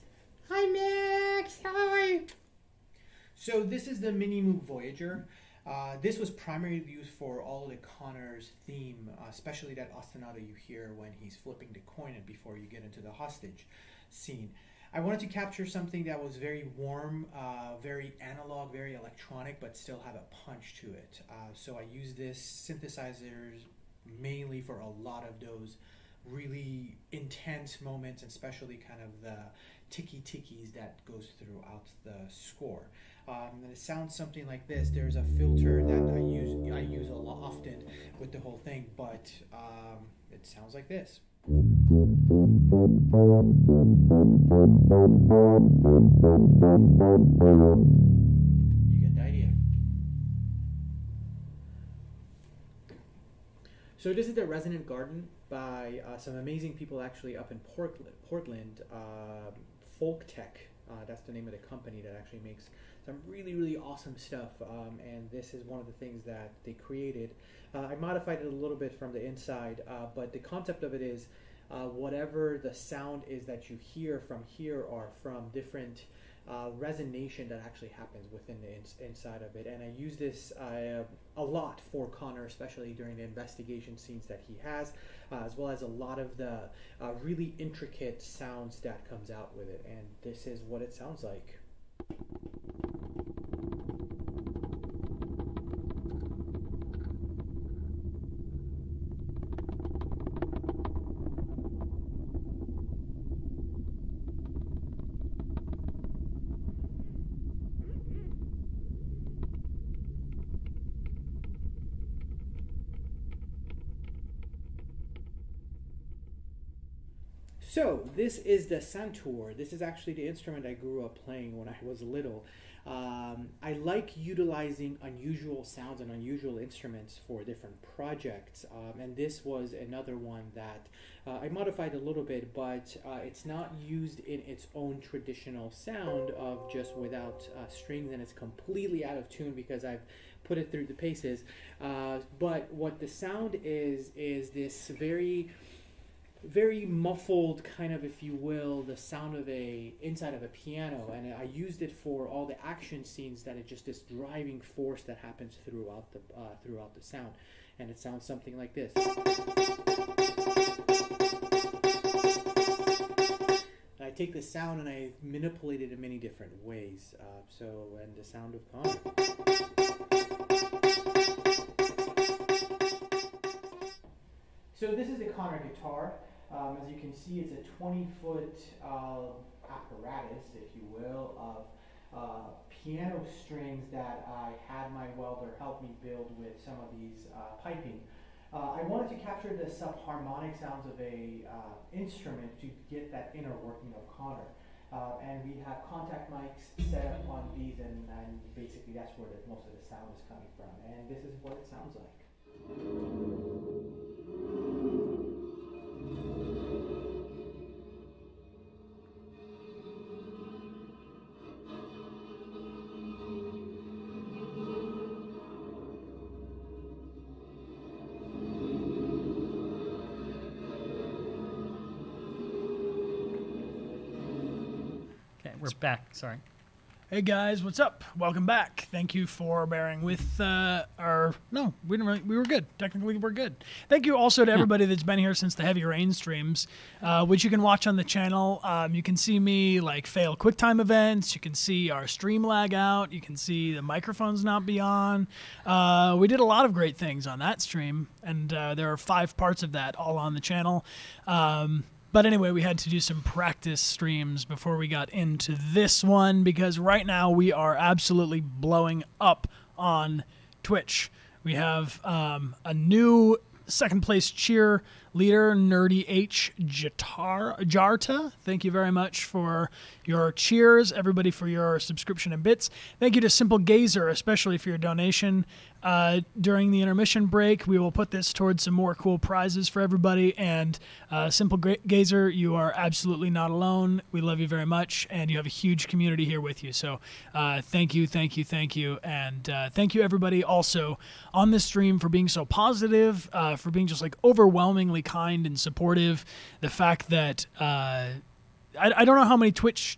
Hi Max, hi. So this is the Mini Move Voyager. This was primarily used for all of the Connor's theme, especially that ostinato you hear when he's flipping the coin and before you get into the hostage scene. I wanted to capture something that was very warm, very analog, very electronic, but still have a punch to it. So I use this synthesizers mainly for a lot of those really intense moments, and especially kind of the ticky-tickies that goes throughout the score. And it sounds something like this. There's a filter that I use a lot often with the whole thing, but it sounds like this. You get the idea. So this is the Resonant Garden by some amazing people actually up in Portland. Folk Tech, that's the name of the company that actually makes some really, really awesome stuff. And this is one of the things that they created. I modified it a little bit from the inside, but the concept of it is whatever the sound is that you hear from here are from different resonation that actually happens within the inside of it. And I use this a lot for Connor, especially during the investigation scenes that he has, as well as a lot of the really intricate sounds that comes out with it. And this is what it sounds like. So this is the santur. This is actually the instrument I grew up playing when I was little. I like utilizing unusual sounds and unusual instruments for different projects, and this was another one that I modified a little bit, but it's not used in its own traditional sound of just without strings, and it's completely out of tune because I've put it through the paces. But what the sound is this very muffled kind of, if you will, the sound of inside of a piano, and I used it for all the action scenes. That it's just this driving force that happens throughout the sound, and it sounds something like this. I take the sound and I manipulate it in many different ways. And the sound of Connor. So this is the Connor guitar. As you can see, it's a 20-foot apparatus, if you will, of piano strings that I had my welder help me build with some of these piping. I wanted to capture the subharmonic sounds of a instrument to get that inner working of Connor. And we have contact mics set up on these, and basically that's where most of the sound is coming from. And this is what it sounds like. We're back. Sorry. Hey guys, what's up? Welcome back. Thank you for bearing with our. No, we didn't really. We were good. Technically, we're good. Thank you also to everybody that's been here since the Heavy Rain streams, which you can watch on the channel. You can see me like fail QuickTime events. You can see our stream lag out. You can see the microphones not be on. We did a lot of great things on that stream, and there are 5 parts of that all on the channel. But anyway, we had to do some practice streams before we got into this one, because right now we are absolutely blowing up on Twitch. We have a new second place cheer leader, Nerdy H Jarta. Thank you very much for your cheers, everybody, for your subscription and bits. Thank you to Simple Gazer, especially for your donation. During the intermission break, we will put this towards some more cool prizes for everybody. And Simple Gazer, you are absolutely not alone. We love you very much, and you have a huge community here with you. So thank you, thank you, thank you. And thank you, everybody, also on this stream for being so positive, for being just like overwhelmingly kind and supportive. The fact that I don't know how many Twitch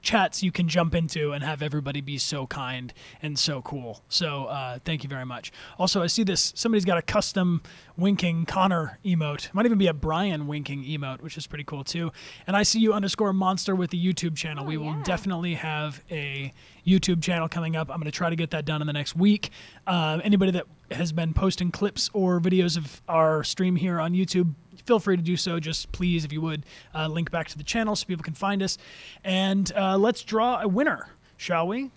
chats you can jump into and have everybody be so kind and so cool. So thank you very much. Also, I see this. Somebody's got a custom winking Connor emote. Might even be a Brian winking emote, which is pretty cool too. And I see you _monster with the YouTube channel. We will definitely have a YouTube channel coming up. I'm going to try to get that done in the next week. Anybody that has been posting clips or videos of our stream here on YouTube, feel free to do so. Just please, if you would, link back to the channel so people can find us. And let's draw a winner, shall we?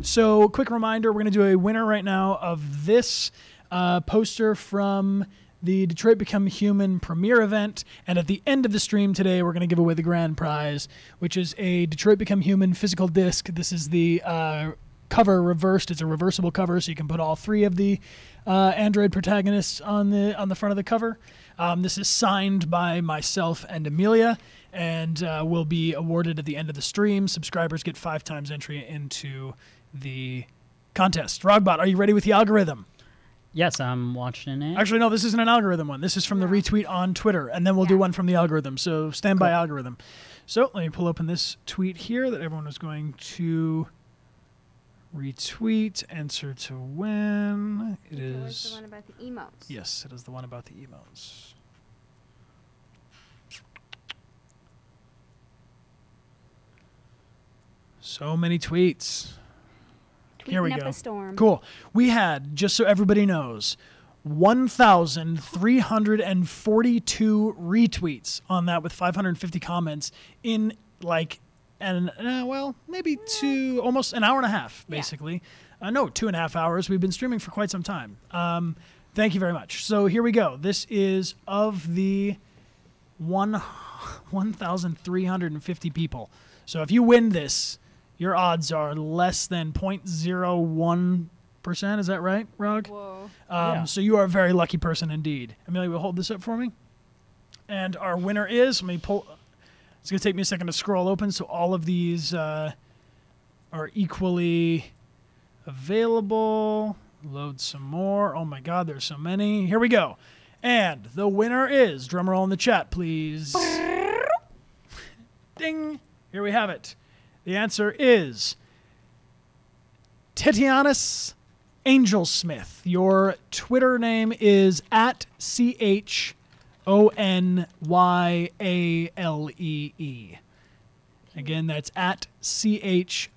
So quick reminder, we're going to do a winner right now of this poster from the Detroit Become Human premiere event. And at the end of the stream today, we're going to give away the grand prize, which is a Detroit Become Human physical disc. This is the cover reversed. It's a reversible cover, so you can put all 3 of the Android protagonists on the front of the cover. This is signed by myself and Amelia, and will be awarded at the end of the stream. Subscribers get 5 times entry into the contest. Rogbot, are you ready with the algorithm? Yes, I'm watching it. Actually, no, this isn't an algorithm one. This is from the retweet on Twitter, and then we'll do one from the algorithm. So stand by algorithm. So let me pull open this tweet here that everyone was going to retweet. Answer to win. It is the one about the emotes. Yes, it is the one about the emotes. So many tweets. Here we Tweeting go. up a storm. Cool. We had, just so everybody knows, 1,342 retweets on that with 550 comments in like maybe almost an hour and a half, basically. No, 2.5 hours. We've been streaming for quite some time. Thank you very much. So here we go. This is of the 100 1,350 people. So if you win this, your odds are less than 0.01%. Is that right, Rog? Whoa. Yeah. So you are a very lucky person indeed. Amelia, will hold this up for me. And our winner is, let me pull, it's going to take me a second to scroll open, so all of these are equally available. Load some more. Oh my God, there's so many. Here we go. And the winner is, drum roll in the chat, please. Ding. Here we have it. The answer is Titianus Angelsmith. Your Twitter name is at CHONYALEE. Again, that's at CHONYALEE.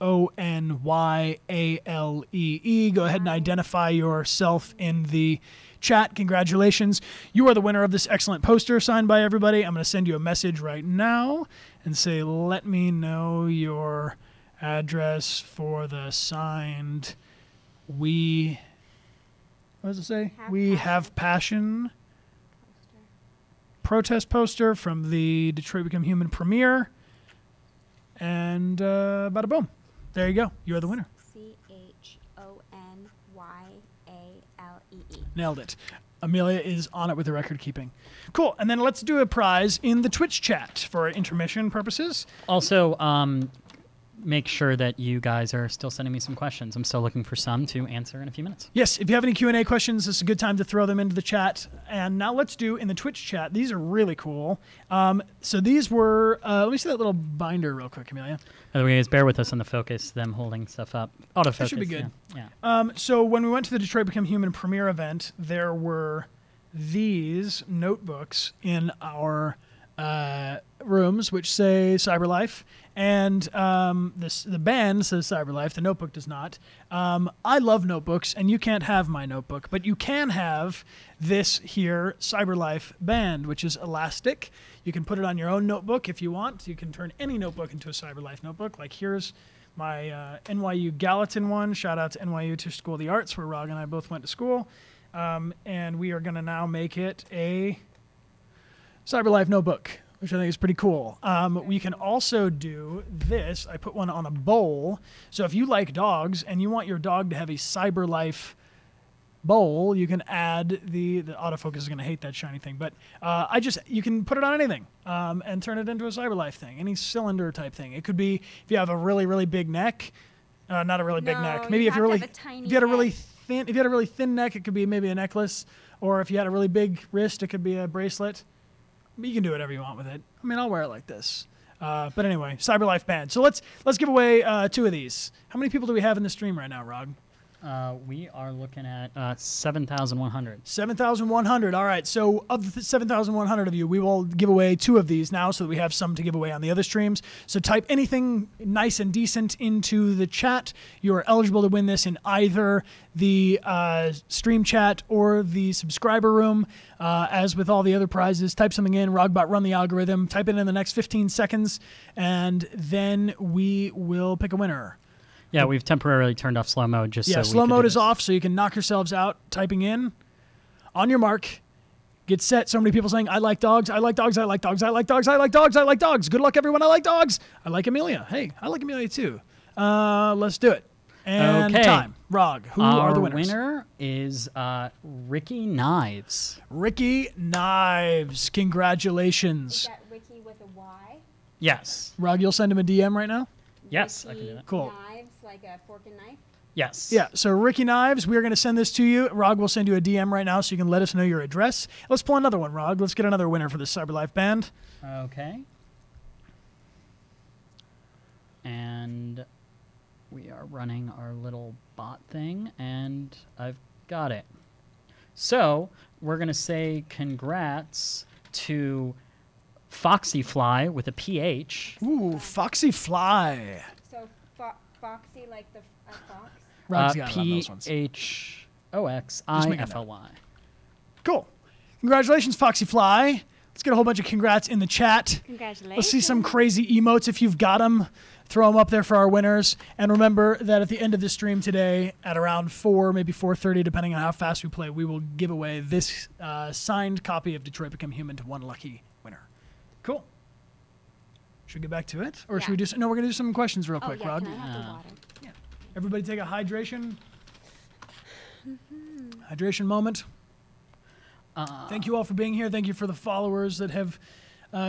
Go ahead and identify yourself in the chat. Congratulations. You are the winner of this excellent poster signed by everybody. I'm going to send you a message right now and say, let me know your address for the signed what does it say? We Have Passion protest poster from the Detroit Become Human premiere. And bada boom. There you go. You are the winner. CHONYALEE. Nailed it. Amelia is on it with the record keeping. Cool. And then let's do a prize in the Twitch chat for intermission purposes. Also, make sure that you guys are still sending me some questions. I'm still looking for some to answer in a few minutes. Yes, if you have any Q&A questions, this is a good time to throw them into the chat. And now let's do in the Twitch chat. These are really cool. So these were, let me see that little binder real quick, Amelia. By the way, guys, bear with us on the focus, them holding stuff up. Autofocus. That should be good. Yeah. So when we went to the Detroit Become Human premiere event, there were these notebooks in our rooms which say CyberLife, and the band says CyberLife. The notebook does not. I love notebooks, and you can't have my notebook, but you can have this here CyberLife band, which is elastic. You can put it on your own notebook if you want. You can turn any notebook into a CyberLife notebook. Like here's my NYU Gallatin one. Shout out to NYU Tisch School of the Arts, where Rog and I both went to school. And we are going to now make it a CyberLife notebook, which I think is pretty cool. We can also do this. I put one on a bowl. So if you like dogs and you want your dog to have a CyberLife bowl, you can add the autofocus is going to hate that shiny thing, but you can put it on anything and turn it into a CyberLife thing, any cylinder type thing. It could be if you have a really, really big neck, not a really big neck. Maybe if you had a really thin neck, it could be maybe a necklace, or if you had a really big wrist, it could be a bracelet. You can do whatever you want with it. I mean, I'll wear it like this. But anyway, CyberLife band. So let's give away 2 of these. How many people do we have in the stream right now, Rog? We are looking at 7,100. 7,100. All right. So of the 7,100 of you, we will give away 2 of these now so that we have some to give away on the other streams. So type anything nice and decent into the chat. You are eligible to win this in either the stream chat or the subscriber room. As with all the other prizes, type something in, Rogbot, run the algorithm, type it in the next 15 seconds, and then we will pick a winner. Yeah, we've temporarily turned off slow mode just so we could slow mode do is this. off, so you can knock yourselves out typing in. On your mark, get set. So many people saying, I like dogs, I like dogs, I like dogs, I like dogs, I like dogs, I like dogs. Good luck, everyone, I like dogs. I like Amelia. Hey, I like Amelia too. Let's do it. And okay. Time. Rog, who are the winners? Our winner is Ricky Knives. Ricky Knives. Congratulations. Is that Ricky with a Y? Yes. Rog, you'll send him a DM right now? Yes, I can do that. Cool. Knives, like a fork and knife? Yes. Yeah, so Ricky Knives, we are going to send this to you. Rog will send you a DM right now so you can let us know your address. Let's pull another one, Rog. Let's get another winner for this CyberLife band. Okay. And we are running our little bot thing, and I've got it. So we're going to say congrats to Foxy Fly with a PH. Ooh, Foxy Fly. So Foxy like the fox? Rob's got it on those ones. PHOXIFLY. Cool. Congratulations, Foxy Fly. Let's get a whole bunch of congrats in the chat. Congratulations. Let's see some crazy emotes if you've got them. Throw them up there for our winners. And remember that at the end of the stream today, at around 4, maybe 4:30, depending on how fast we play, we will give away this signed copy of Detroit Become Human to one lucky winner. Cool. Should we get back to it? Or should we do no, we're going to do some questions real quick, Rod. Can I have the water? Yeah. Everybody take a hydration. Hydration moment. Thank you all for being here. Thank you for the followers that have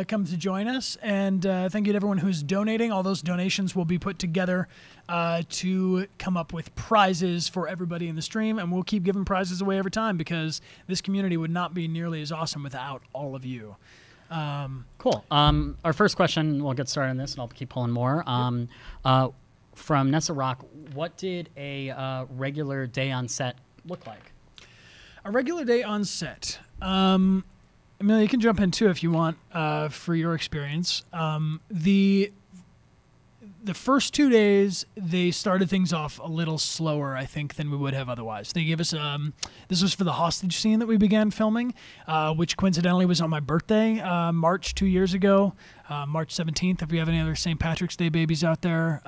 come to join us. And thank you to everyone who's donating. All those donations will be put together to come up with prizes for everybody in the stream. And we'll keep giving prizes away every time because this community would not be nearly as awesome without all of you. Cool. Our first question, we'll get started on this, and I'll keep pulling more. From Nessa Rock, what did a regular day on set look like? A regular day on set. Amelia, you can jump in too if you want for your experience. The first 2 days, they started things off a little slower, I think, than we would have otherwise. They gave us, this was for the hostage scene that we began filming, which coincidentally was on my birthday, March 2 years ago, March 17th, if we have any other St. Patrick's Day babies out there.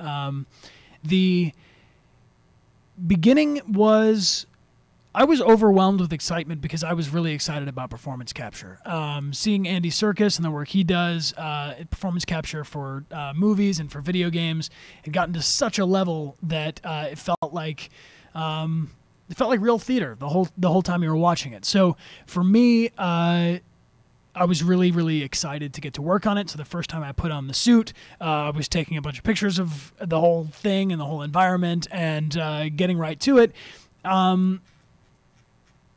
The beginning was... I was overwhelmed with excitement because I was really excited about performance capture. Seeing Andy Serkis and the work he does, performance capture for movies and for video games, had gotten to such a level that it felt like real theater the whole time you were watching it. So for me, I was really, really excited to get to work on it. So the first time I put on the suit, I was taking a bunch of pictures of the whole thing and the whole environment and getting right to it.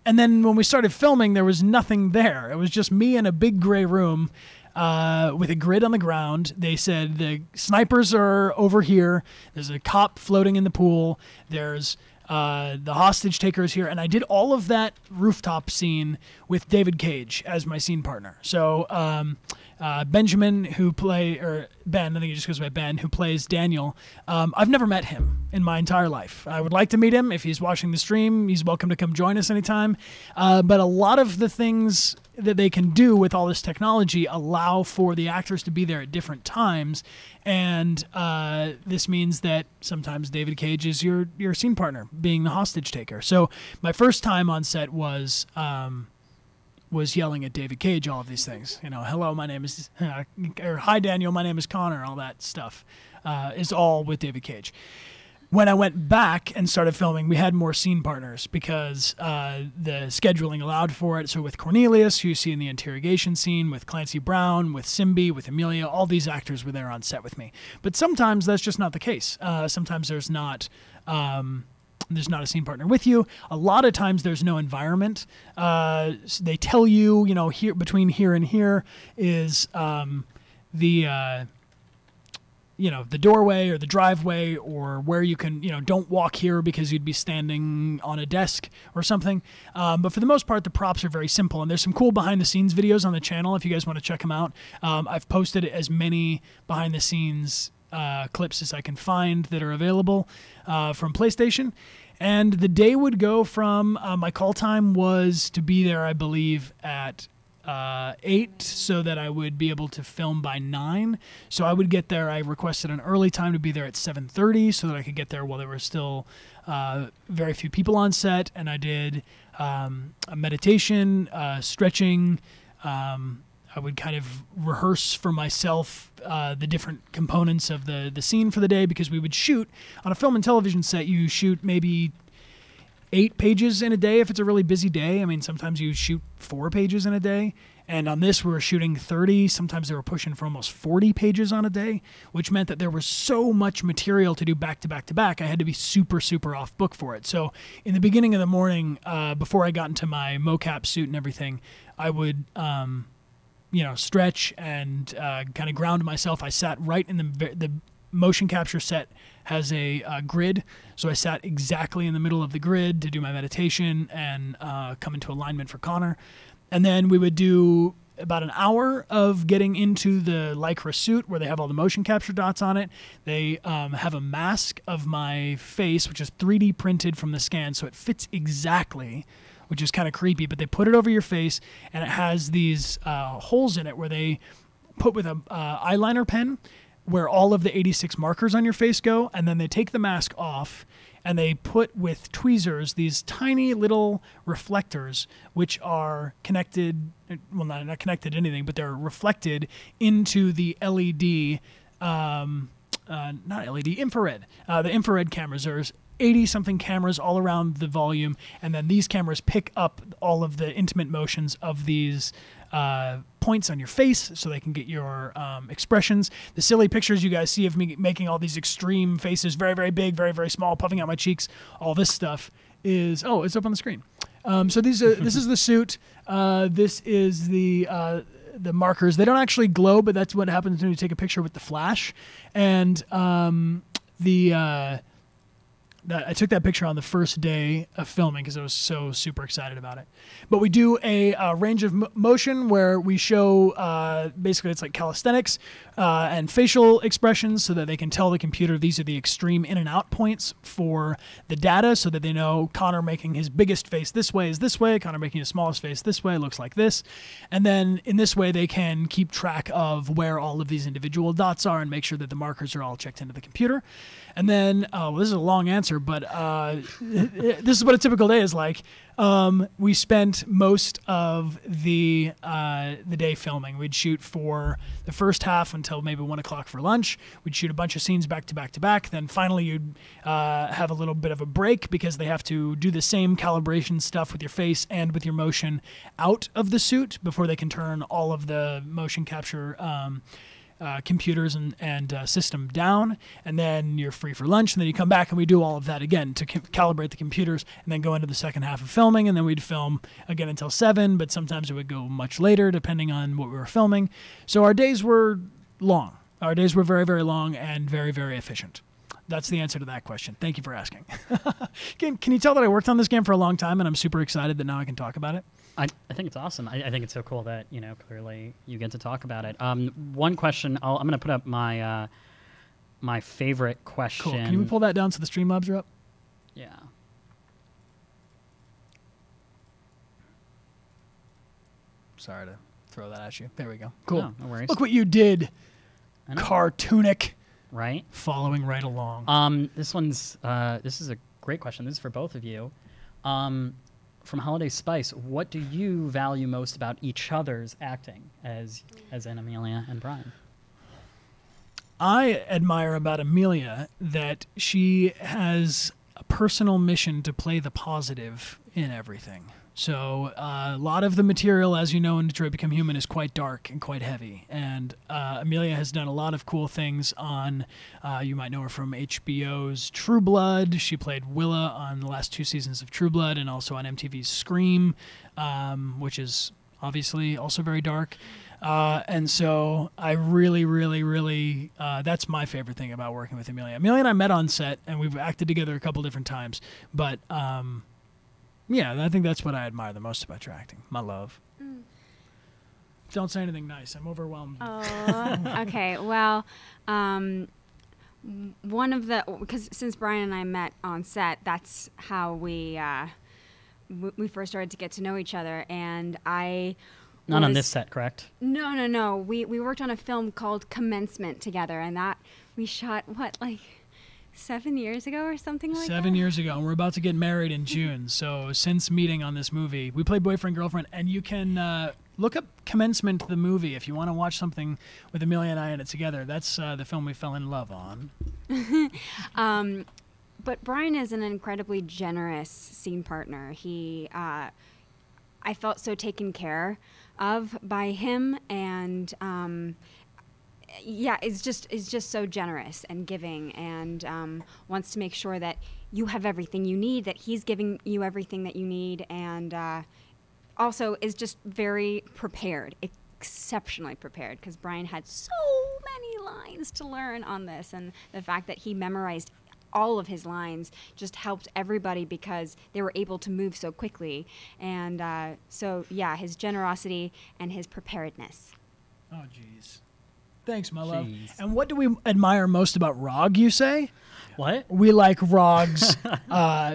And then when we started filming, there was nothing there. It was just me in a big gray room with a grid on the ground. They said the snipers are over here. There's a cop floating in the pool. There's the hostage takers here. And I did all of that rooftop scene with David Cage as my scene partner. So Benjamin, Ben, I think he just goes by Ben, who plays Daniel. I've never met him in my entire life. I would like to meet him. If he's watching the stream, he's welcome to come join us anytime. But a lot of the things that they can do with all this technology allow for the actors to be there at different times. And this means that sometimes David Cage is your scene partner, being the hostage taker. So my first time on set was yelling at David Cage all of these things. You know, hello, my name is, or hi, Daniel, my name is Connor, all that stuff is all with David Cage. When I went back and started filming, we had more scene partners because the scheduling allowed for it. So with Cornelius, who you see in the interrogation scene, with Clancy Brown, with Simbi, with Amelia, all these actors were there on set with me. But sometimes that's just not the case. Sometimes there's not a scene partner with you. A lot of times there's no environment. They tell you, here between here and here is the doorway or the driveway, or where you can, don't walk here because you'd be standing on a desk or something. But for the most part, the props are very simple. And there's some cool behind the scenes videos on the channel if you guys want to check them out. I've posted as many behind the scenes clips as I can find that are available from PlayStation. And the day would go from, my call time was to be there, I believe, at 8 so that I would be able to film by 9. So I would get there. I requested an early time to be there at 7:30 so that I could get there while there were still very few people on set. And I did a meditation, stretching. I would kind of rehearse for myself the different components of the scene for the day, because we would shoot on a film and television set. You shoot maybe 8 pages in a day if it's a really busy day. I mean, sometimes you shoot 4 pages in a day. And on this, we were shooting 30. Sometimes they were pushing for almost 40 pages on a day, which meant that there was so much material to do back to back to back. I had to be super, super off book for it. So in the beginning of the morning, before I got into my mocap suit and everything, I would stretch and kind of ground myself. I sat right in the motion capture set has a grid, so I sat exactly in the middle of the grid to do my meditation and come into alignment for Connor. And then we would do about an hour of getting into the Lycra suit where they have all the motion capture dots on it. They have a mask of my face, which is 3D printed from the scan, so it fits exactly, which is kind of creepy, but they put it over your face, and it has these holes in it where they put with a eyeliner pen where all of the 86 markers on your face go, and then they take the mask off, and they put with tweezers these tiny little reflectors, which are connected, well, not connected to anything, but they're reflected into the LED, not LED, infrared. The infrared cameras. There's 80-something cameras all around the volume, and then these cameras pick up all of the intimate motions of these points on your face so they can get your expressions. The silly pictures you guys see of me making all these extreme faces, very, very big, very, very small, puffing out my cheeks, all this stuff is, oh, it's up on the screen. So this is the suit. This is the markers. They don't actually glow, but that's what happens when you take a picture with the flash. And I took that picture on the first day of filming because I was so super excited about it. But we do a range of motion where we show basically it's like calisthenics and facial expressions so that they can tell the computer these are the extreme in and out points for the data so that they know Connor making his biggest face this way is this way, Connor making his smallest face this way looks like this. And then in this way they can keep track of where all of these individual dots are and make sure that the markers are all checked into the computer. And then, well, this is a long answer, but this is what a typical day is like. We spent most of the day filming. We'd shoot for the first half until maybe 1 o'clock for lunch. We'd shoot a bunch of scenes back to back to back. Then finally you'd have a little bit of a break because they have to do the same calibration stuff with your face and with your motion out of the suit before they can turn all of the motion capture computers and system down, and then you're free for lunch, and then you come back and we do all of that again to calibrate the computers and then go into the second half of filming, and then we'd film again until 7, but sometimes it would go much later depending on what we were filming. So our days were long. Our days were very, very long and very, very efficient. That's the answer to that question. Thank you for asking. Can you tell that I worked on this game for a long time and I'm super excited that now I can talk about it? I think it's awesome. I think it's so cool that, you know, clearly you get to talk about it. One question, I'm going to put up my my favorite question. Cool. Can we pull that down so the Streamlabs are up? Yeah. Sorry to throw that at you. There we go. Cool. No worries. Look what you did. Cartoonic. Right. Following right along. This is a great question. This is for both of you. From Holiday Spice, what do you value most about each other's acting as in Amelia and Brian? I admire about Amelia that she has a personal mission to play the positive in everything. So a lot of the material, as you know, in Detroit Become Human is quite dark and quite heavy. And Amelia has done a lot of cool things on, you might know her from HBO's True Blood. She played Willa on the last 2 seasons of True Blood and also on MTV's Scream, which is obviously also very dark. And so I really, really, really, that's my favorite thing about working with Amelia. Amelia and I met on set and we've acted together a couple different times, but yeah, I think that's what I admire the most about your acting. My love. Mm. Don't say anything nice. I'm overwhelmed. Oh, okay. Well, one of the, because since Brian and I met on set, that's how we first started to get to know each other. And Not on this set, correct? No. We worked on a film called Commencement together, and that we shot, what, like 7 years ago or something like that? 7 years ago, and we're about to get married in June. So since meeting on this movie, we played boyfriend, girlfriend, and you can look up Commencement, the movie, if you want to watch something with Amelia and I in it together. That's the film we fell in love on. But Brian is an incredibly generous scene partner. I felt so taken care of by him, and yeah, is just so generous and giving, and wants to make sure that you have everything you need, that he's giving you everything that you need, and also is just very prepared, exceptionally prepared, because Brian had so many lines to learn on this, and the fact that he memorized all of his lines just helped everybody because they were able to move so quickly, and so yeah, his generosity and his preparedness. Oh, jeez. Thanks, my love. And what do we admire most about Rog, you say? What? We like Rog's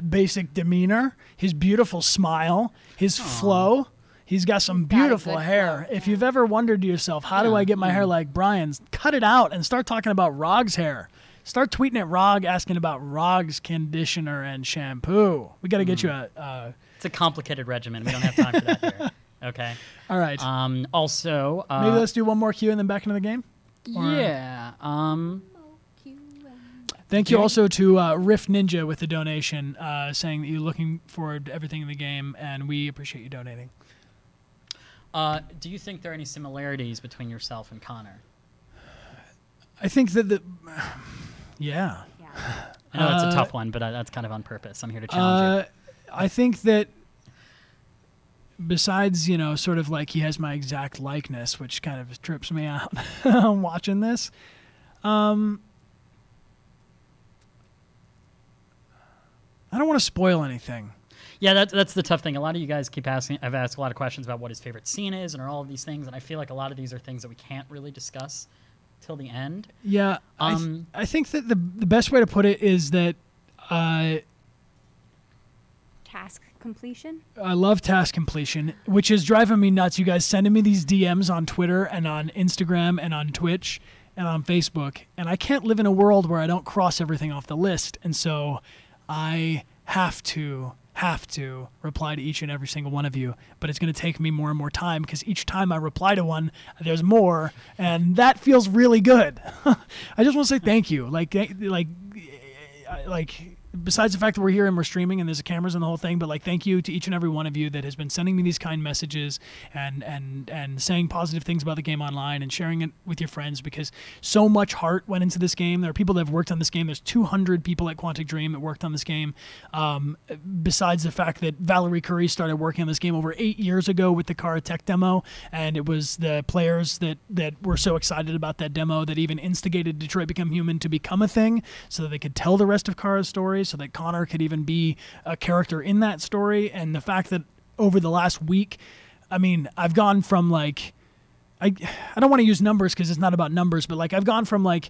basic demeanor, his beautiful smile, his flow, He's got some beautiful hair. If you've ever wondered to yourself, how do I get my hair like Brian's? Cut it out and start talking about Rog's hair. Start tweeting at Rog asking about Rog's conditioner and shampoo. We got to get you a... It's a complicated regimen. We don't have time for that here. Okay. All right. Also... maybe let's do one more cue and then back into the game? Or... Yeah. Thank you also to Riff Ninja with the donation, saying that you're looking forward to everything in the game, and we appreciate you donating. Do you think there are any similarities between yourself and Connor? I think that yeah. I know that's a tough one, but that's kind of on purpose. I'm here to challenge you. I think that besides, you know, sort of like he has my exact likeness, which kind of trips me out watching this. I don't want to spoil anything. Yeah, that's the tough thing. A lot of you guys keep asking. I've asked a lot of questions about what his favorite scene is and all of these things, and I feel like a lot of these are things that we can't really discuss till the end. Yeah, I think that the best way to put it is that task completion. I love task completion, which is driving me nuts. You guys sending me these DMs on Twitter and on Instagram and on Twitch and on Facebook, and I can't live in a world where I don't cross everything off the list, and so I have to reply to each and every single one of you, but it's going to take me more and more time because each time I reply to one, there's more, and that feels really good. I just want to say thank you. Like besides the fact that we're here and we're streaming and there's cameras and the whole thing, but like thank you to each and every one of you that has been sending me these kind messages and saying positive things about the game online and sharing it with your friends, because so much heart went into this game. There are people that have worked on this game. There's 200 people at Quantic Dream that worked on this game. Besides the fact that Valerie Curry started working on this game over 8 years ago with the Kara Tech demo, and it was the players that were so excited about that demo that even instigated Detroit Become Human to become a thing so that they could tell the rest of Kara's story, so that Connor could even be a character in that story. And the fact that over the last week, I mean, I've gone from like, I don't want to use numbers because it's not about numbers, but like I've gone from like,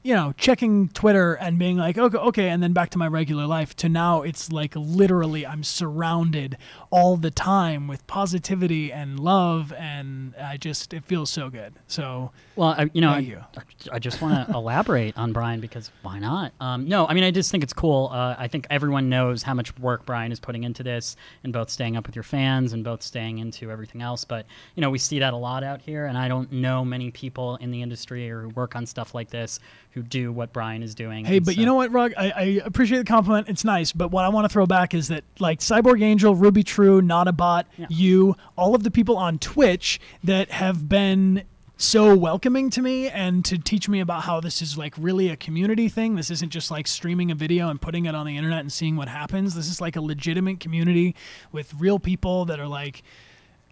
you know, checking Twitter and being like, okay, and then back to my regular life, to now it's like literally I'm surrounded all the time with positivity and love, and it feels so good. So, well, I just want to elaborate on Brian, because why not? No, I mean, I just think it's cool. I think everyone knows how much work Brian is putting into this, and both staying up with your fans and both staying into everything else. But, you know, we see that a lot out here, and I don't know many people in the industry or who work on stuff like this who do what Brian is doing. Hey, but you know what, Rug? I appreciate the compliment. It's nice. But what I want to throw back is that, like, Cyborg Angel, Ruby True, Not a Bot, you, all of the people on Twitch that have been so welcoming to me and to teach me about how this is like really a community thing. This isn't just like streaming a video and putting it on the internet and seeing what happens. This is like a legitimate community with real people that are like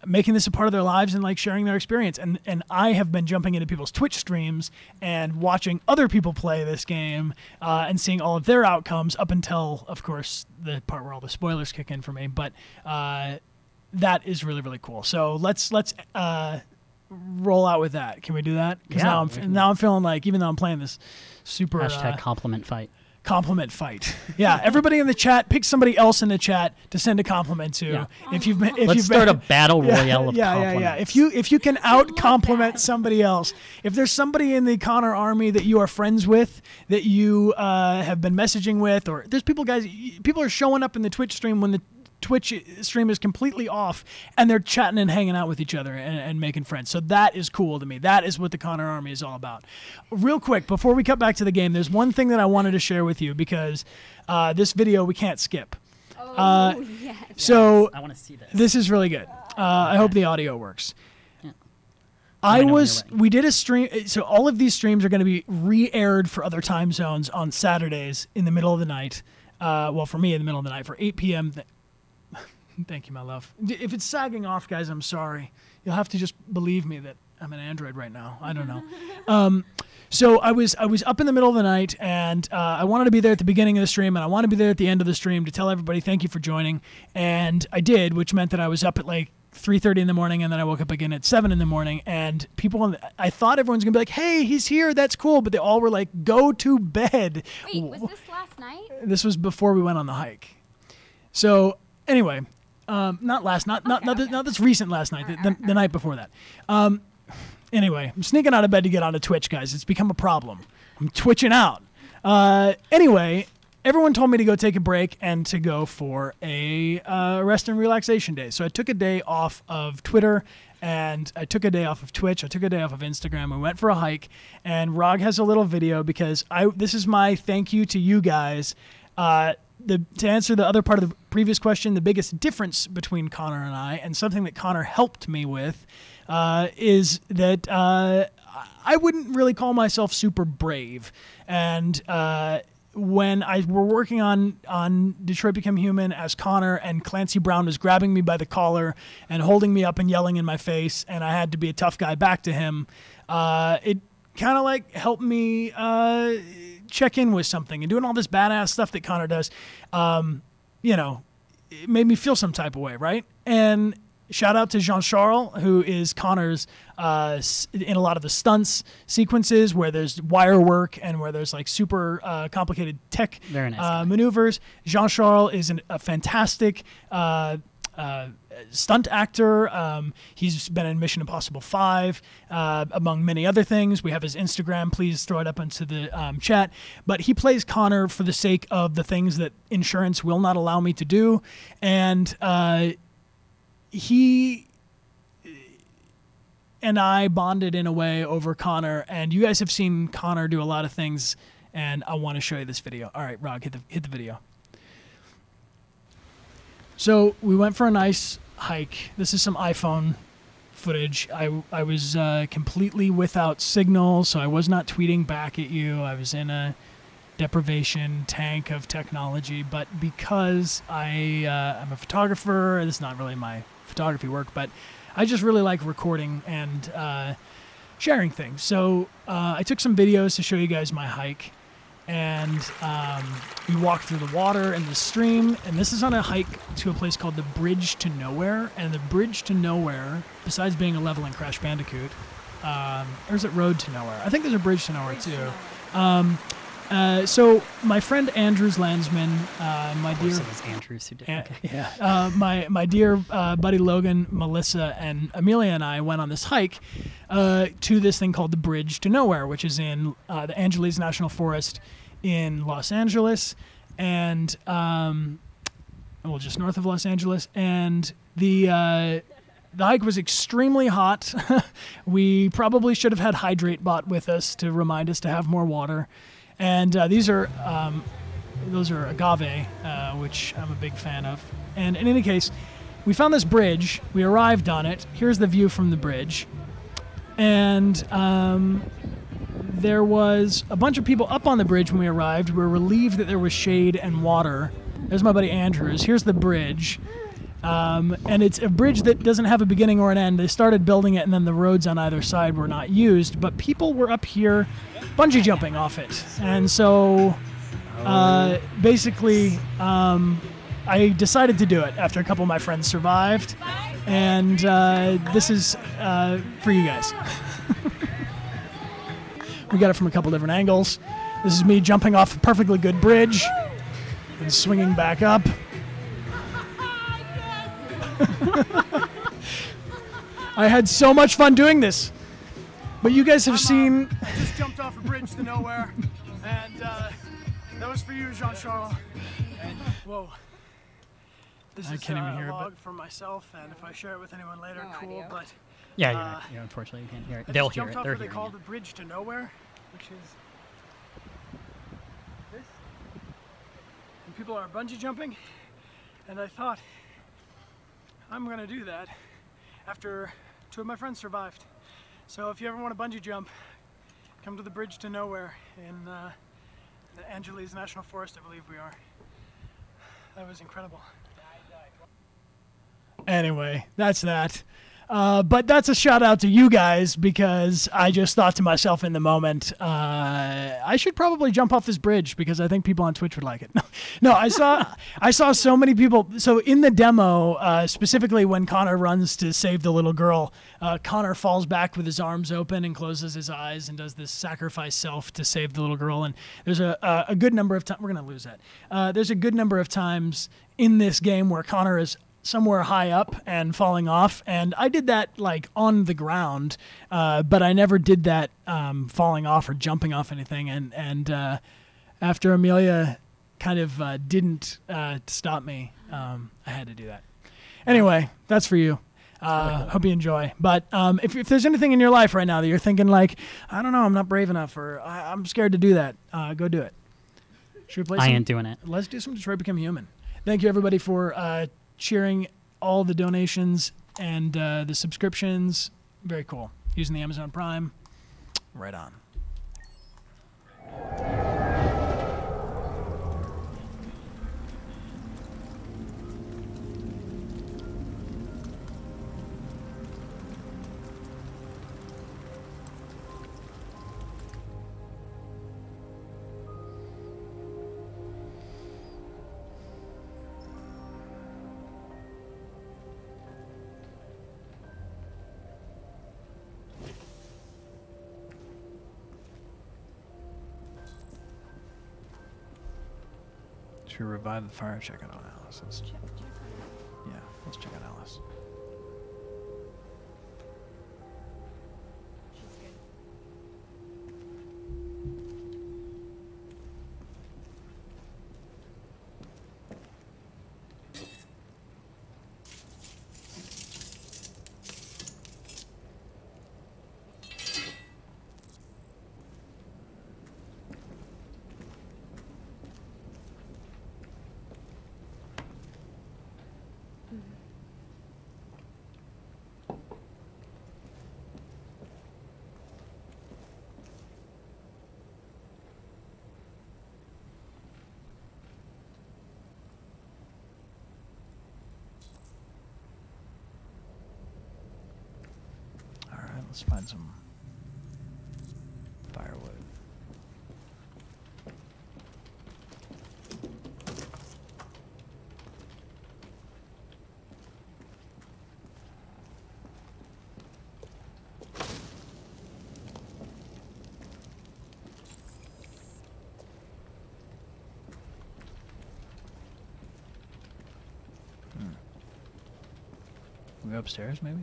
making this a part of their lives and like sharing their experience. And I have been jumping into people's Twitch streams and watching other people play this game and seeing all of their outcomes up until, of course, the part where all the spoilers kick in for me. But that is really, really cool. So let's roll out with that. Can we do that? Because now I'm feeling like, even though I'm playing this super compliment fight. Compliment fight. Yeah, everybody in the chat, pick somebody else in the chat to send a compliment to. Yeah. Let's start a battle royale of compliments. Yeah. If you can out compliment somebody else, if there's somebody in the Connor army that you are friends with, that you have been messaging with, or there's people are showing up in the Twitch stream when the Twitch stream is completely off and they're chatting and hanging out with each other and making friends. So that is cool to me. That is what the Connor Army is all about. Real quick, before we cut back to the game, there's one thing that I wanted to share with you, because this video we can't skip. Yes. So I want to see this. This is really good. I hope the audio works. Yeah. We did a stream. So all of these streams are going to be re-aired for other time zones on Saturdays in the middle of the night. Well, for me in the middle of the night, for 8 p.m. Thank you, my love. If it's sagging off, guys, I'm sorry. You'll have to just believe me that I'm an Android right now. I don't know. So I was up in the middle of the night, and I wanted to be there at the beginning of the stream, and I wanted to be there at the end of the stream to tell everybody thank you for joining. And I did, which meant that I was up at like 3:30 in the morning, and then I woke up again at 7 in the morning. And I thought everyone's gonna be like, "Hey, he's here. That's cool," but they all were like, "Go to bed." Wait, was this last night? This was before we went on the hike. So anyway. Not this recent last night. The night before that. Anyway, I'm sneaking out of bed to get onto Twitch, guys. It's become a problem. I'm twitching out. Anyway, everyone told me to go take a break and to go for a rest and relaxation day. So I took a day off of Twitter, and I took a day off of Twitch. I took a day off of Instagram. We went for a hike, and Rog has a little video because this is my thank you to you guys. To answer the other part of the previous question, the biggest difference between Connor and I, and something that Connor helped me with, is that I wouldn't really call myself super brave. And when we're working on Detroit Become Human as Connor, and Clancy Brown was grabbing me by the collar and holding me up and yelling in my face, and I had to be a tough guy back to him, it kind of like helped me check in with something, and doing all this badass stuff that Connor does, it made me feel some type of way, right? And shout out to Jean-Charles, who is Connor's in a lot of the stunts sequences where there's wire work and where there's like super complicated tech maneuvers. Jean-Charles is a fantastic stunt actor. He's been in Mission Impossible 5, among many other things. We have his Instagram. Please throw it up into the chat. But he plays Connor for the sake of the things that insurance will not allow me to do. And he and I bonded in a way over Connor. And you guys have seen Connor do a lot of things, and I want to show you this video. All right, Rog, hit the video. So we went for a nice hike. This is some iPhone footage. I was completely without signal, so I was not tweeting back at you. I was in a deprivation tank of technology. But because I'm a photographer, this is not really my photography work, but I just really like recording and sharing things. So I took some videos to show you guys my hike. And we walked through the water and the stream, and this is on a hike to a place called the Bridge to Nowhere. And the Bridge to Nowhere, besides being a level in Crash Bandicoot, or is it Road to Nowhere? I think there's a Bridge to Nowhere too. So my friend Andrew's Landsman, my dear Andrews who did my dear buddy Logan, Melissa, and Amelia and I went on this hike to this thing called the Bridge to Nowhere, which is in the Angeles National Forest in Los Angeles, and just north of Los Angeles. And the hike was extremely hot. We probably should have had Hydrate bot with us to remind us to have more water. And those are agave, which I'm a big fan of. And in any case, we found this bridge. We arrived on it. Here's the view from the bridge. And there was a bunch of people up on the bridge when we arrived. We were relieved that there was shade and water. There's my buddy Andrews. Here's the bridge. And it's a bridge that doesn't have a beginning or an end. They started building it, and then the roads on either side were not used. But people were up here bungee jumping off it. And so basically I decided to do it after a couple of my friends survived. And this is for you guys. We got it from a couple different angles. This is me jumping off a perfectly good bridge and swinging back up. I had so much fun doing this. But you guys have seen... I just jumped off a bridge to nowhere, and that was for you, Jean-Charles. And, whoa. This is a log from myself, and if I share it with anyone later, cool, but... Yeah, unfortunately you can't hear it. They'll hear it. They're hearing it. They call the Bridge to Nowhere, which is this. And people are bungee jumping, and I thought, I'm going to do that after 2 of my friends survived. So if you ever want to bungee jump, come to the Bridge to Nowhere in the Angeles National Forest, I believe we are. That was incredible. Anyway, that's that. But that's a shout out to you guys, because I just thought to myself in the moment, I should probably jump off this bridge because I think people on Twitch would like it. No, I saw so many people. So in the demo, specifically when Connor runs to save the little girl, Connor falls back with his arms open and closes his eyes and does this sacrifice self to save the little girl. And there's a good number of times, we're going to lose that. There's a good number of times in this game where Connor is somewhere high up and falling off, and I did that like on the ground, but I never did that falling off or jumping off anything. And after Amelia kind of didn't stop me, I had to do that. Anyway, that's for you. Hope you enjoy. But if there's anything in your life right now that you're thinking like, I don't know, I'm not brave enough, or I'm scared to do that, go do it. Should we play I ain't doing it. Let's do some Detroit Become Human. Thank you, everybody, for cheering all the donations and the subscriptions. Very cool. Using the Amazon Prime. Right on. Should we revive the fire? Check it on Alice. Yeah, let's check on Alice. Let's find some firewood. We go upstairs, maybe?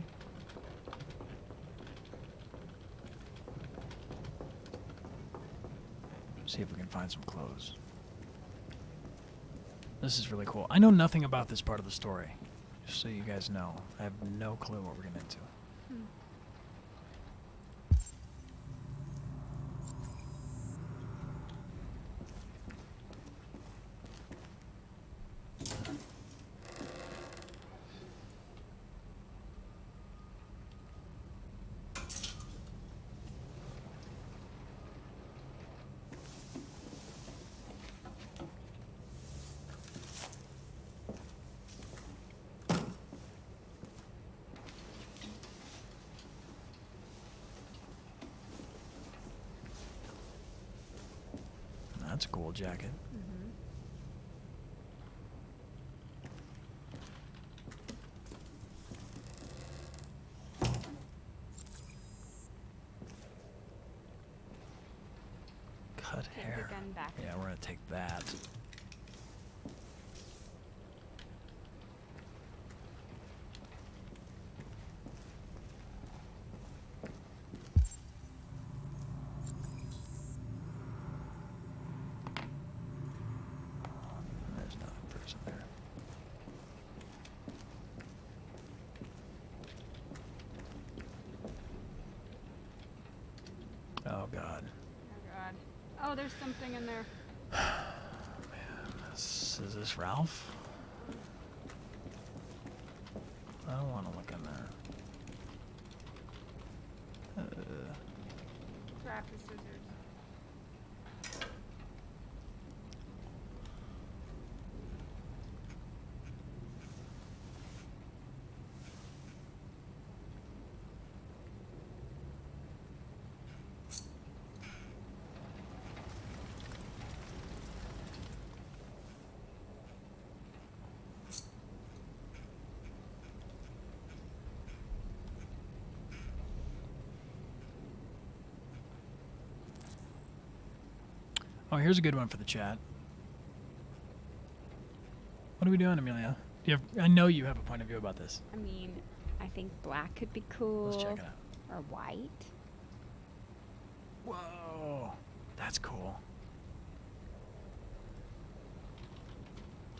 See if we can find some clothes. This is really cool. I know nothing about this part of the story, just so you guys know. I have no clue what we're getting into. That's a cool jacket. Cut hair. Yeah, we're gonna take that. Oh, God. Oh, God. Oh, there's something in there. Man, is this Ralph? I don't want to look in there. Grab the scissors. Oh, here's a good one for the chat. What are we doing, Amelia? Do I know you have a point of view about this. I mean, I think black could be cool. Let's check it out. Or white. Whoa, that's cool.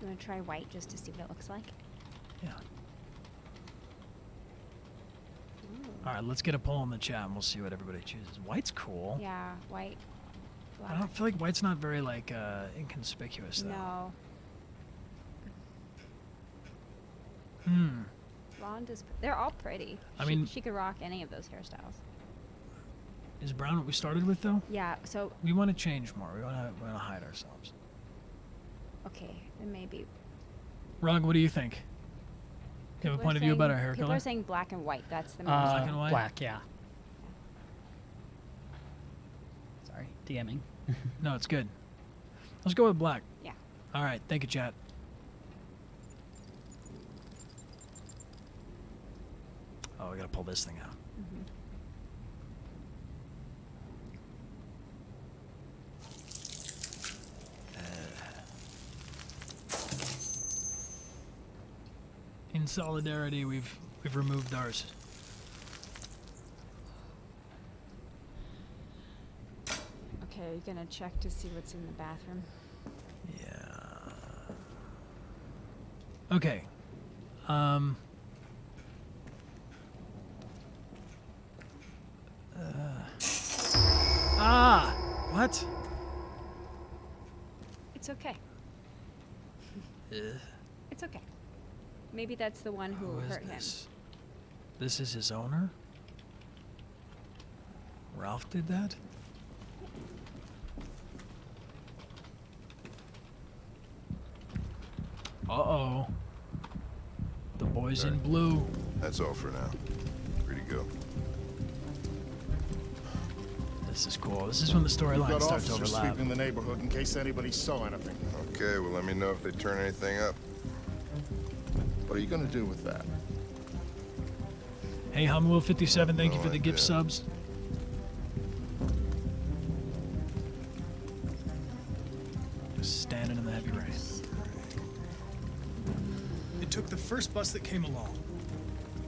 You want to try white just to see what it looks like? Yeah. All right, let's get a poll in the chat and we'll see what everybody chooses. White's cool. Yeah, white. Black. I don't feel like white's not very like inconspicuous though. No. Blonde is. They're all pretty. I mean, she could rock any of those hairstyles. Is brown what we started with though? Yeah. So. We want to change more. We want to hide ourselves. Okay, then maybe. Rog, what do you think? Do you have a point of view about our hair People color? are saying black and white. That's the most. Black and white. Black, yeah. Sorry, DMing. No, it's good. Let's go with black. Yeah. All right, thank you, chat. Oh, we gotta pull this thing out. In solidarity, we've removed ours. Okay, are you gonna check to see what's in the bathroom? Yeah. Okay. What? It's okay. Ugh. It's okay. Maybe that's the one who hurt him. This is his owner? Ralph did that? Uh-oh. The boys in blue. That's all for now. Free to go. This is cool. This is when the storyline starts to overlap. Sweeping the neighborhood in case anybody saw anything. Okay, well, let me know if they turn anything up. What are you going to do with that? Hey, Humwil57, thank you for the gift subs. Just standing in the heavy rain. It took the first bus that came along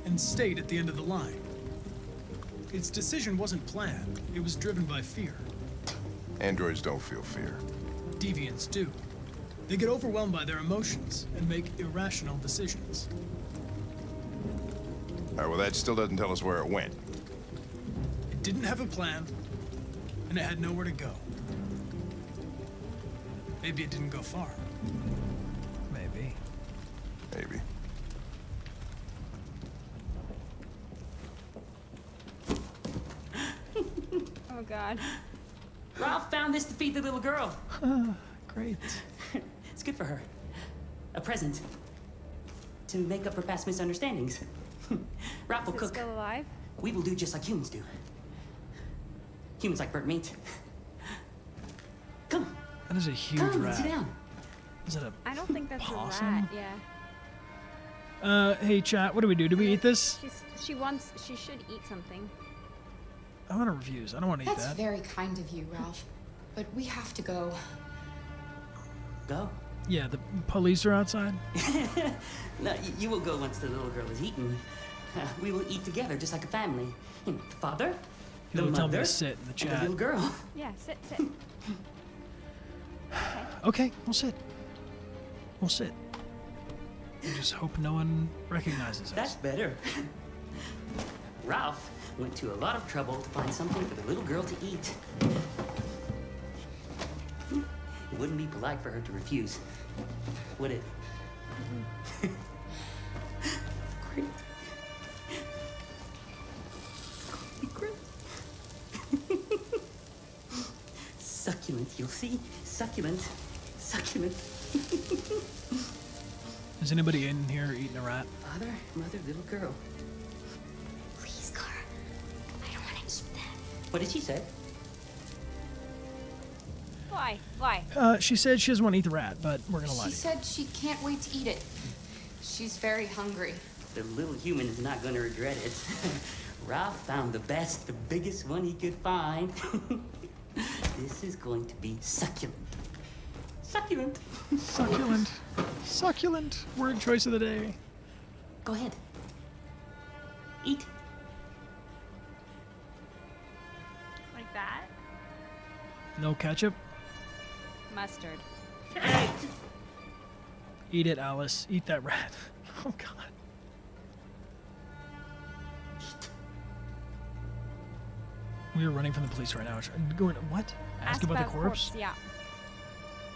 and stayed at the end of the line. Its decision wasn't planned. It was driven by fear. Androids don't feel fear. Deviants do. They get overwhelmed by their emotions and make irrational decisions. All right, well, that still doesn't tell us where it went. It didn't have a plan, and it had nowhere to go. Maybe it didn't go far. Maybe. Maybe. Oh, God. Ralph found this to feed the little girl. Great. It's good for her. A present. To make up for past misunderstandings. Ralph will cook. Still alive? We will do just like humans do. Humans like burnt meat. Come. That is a huge Come, rat. sit down. Is it a I don't think that's possum? a rat. Yeah. Hey, chat, what do we do? Do we eat this? She should eat something. I want to refuse. I don't want to eat That's that. very kind of you, Ralph. But we have to go. Go? Yeah, the police are outside. No, you will go once the little girl is eaten. We will eat together, just like a family. You know, the father, the People tell me mother, to sit in the and chat. the little girl. Yeah, sit. Okay, we'll sit. We'll sit. I just hope no one recognizes us. That's better. Ralph went to a lot of trouble to find something for the little girl to eat. It wouldn't be polite for her to refuse, would it? Great. Great. Succulent, you'll see. Succulent. Succulent. Is anybody in here eating a rat? Father, mother, little girl. Please, Clara. I don't want to eat that. What did she say? Why? Why? She said she doesn't want to eat the rat, but we're gonna lie She to you. said she can't wait to eat it. She's very hungry. The little human is not going to regret it. Ralph found the best, the biggest one he could find. This is going to be succulent. Succulent. Succulent. Succulent. Word choice of the day. Go ahead. Eat. Like that? No ketchup? Mustard. Eat it, Alice. Eat that rat. Oh, God. We are running from the police right now. What? Ask about the corpse? Yeah.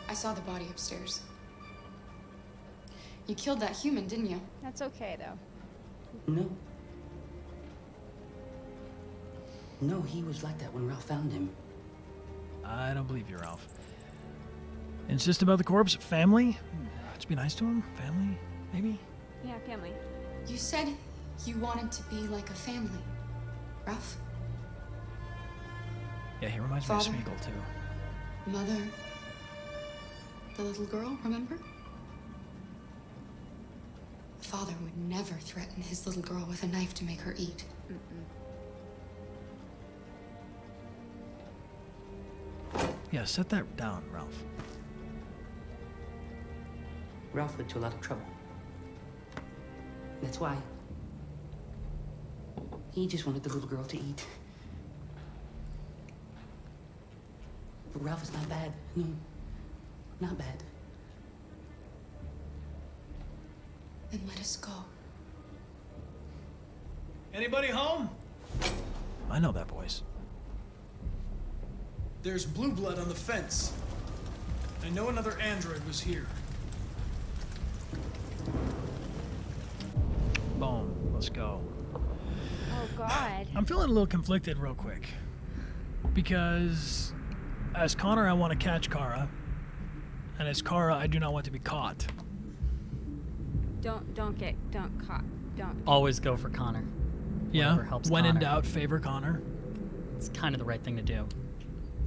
I saw the body upstairs. You killed that human, didn't you? That's okay, though. No. No, he was like that when Ralph found him. I don't believe you, Ralph. Insist about the corpse? Family? Let's be nice to him. Family? Maybe? Yeah, family. You said you wanted to be like a family, Ralph. Yeah, he reminds me of Smeagol, too. Mother. The little girl, remember? Father would never threaten his little girl with a knife to make her eat. Yeah, set that down, Ralph. Ralph led to a lot of trouble. That's why he just wanted the little girl to eat. But Ralph is not bad. No, not bad. Then let us go. Anybody home? I know that voice. There's blue blood on the fence. I know another android was here. Boom. Let's go. Oh, God. I'm feeling a little conflicted real quick. Because as Connor, I want to catch Kara. And as Kara, I do not want to be caught. Don't get caught. Don't. Always go for Connor. Yeah. Whatever helps When Connor. in doubt, favor Connor. It's kind of the right thing to do.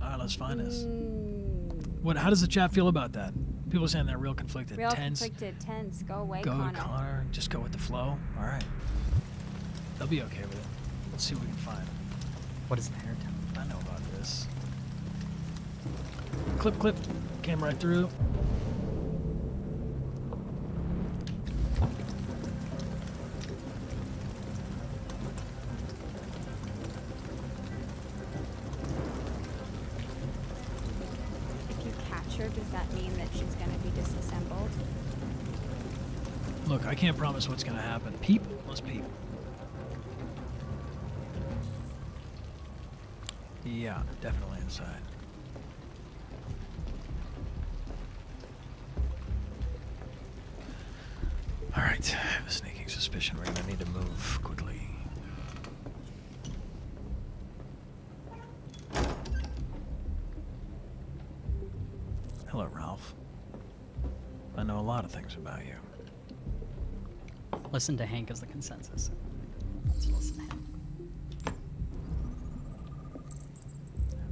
All right, let's find this. What? How does the chat feel about that? People saying they're real conflicted. Real Tense. conflicted. Tense. Go away, Go Connor. with Connor. Just go with the flow. All right. They'll be okay with it. Let's see what we can find. What is the hair tone? I know about this. Clip, clip. Came right through. Does that mean that she's going to be disassembled? Look, I can't promise what's going to happen. Peep? Let's peep. Yeah, definitely inside. All right, I have a sneaking suspicion we're going to need to move quickly. Hello, Ralph. I know a lot of things about you. Listen to Hank as the consensus. Let's listen to him.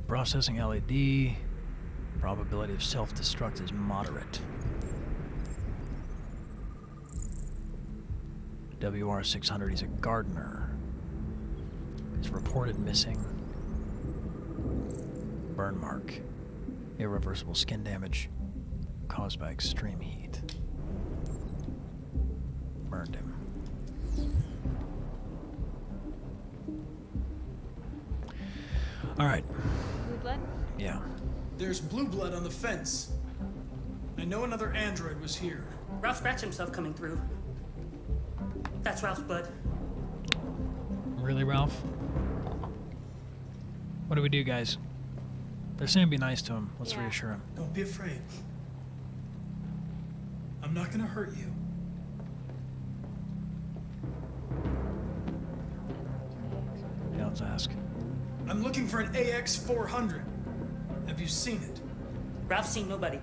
Processing LED. Probability of self-destruct is moderate. WR600, he's a gardener. He's reported missing. Burn mark. Irreversible skin damage caused by extreme heat. Burned him. All right. Blue blood? Yeah. There's blue blood on the fence. I know another android was here. Ralph scratched himself coming through. That's Ralph's blood. Really, Ralph? What do we do, guys? They're saying be nice to him. Let's reassure him. Don't be afraid. I'm not gonna hurt you. Yeah, let's ask. I'm looking for an AX-400. Have you seen it? Ralph's seen nobody.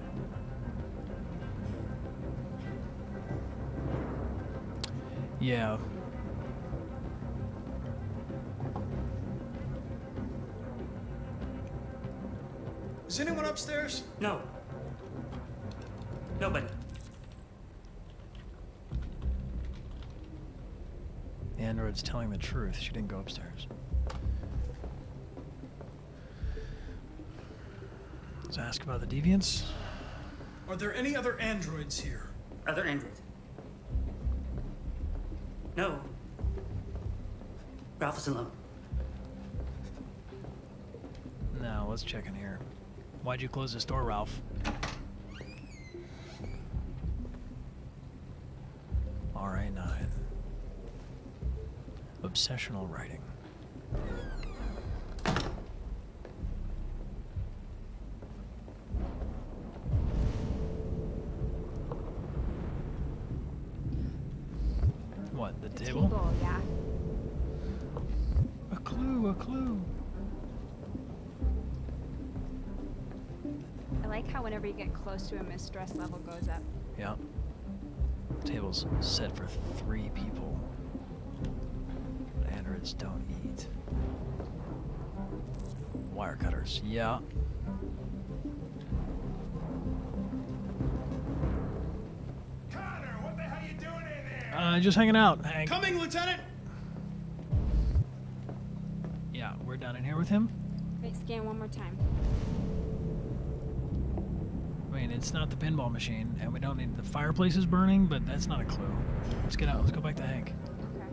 Yeah. Is anyone upstairs? No. Nobody. The android's telling the truth. She didn't go upstairs. Let's ask about the deviants. Are there any other androids here? Other android. No. Ralph is alone. Now, let's check in here. Why'd you close this door, Ralph? RA9. Obsessional writing. What, the table? Yeah. A clue, a clue. I like how whenever you get close to him, his stress level goes up. Yeah. Table's set for 3 people. Androids don't eat. Wire cutters, yeah. Connor, what the hell you doing in there? Just hanging out, Hank. Coming, Lieutenant! Yeah, we're down in here with him. Wait, scan one more time. I mean, it's not the pinball machine, and we don't need the fireplace is burning, but that's not a clue. Let's get out. Let's go back to Hank. Okay.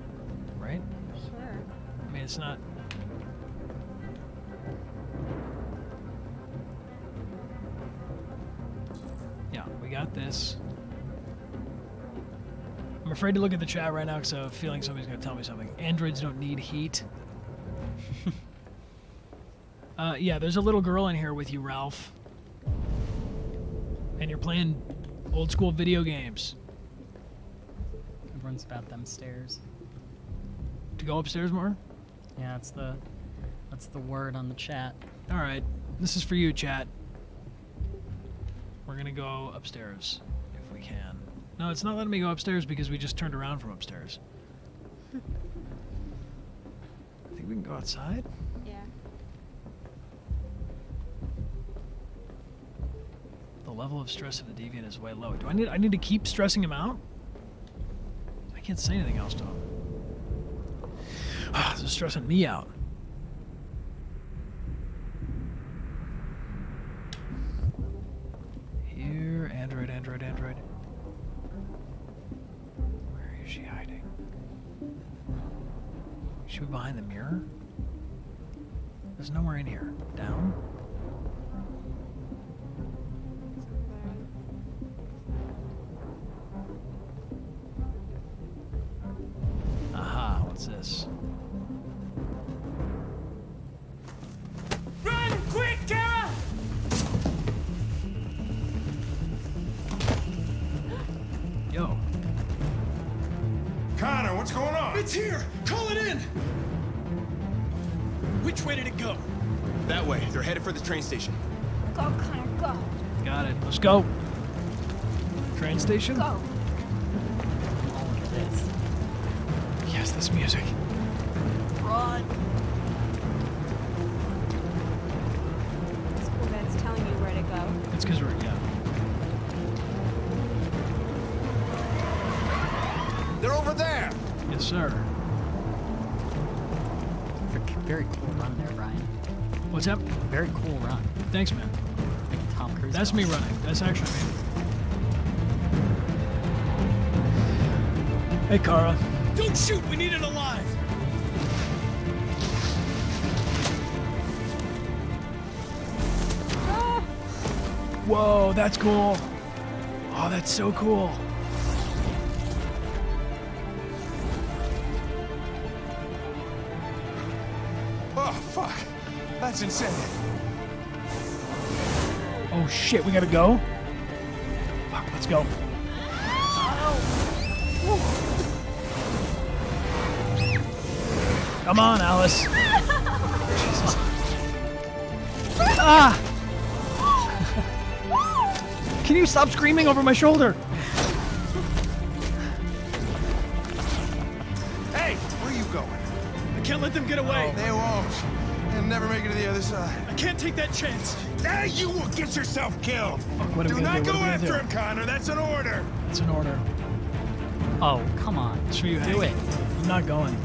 Right? Sure. I mean, it's not. Yeah, we got this. I'm afraid to look at the chat right now because I have a feeling somebody's going to tell me something. Androids don't need heat. Yeah, there's a little girl in here with you, Ralph. And you're playing old school video games. Everyone's about them stairs. To go upstairs more? Yeah, that's the word on the chat. All right, this is for you, chat. We're gonna go upstairs if we can. No, it's not letting me go upstairs because we just turned around from upstairs. I think we can go outside. Yeah. The level of stress of the deviant is way low. Do I need to keep stressing him out? I can't say anything else to him. This is stressing me out. Here, Android. Where is she hiding? Is she behind the mirror? There's nowhere in here. Down? Aha, what's this? Run! Quick, Kara! Yo. Connor, what's going on? It's here! Call it in! Which way did it go? That way. They're headed for the train station. Go, Connor, go. Got it. Let's go. Train station? Go. All of this. Yes, this music. Run. It's cool that it's telling you where to go. It's because we're, yeah. They're over there! Yes, sir. Very cool run there, Brian. What's that? Very cool run. Thanks, man. Like Tom Cruise. That's me running. That's actually me. Hey, Kara. Don't shoot! We need it alive! Whoa, that's cool. Oh, that's so cool. Oh, fuck. That's insane. Oh, shit, we gotta go? Fuck, let's go. Come on, Alice. Jesus. Ah! Can you stop screaming over my shoulder? Hey, where are you going? I can't let them get away. They won't. They'll never make it to the other side. I can't take that chance. Now you will get yourself killed. Fuck, what are we Do gonna not do? go What are we after gonna him, Connor. That's an order. It's an order. Oh, come on. It's for you, Do Hank. it. I'm not going.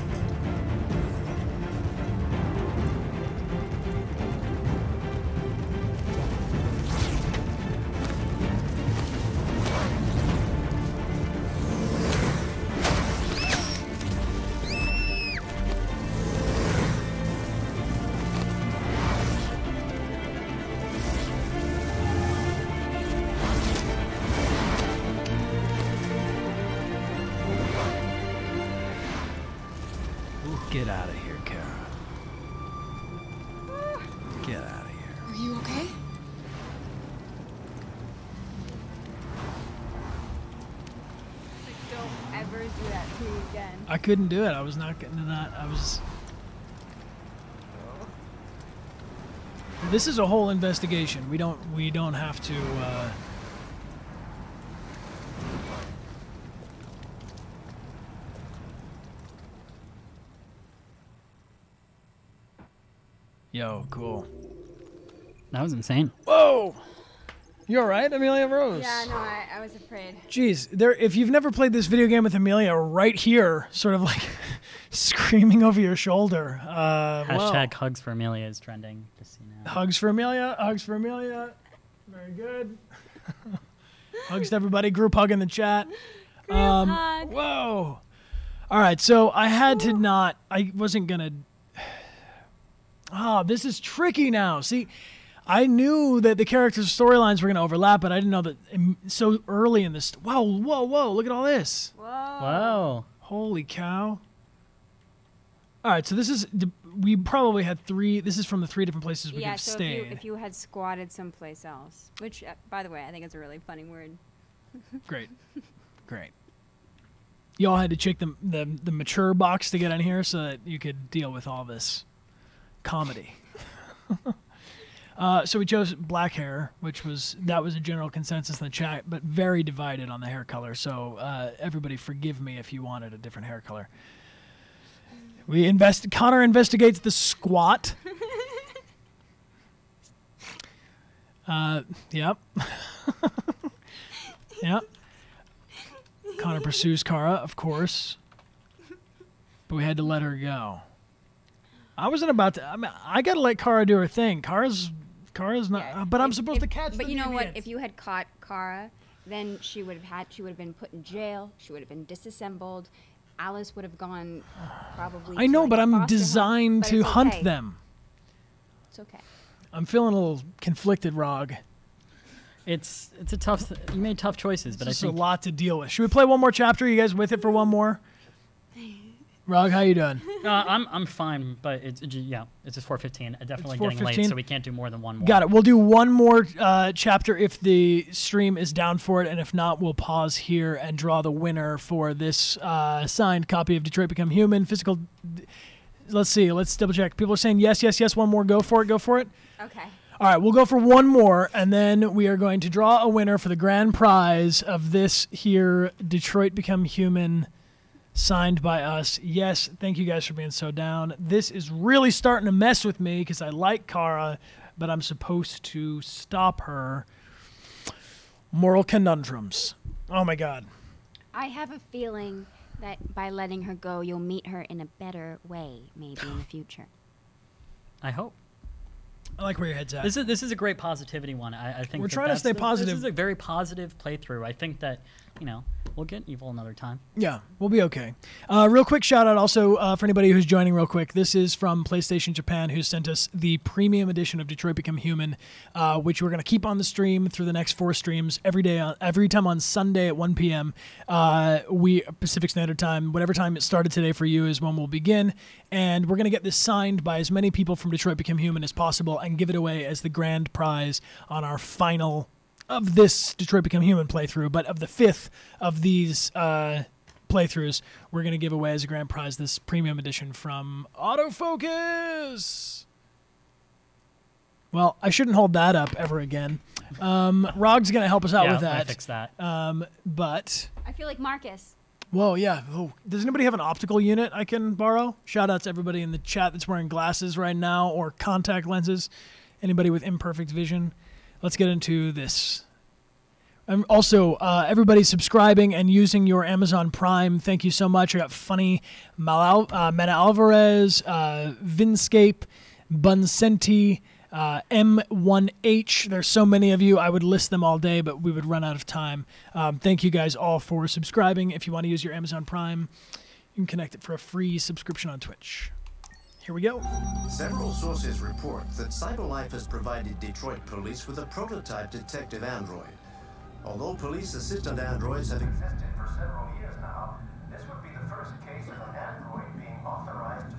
Get out of here, Kara. Get out of here. Are you okay? Don't ever do that to me again. I couldn't do it. I was not getting to that. I was... This is a whole investigation. We don't have to, Yo, cool. That was insane. Whoa! You alright, Amelia Rose? Yeah, no, I was afraid. Jeez, if you've never played this video game with Amelia, right here, sort of like screaming over your shoulder. Hashtag hugs for Amelia is trending. Just so you know. Hugs for Amelia. Hugs for Amelia. Very good. Hugs to everybody. Group hug in the chat. Group hug. Whoa. All right, so I had to not. I wasn't gonna. This is tricky now. See, I knew that the characters' storylines were going to overlap, but I didn't know that so early in this. Wow, whoa, look at all this. Whoa. Holy cow. All right, so this is, we probably had 3, this is from the 3 different places we could have stayed. If you had squatted someplace else, which, by the way, I think is a really funny word. Great. You all had to check the mature box to get in here so that you could deal with all this comedy. So we chose black hair, that was a general consensus in the chat, but very divided on the hair color. So everybody forgive me if you wanted a different hair color. Connor investigates the squat. Yep. Yep. Connor pursues Kara, of course, but we had to let her go. I wasn't about to. I mean, I gotta let Kara do her thing. Kara's not. Yeah, but I'm supposed to catch. But you know what? If you had caught Kara, then she would have been put in jail. She would have been disassembled. Alice would have gone probably. I know, like but I'm foster home. designed But to it's hunt okay. them. It's okay. I'm feeling a little conflicted, Rog. It's a tough. You made tough choices, but I It's think a lot to deal with. Should we play one more chapter? You guys with it for one more? Rog, how you doing? I'm fine, but it's just 4:15. Definitely getting 4:15? late, so we can't do more than one more. Got it. We'll do one more chapter if the stream is down for it, and if not, we'll pause here and draw the winner for this signed copy of Detroit Become Human. Physical. Let's see. Let's double check. People are saying yes. One more. Go for it. Okay. All right, we'll go for one more, and then we are going to draw a winner for the grand prize of this here Detroit Become Human, signed by us. Yes, thank you guys for being so down. This is really starting to mess with me because I like Kara, but I'm supposed to stop her. Moral conundrums. Oh my God. I have a feeling that by letting her go, you'll meet her in a better way, maybe in the future. I hope. I like where your head's at. This is a great positivity one. I think we're trying to stay positive. This is a very positive playthrough. I think that we'll get evil another time. Yeah, we'll be okay. Real quick shout out also for anybody who's joining real quick. This is from PlayStation Japan, who sent us the premium edition of Detroit Become Human, which we're going to keep on the stream through the next 4 streams every time on Sunday at 1 p.m. Pacific Standard Time. Whatever time it started today for you is when we'll begin. And we're going to get this signed by as many people from Detroit Become Human as possible and give it away as the grand prize on our final of this Detroit Become Human playthrough, but of the 5th of these playthroughs, we're going to give away as a grand prize this premium edition from Autofocus. Well, I shouldn't hold that up ever again. Rog's going to help us out with that. I fix that. But I feel like Marcus. Whoa, yeah. Oh, does anybody have an optical unit I can borrow? Shout out to everybody in the chat that's wearing glasses right now or contact lenses. Anybody with imperfect vision? Let's get into this. Also, everybody subscribing and using your Amazon Prime, thank you so much. I got Funny, Meta Alvarez, Vinscape, Bunsenti, M1H. There's so many of you. I would list them all day, but we would run out of time. Thank you guys all for subscribing. If you want to use your Amazon Prime, you can connect it for a free subscription on Twitch. Here we go. Several sources report that CyberLife has provided Detroit police with a prototype detective android. Although police assistant androids have existed for several years now, this would be the first case of an android being authorized to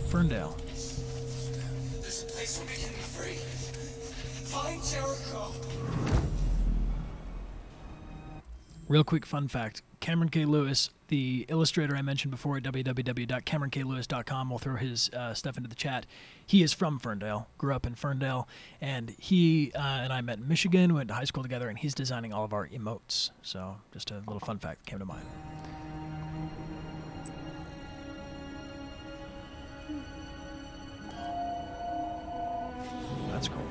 Ferndale. This place will be getting free. Find Jericho. Real quick fun fact. Cameron K. Lewis, the illustrator I mentioned before at www.cameronklewis.com, will throw his stuff into the chat. He is from Ferndale, grew up in Ferndale, and he and I met in Michigan, went to high school together, and he's designing all of our emotes. So just a little fun fact that came to mind. That's cool.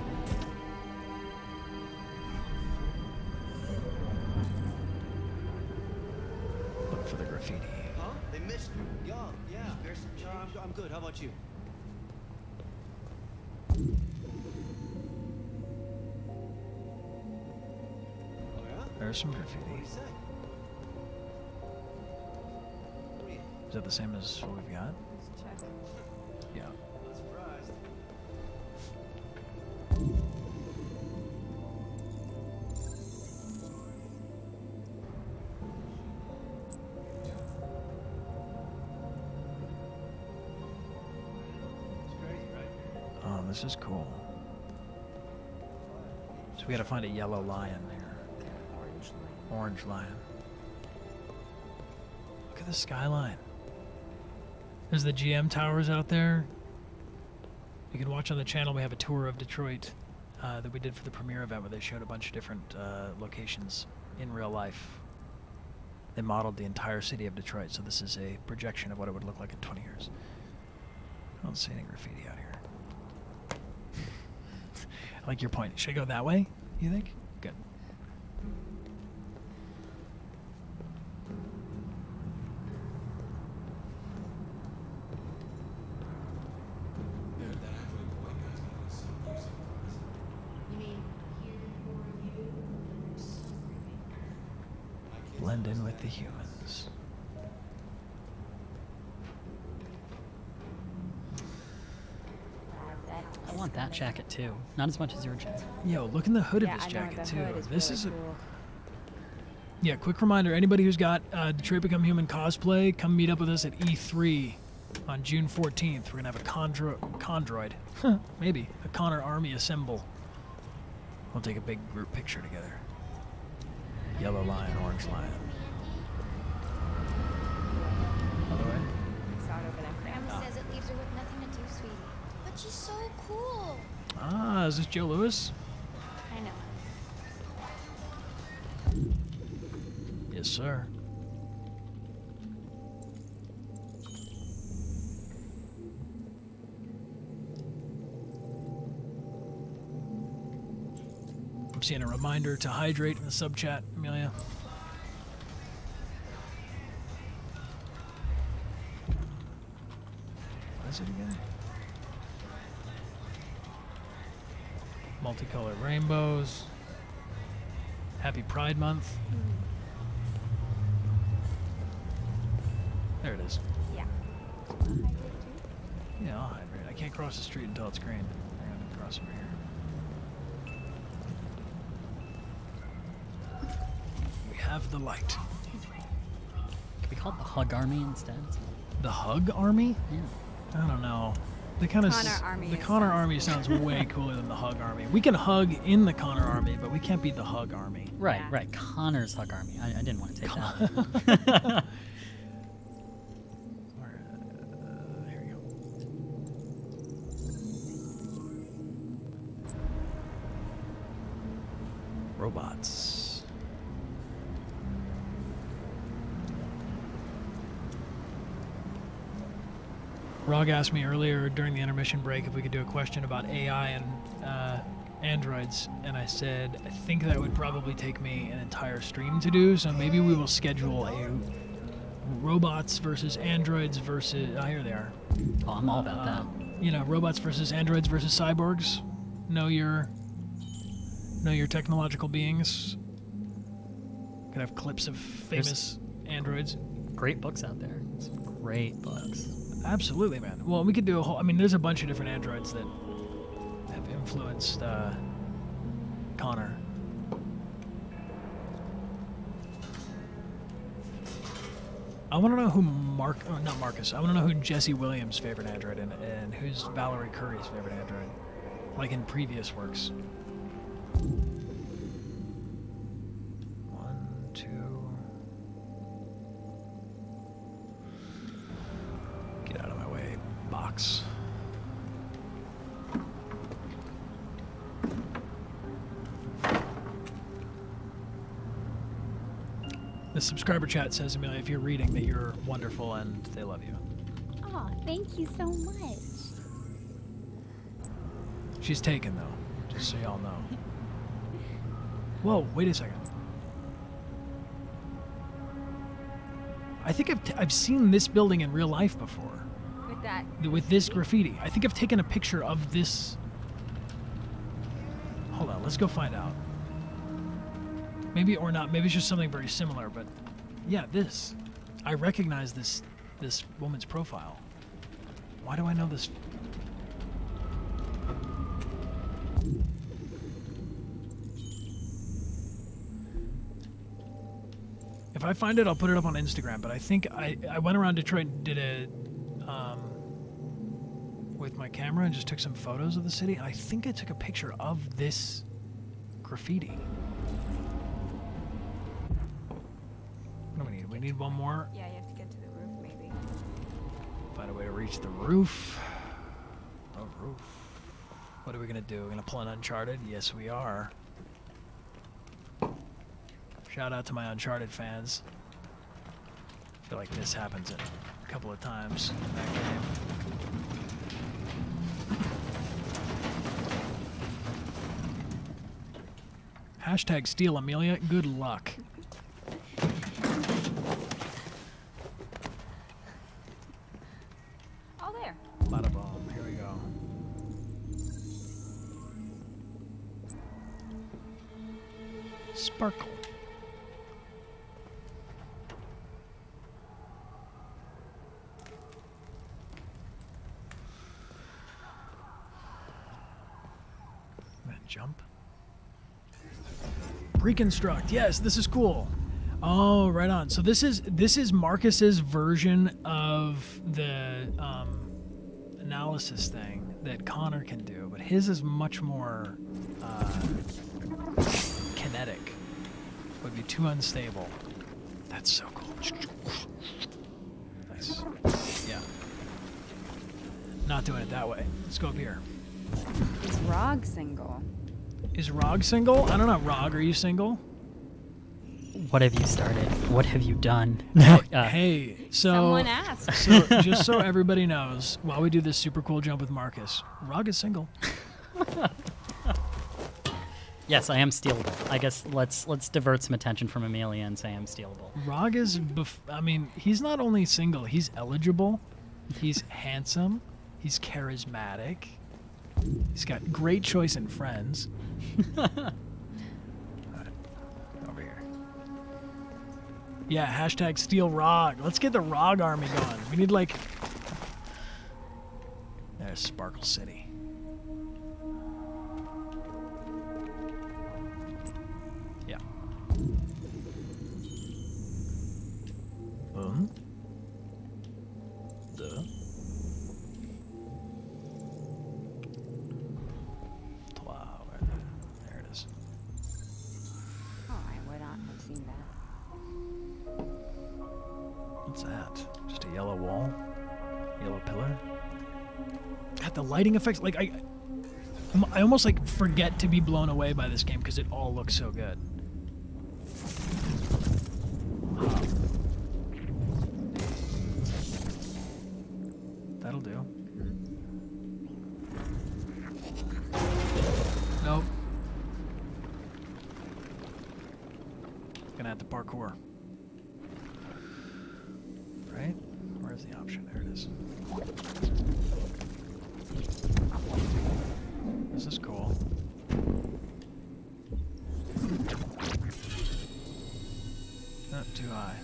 Look for the graffiti. Huh? They missed you. Yeah. There's some change. I'm good. How about you? Oh, yeah? There's some graffiti. Is that the same as what we've got? Let's check. Yeah. Not surprised. Oh, this is cool. So we gotta find a yellow lion here. Orange lion. Look at the skyline. There's the GM towers out there. You can watch on the channel. We have a tour of Detroit that we did for the premiere event where they showed a bunch of different locations in real life. They modeled the entire city of Detroit, so this is a projection of what it would look like in 20 years. I don't see any graffiti out here. I like your point. Should I go that way, you think? Good. Blend in with the humans. I want that jacket too. Not as much as your jacket. Yo, look in the hood of this jacket too. This is yeah, quick reminder, anybody who's got Detroit Become Human cosplay, come meet up with us at E3 on June 14th. We're gonna have a Condroid. Maybe. A Connor army assemble. We'll take a big group picture together. Yellow lion, orange lion. Other way. Grandma says it leaves her with nothing to do, sweetie. But she's so cool. Ah, is this Joe Lewis? I know. Yes, sir. I'm seeing a reminder to hydrate in the sub chat, Amelia. What is it again? Multicolored rainbows. Happy Pride Month. There it is. Yeah. Yeah, I'll hydrate. I can't cross the street until it's green. I gotta cross over here. We have the light. Could we call it the Hug Army instead? The Hug Army? Yeah. I don't know. The kind of the Connor Army sounds way cooler than the Hug Army. We can hug in the Connor Army, but we can't be the Hug Army. Right, right. Connor's Hug Army. I didn't want to take that. Here we go. Robots. Rog asked me earlier during the intermission break if we could do a question about AI and androids, and I said I think that would probably take me an entire stream to do, so maybe we will schedule a robots versus androids versus... Oh, here they are. Oh, I'm all about that. You know, robots versus androids versus cyborgs. Know your technological beings. Could have clips of famous androids. Great books out there. Some great books. Absolutely, man. Well, we could do a whole... I mean, there's a bunch of different androids that have influenced Connor. I want to know who not Marcus. I want to know who Jesse Williams' favorite android and who's Valerie Curry's favorite android, like in previous works. 1, 2. Get out of my way, box. The subscriber chat says, Amelia, if you're reading, that you're wonderful and they love you. Oh, thank you so much. She's taken, though, just so y'all know. Whoa, wait a second. I think I've seen this building in real life before. With that? With this graffiti. I think I've taken a picture of this. Hold on, let's go find out. Maybe or not. Maybe it's just something very similar, but yeah, this. I recognize this woman's profile. Why do I know this? If I find it, I'll put it up on Instagram, but I think I went around Detroit and did it with my camera and just took some photos of the city, and I think I took a picture of this graffiti. What do we need? We need one more. Yeah, you have to get to the roof, maybe. Find a way to reach the roof. Oh, roof. What are we gonna do? We're gonna pull an Uncharted? Yes, we are. Shout out to my Uncharted fans. I feel like this happens a couple of times in that game. Hashtag steal Amelia. Good luck. Oh, there. Bada bomb. Here we go. Sparkle. Jump. Reconstruct. Yes, this is cool. Oh, right on. So this is Marcus's version of the analysis thing that Connor can do, but his is much more kinetic. Would be too unstable. That's so cool. Nice. Yeah. Not doing it that way. Let's go up here. Is Rog single? Is Rog single? I don't know. Rog, are you single? What have you started? What have you done? Hey, so someone asked. So just so everybody knows, while we do this super cool jump with Marcus, Rog is single. Yes, I am stealable. I guess let's divert some attention from Amelia and say I'm stealable. Rog is, I mean, he's not only single, he's eligible, he's handsome, he's charismatic, he's got great choice in friends. All right, over here. Yeah, hashtag steal Rog. Let's get the Rog army going. We need like, there's Sparkle City. Yeah. Duh. There it is. Oh, I would not have seen that. What's that? Just a yellow wall? Yellow pillar? God, the lighting effects, like I almost like forget to be blown away by this game because it all looks so good. That'll do. Nope. Gonna have to parkour. Right? Where's the option? There it is. This is cool. Not too high.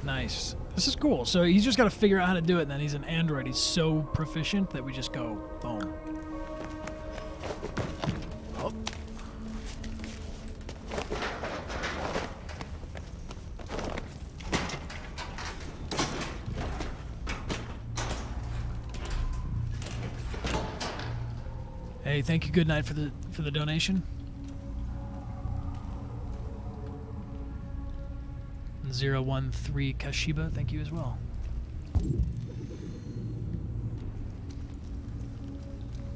Nice. Nice. This is cool. So he's just got to figure out how to do it, and then he's an android. He's so proficient that we just go, boom. Oh. Hey, thank you, Good Night, for the donation. 013 Kashiba, thank you as well.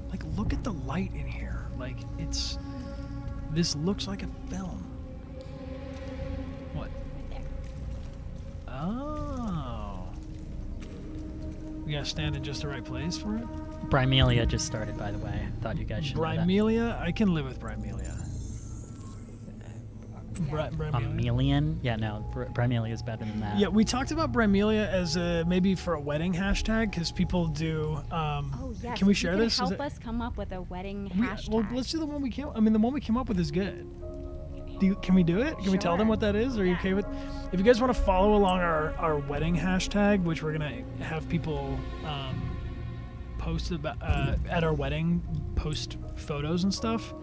Like, look at the light in here. Like, this looks like a film. What? Oh. We gotta stand in just the right place for it? Brymelia just started, by the way. Thought you guys should know that. Brymelia? I can live with Brymelia. Brymelia? Yeah, no, Brymelia is better than that. Yeah, we talked about Brymelia as maybe for a wedding hashtag, because people do. Oh yes. Can we share this? Help us come up with a wedding hashtag. Well, let's do the one we came. I mean, the one we came up with is good. Can we do it? Can we tell them what that is? Are you okay with? If you guys want to follow along our wedding hashtag, which we're gonna have people post about at our wedding, post photos and stuff.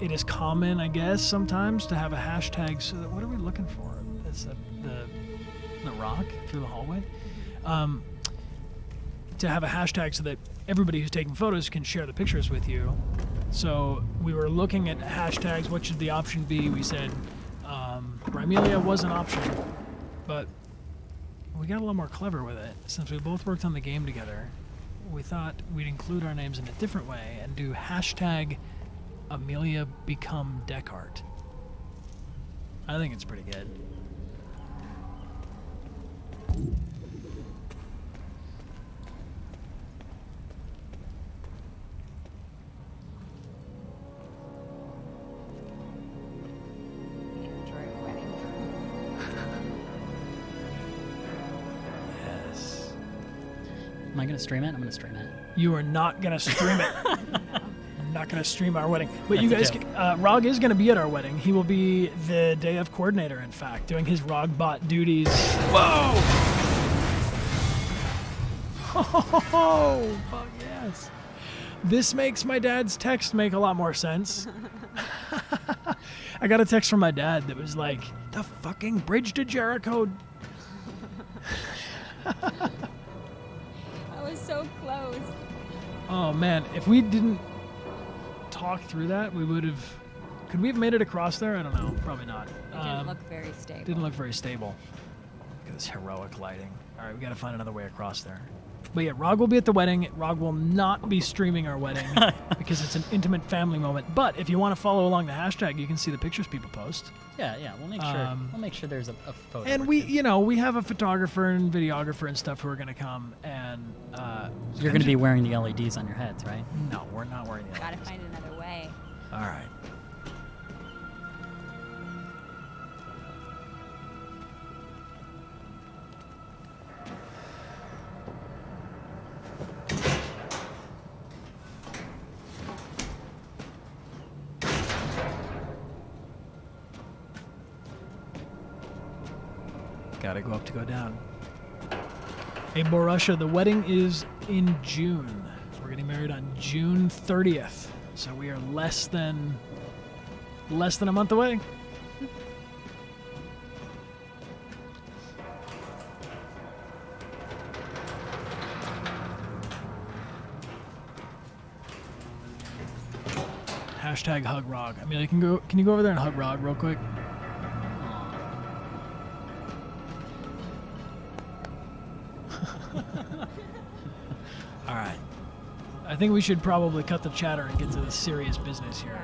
It is common, I guess, sometimes to have a hashtag. So that, what are we looking for? It's the rock through the hallway. To have a hashtag so that everybody who's taking photos can share the pictures with you. So we were looking at hashtags. What should the option be? We said Brymelia was an option, but we got a little more clever with it. Since we both worked on the game together, we thought we'd include our names in a different way and do hashtag Amelia become Deckard. I think it's pretty good. Yes. Am I going to stream it? I'm going to stream it. You are not going to stream it. I'm not going to stream our wedding. But That's you a guys, joke. Rog is going to be at our wedding. He will be the day of coordinator, in fact, doing his Rogbot duties. Whoa! Oh, fuck yes. This makes my dad's text make a lot more sense. I got a text from my dad that was like, the fucking bridge to Jericho. I was so close. Oh man, if we didn't talk through that, we would have. Could we have made it across there? I don't know. Probably not. It didn't look very stable. Didn't look very stable. Look at this heroic lighting. All right, we got to find another way across there. But yeah, Rog will be at the wedding. Rog will not be streaming our wedding because it's an intimate family moment. But if you want to follow along the hashtag, you can see the pictures people post. Yeah, we'll make sure. We'll make sure there's a photo. And we have a photographer and videographer and stuff who are going to come and. You're going to be wearing the LEDs on your heads, right? No, we're not wearing the LEDs. Gotta find another way. All right. Gotta go up to go down. Hey, Borussia, the wedding is in June. We're getting married on June 30th. So we are less than a month away. Hashtag hug Rog. I mean, can you go over there and hug Rog real quick? All right. I think we should probably cut the chatter and get to the serious business here.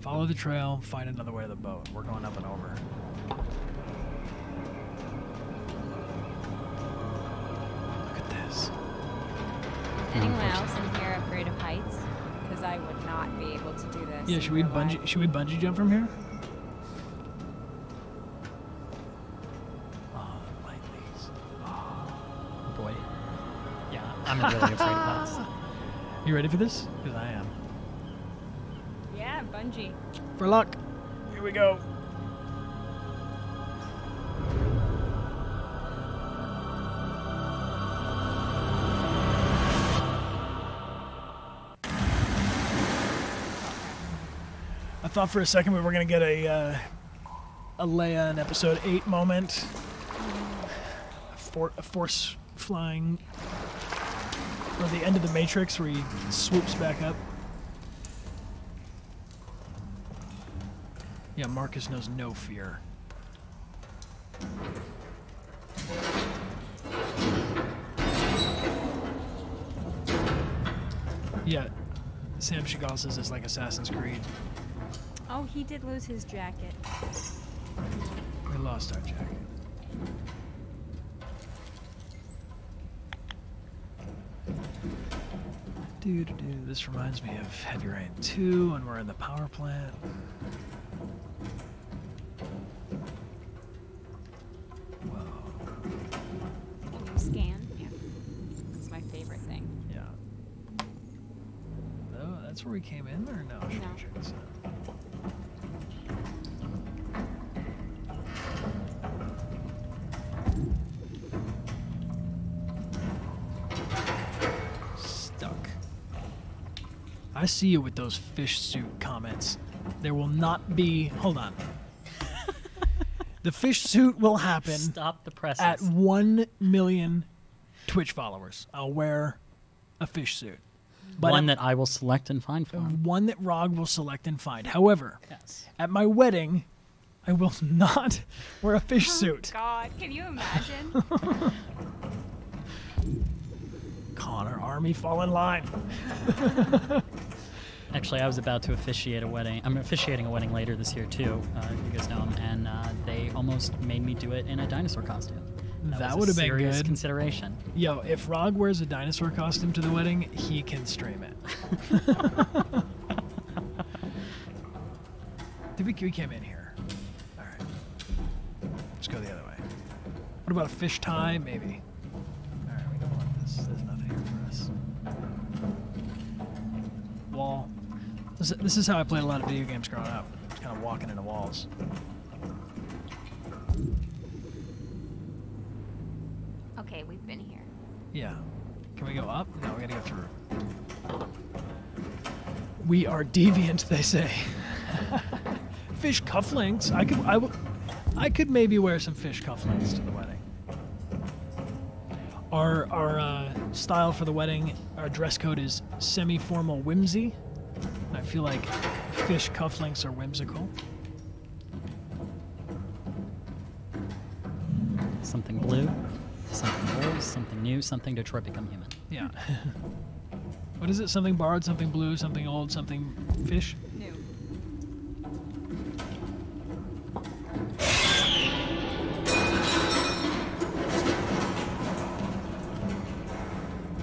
Follow the trail, find another way to the boat. We're going up and over. Look at this. Is anyone else in here afraid of heights? Because I would not be able to do this. Yeah, should we bungee jump from here? Oh, the light leaves. Oh boy. Yeah, I'm really afraid of heights. You ready for this? Because I am. Yeah, bungee. For luck. Here we go. I thought for a second we were gonna get a Leia in episode 8 moment. A force flying, or the end of the Matrix where he swoops back up. Yeah, Marcus knows no fear. Yeah, Sam Chagall says it's like Assassin's Creed. Oh, he did lose his jacket. We lost our jacket. This reminds me of Heavy Rain 2 when we're in the power plant. Scan. Yeah. It's my favorite thing. Yeah. Oh, that's where we came in, or no? Should we check this out? Stuck. I see you with those fish suit comments. There will not be. Hold on. The fish suit will happen. Stop the presses. At 1 million Twitch followers, I'll wear a fish suit. But one that I will select and find for him. One that Rog will select and find. However, yes. At my wedding, I will not wear a fish suit. God, can you imagine? Connor, Army, fall in line. Actually, I was about to officiate a wedding. I'm officiating a wedding later this year, too. You guys know him. And they almost made me do it in a dinosaur costume. That would have been serious good. Consideration. Yo, if Rog wears a dinosaur costume to the wedding, he can stream it. We came in here. All right. Let's go the other way. What about a fish tie? Maybe. All right, we don't want this. There's nothing here for us. Wall. This is how I played a lot of video games growing up. Just kind of walking into walls. Okay, we've been here. Yeah. Can we go up? No, we gotta go through. We are deviant, they say. Fish cufflinks. I could maybe wear some fish cufflinks to the wedding. Our style for the wedding, our dress code is semi-formal whimsy. I feel like fish cufflinks are whimsical. Something blue, something old, something new, something Detroit Become Human. Yeah. What is it? Something borrowed, something blue, something old, something fish? New.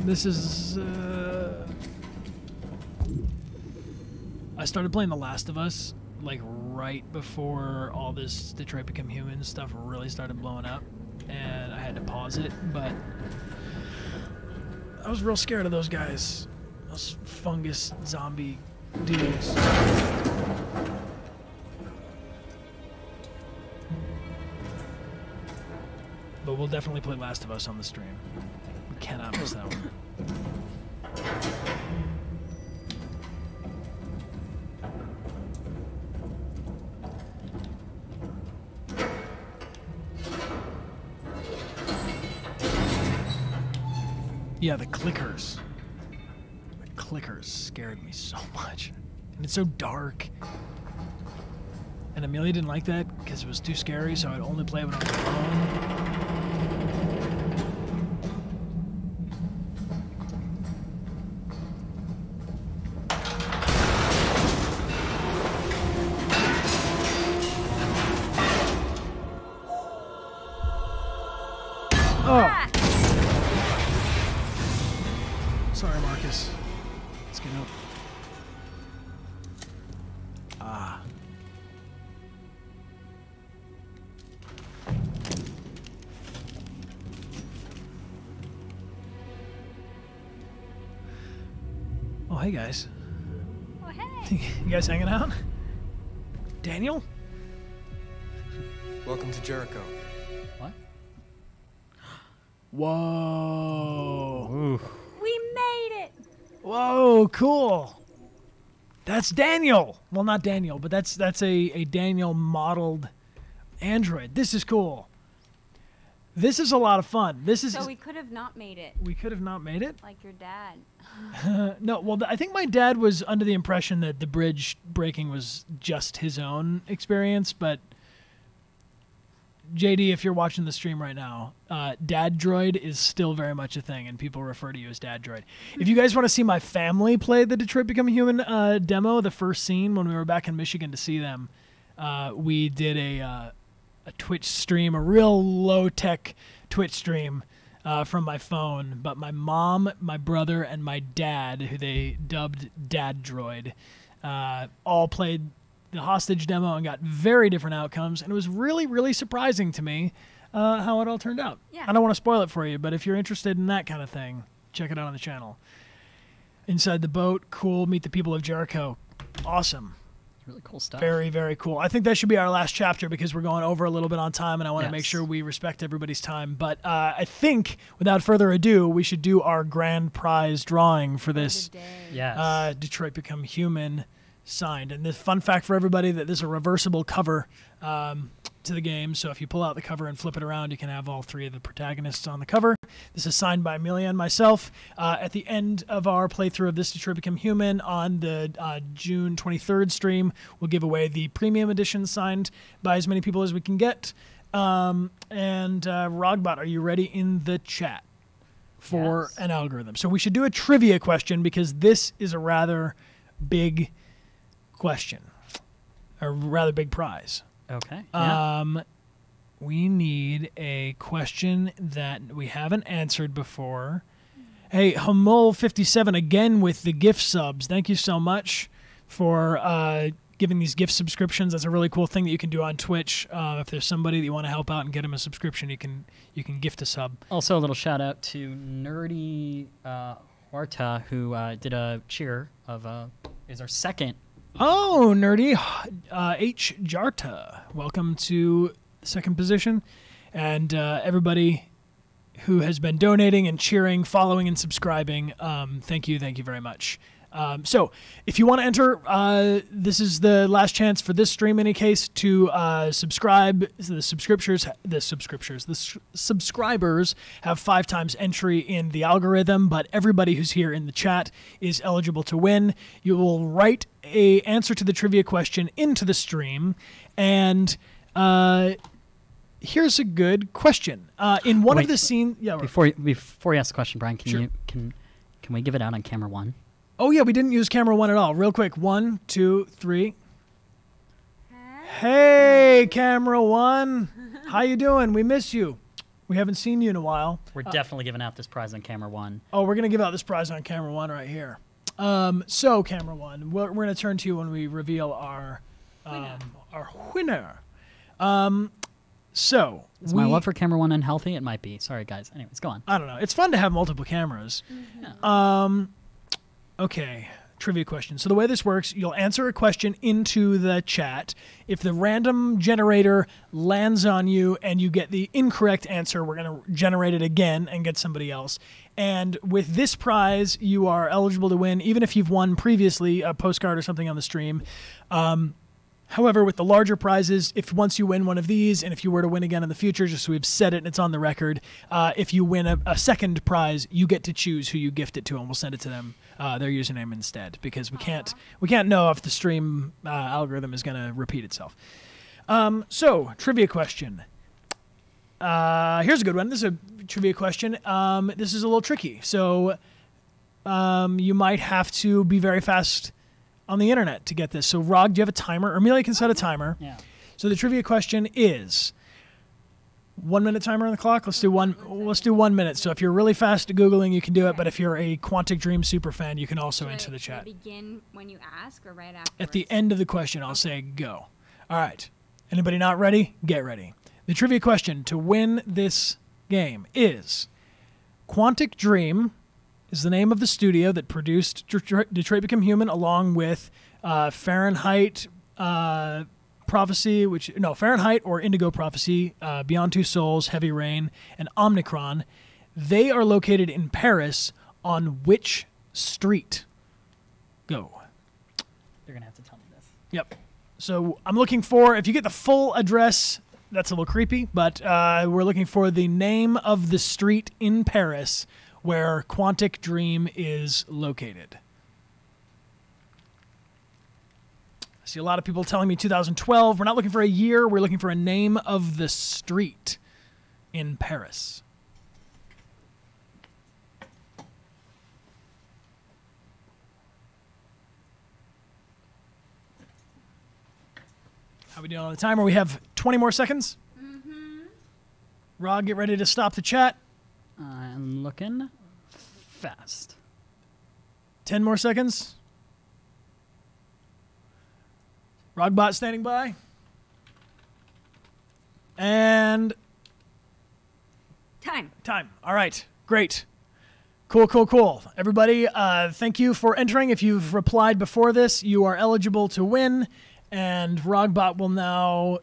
This is... I started playing The Last of Us, like, right before all this Detroit Become Human stuff really started blowing up, and I had to pause it, but I was real scared of those guys. Those fungus zombie dudes. But we'll definitely play Last of Us on the stream. We cannot miss that one. Yeah, the clickers. The clickers scared me so much. And it's so dark. And Amelia didn't like that because it was too scary, so I'd only play it when I was alone. Oh! Sorry, Marcus. Let's get up. Ah. Oh, hey, guys. Oh, hey. You guys hanging out? Daniel? Welcome to Jericho. What? Whoa. Ooh. We made it. Whoa, cool. That's Daniel. Well, not Daniel, but that's a Daniel modeled android. This is cool. This is a lot of fun. This is. So we could have not made it. We could have not made it. Like your dad. No, well, I think my dad was under the impression that the bridge breaking was just his own experience, but JD, if you're watching the stream right now, Dad Droid is still very much a thing, and people refer to you as Dad Droid. If you guys want to see my family play the Detroit Become Human demo, the first scene when we were back in Michigan to see them, we did a Twitch stream, a real low-tech Twitch stream from my phone. But my mom, my brother, and my dad, who they dubbed Dad Droid, all played the hostage demo and got very different outcomes, and it was really, really surprising to me how it all turned out. Yeah. I don't want to spoil it for you, but if you're interested in that kind of thing, check it out on the channel. Inside the Boat, cool. Meet the People of Jericho, awesome. Really cool stuff. Very, very cool. I think that should be our last chapter because we're going over a little bit on time, and I want to make Yes. sure we respect everybody's time. But I think, without further ado, we should do our grand prize drawing for this Yes. Detroit Become Human signed. And the fun fact for everybody that this is a reversible cover to the game. So if you pull out the cover and flip it around, you can have all three of the protagonists on the cover. This is signed by Amelia and myself. At the end of our playthrough of this Detroit Become Human on the June 23rd stream, we'll give away the premium edition signed by as many people as we can get. Rogbot, are you ready in the chat for an algorithm? So we should do a trivia question because this is a rather big question, a rather big prize. Okay. We need a question that we haven't answered before. Hey, Hamul57 again with the gift subs. Thank you so much for giving these gift subscriptions. That's a really cool thing that you can do on Twitch. If there's somebody that you want to help out and get them a subscription, you can gift a sub. Also, a little shout out to Nerdy Huerta, who did a cheer of is our second. Oh, Nerdy H. Jarta. Welcome to the second position. And everybody who has been donating and cheering, following, and subscribing, thank you very much. So if you want to enter, this is the last chance for this stream in any case to subscribe. The subscribers have 5 times entry in the algorithm, but everybody who's here in the chat is eligible to win. You will write a answer to the trivia question into the stream, and here's a good question. In one of the scenes, before you ask the question, Brian, Sure. can we give it out on camera 1? Oh, yeah, we didn't use camera 1 at all. Real quick. 1, 2, 3. Hey, camera 1. How you doing? We miss you. We haven't seen you in a while. We're definitely giving out this prize on camera 1. Oh, we're going to give out this prize on camera 1 right here. So, camera 1, we're going to turn to you when we reveal our winner. So, is my love for camera 1 unhealthy? It might be. Sorry, guys. Anyways, go on. I don't know. It's fun to have multiple cameras. Okay, trivia question. So the way this works, you'll answer a question into the chat. If the random generator lands on you and you get the incorrect answer, we're going to generate it again and get somebody else. And with this prize, you are eligible to win, even if you've won previously a postcard or something on the stream. However, with the larger prizes, if once you win one of these, and if you were to win again in the future, just so we've said it and it's on the record, if you win a second prize, you get to choose who you gift it to, and we'll send it to them, their username instead, because we can't know if the stream algorithm is going to repeat itself. So, trivia question. Here's a good one. This is a trivia question. This is a little tricky, so you might have to be very fast on the internet to get this. So, Rog, do you have a timer? Or Amelia can set a timer. Yeah. So the trivia question is 1 minute timer on the clock. Let's do 1 minute. So if you're really fast at Googling, you can do it. But if you're a Quantic Dream super fan, you can also enter the chat. Begin when you ask or right after? At the end of the question, I'll say go. All right. Anybody not ready? Get ready. The trivia question to win this game is Quantic Dream is the name of the studio that produced Detroit Become Human, along with Fahrenheit Prophecy, Fahrenheit or Indigo Prophecy, Beyond Two Souls, Heavy Rain, and Omnicron. They are located in Paris on which street? Go. They're going to have to tell me this. Yep. So I'm looking for, if you get the full address, that's a little creepy, but we're looking for the name of the street in Paris where Quantic Dream is located. I see a lot of people telling me 2012. We're not looking for a year. We're looking for a name of the street in Paris. How we doing on the timer? We have 20 more seconds. Rod, get ready to stop the chat. I'm looking fast. 10 more seconds. Rogbot standing by. And time. All right. Great. Cool. Everybody, thank you for entering. If you've replied before this, you are eligible to win. And Rogbot will now,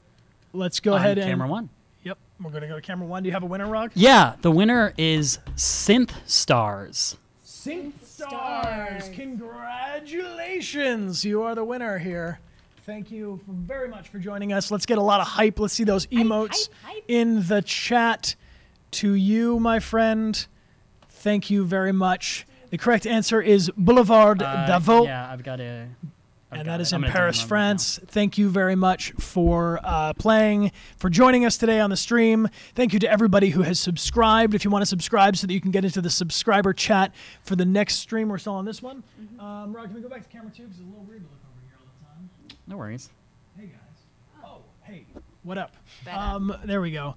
let's go ahead and... Camera 1. Yep, we're going to go to camera 1. Do you have a winner, Rog? Yeah, the winner is Synth Stars. Synth Stars! Congratulations! You are the winner here. Thank you very much for joining us. Let's get a lot of hype. Let's see those emotes in the chat. To you, my friend, thank you very much. The correct answer is Boulevard Davos. Yeah, I've got a... And that is in Paris, France. Thank you very much for playing, for joining us today on the stream. Thank you to everybody who has subscribed. If you want to subscribe so that you can get into the subscriber chat for the next stream, we're still on this one. Rod, can we go back to camera 2? Because it's a little weird to look over here all the time. No worries. Hey, guys. Oh, hey. What up? There we go.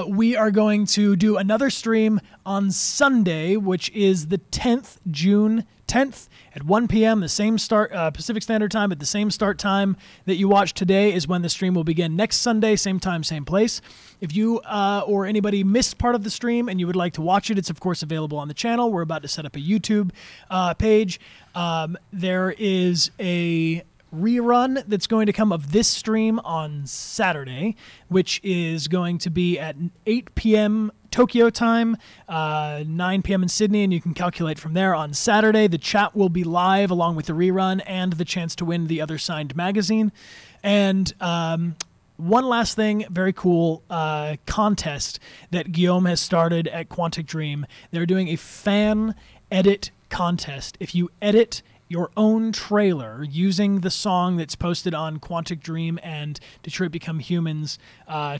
We are going to do another stream on Sunday, which is the 10th, June 10th at 1 p.m. The same start, Pacific Standard Time, at the same start time that you watched today is when the stream will begin next Sunday, same time, same place. If you or anybody missed part of the stream and you would like to watch it, it's of course available on the channel. We're about to set up a YouTube page. There is a rerun that's going to come of this stream on Saturday, which is going to be at 8 p.m. Tokyo time, 9 p.m. in Sydney, and you can calculate from there. On Saturday, the chat will be live along with the rerun and the chance to win the other signed magazine. And one last thing, very cool contest that Guillaume has started at Quantic Dream. They're doing a fan edit contest. If you edit your own trailer using the song that's posted on Quantic Dream and Detroit Become Human's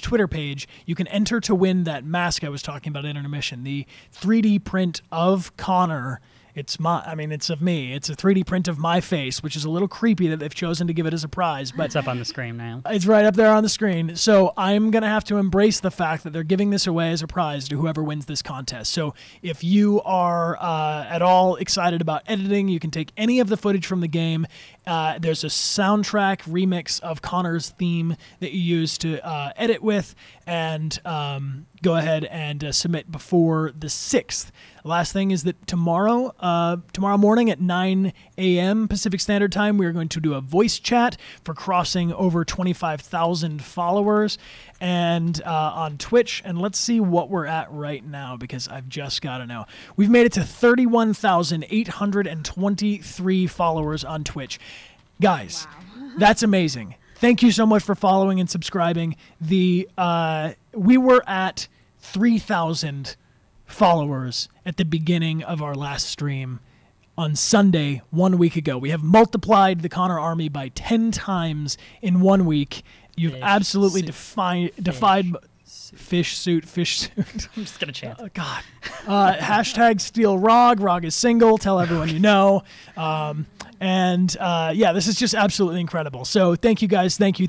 Twitter page, you can enter to win that mask I was talking about in intermission. The 3D print of Connor. It's of me. It's a 3D print of my face, which is a little creepy that they've chosen to give it as a prize. But it's up on the screen now. It's right up there on the screen. So I'm going to have to embrace the fact that they're giving this away as a prize to whoever wins this contest. So if you are at all excited about editing, you can take any of the footage from the game. There's a soundtrack remix of Connor's theme that you use to edit with, and go ahead and submit before the 6th. The last thing is that tomorrow morning at 9 a.m. Pacific Standard Time, we are going to do a voice chat for crossing over 25,000 followers and on Twitch. And let's see what we're at right now, because I've just got to know. We've made it to 31,823 followers on Twitch. Guys, that's amazing. Thank you so much for following and subscribing. We were at 3,000 followers at the beginning of our last stream on Sunday 1 week ago. We have multiplied the Connor army by 10 times in 1 week. You've absolutely defied fish suit. I'm just gonna chant. God. Hashtag steal Rog. Rog is single. Tell everyone you know. Yeah, this is just absolutely incredible. So thank you guys. Thank you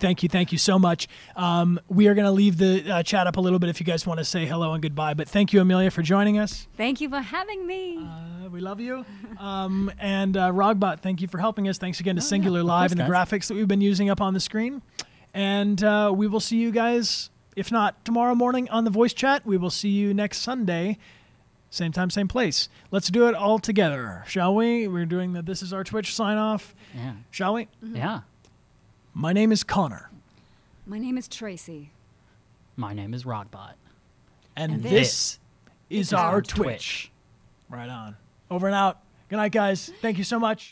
so much. We are going to leave the chat up a little bit if you guys want to say hello and goodbye. But thank you, Amelia, for joining us. Thank you for having me. We love you. And Rogbot, thank you for helping us. Thanks again to Singular Live and the graphics that we've been using up on the screen. And we will see you guys, if not tomorrow morning on the voice chat, we will see you next Sunday. Same time, same place. Let's do it all together, shall we? We're doing the This Is Our Twitch sign-off. Yeah. Shall we? Mm-hmm. Yeah. My name is Connor. My name is Traci. My name is Rogbot. And this is our Twitch. Right on. Over and out. Good night, guys. Thank you so much.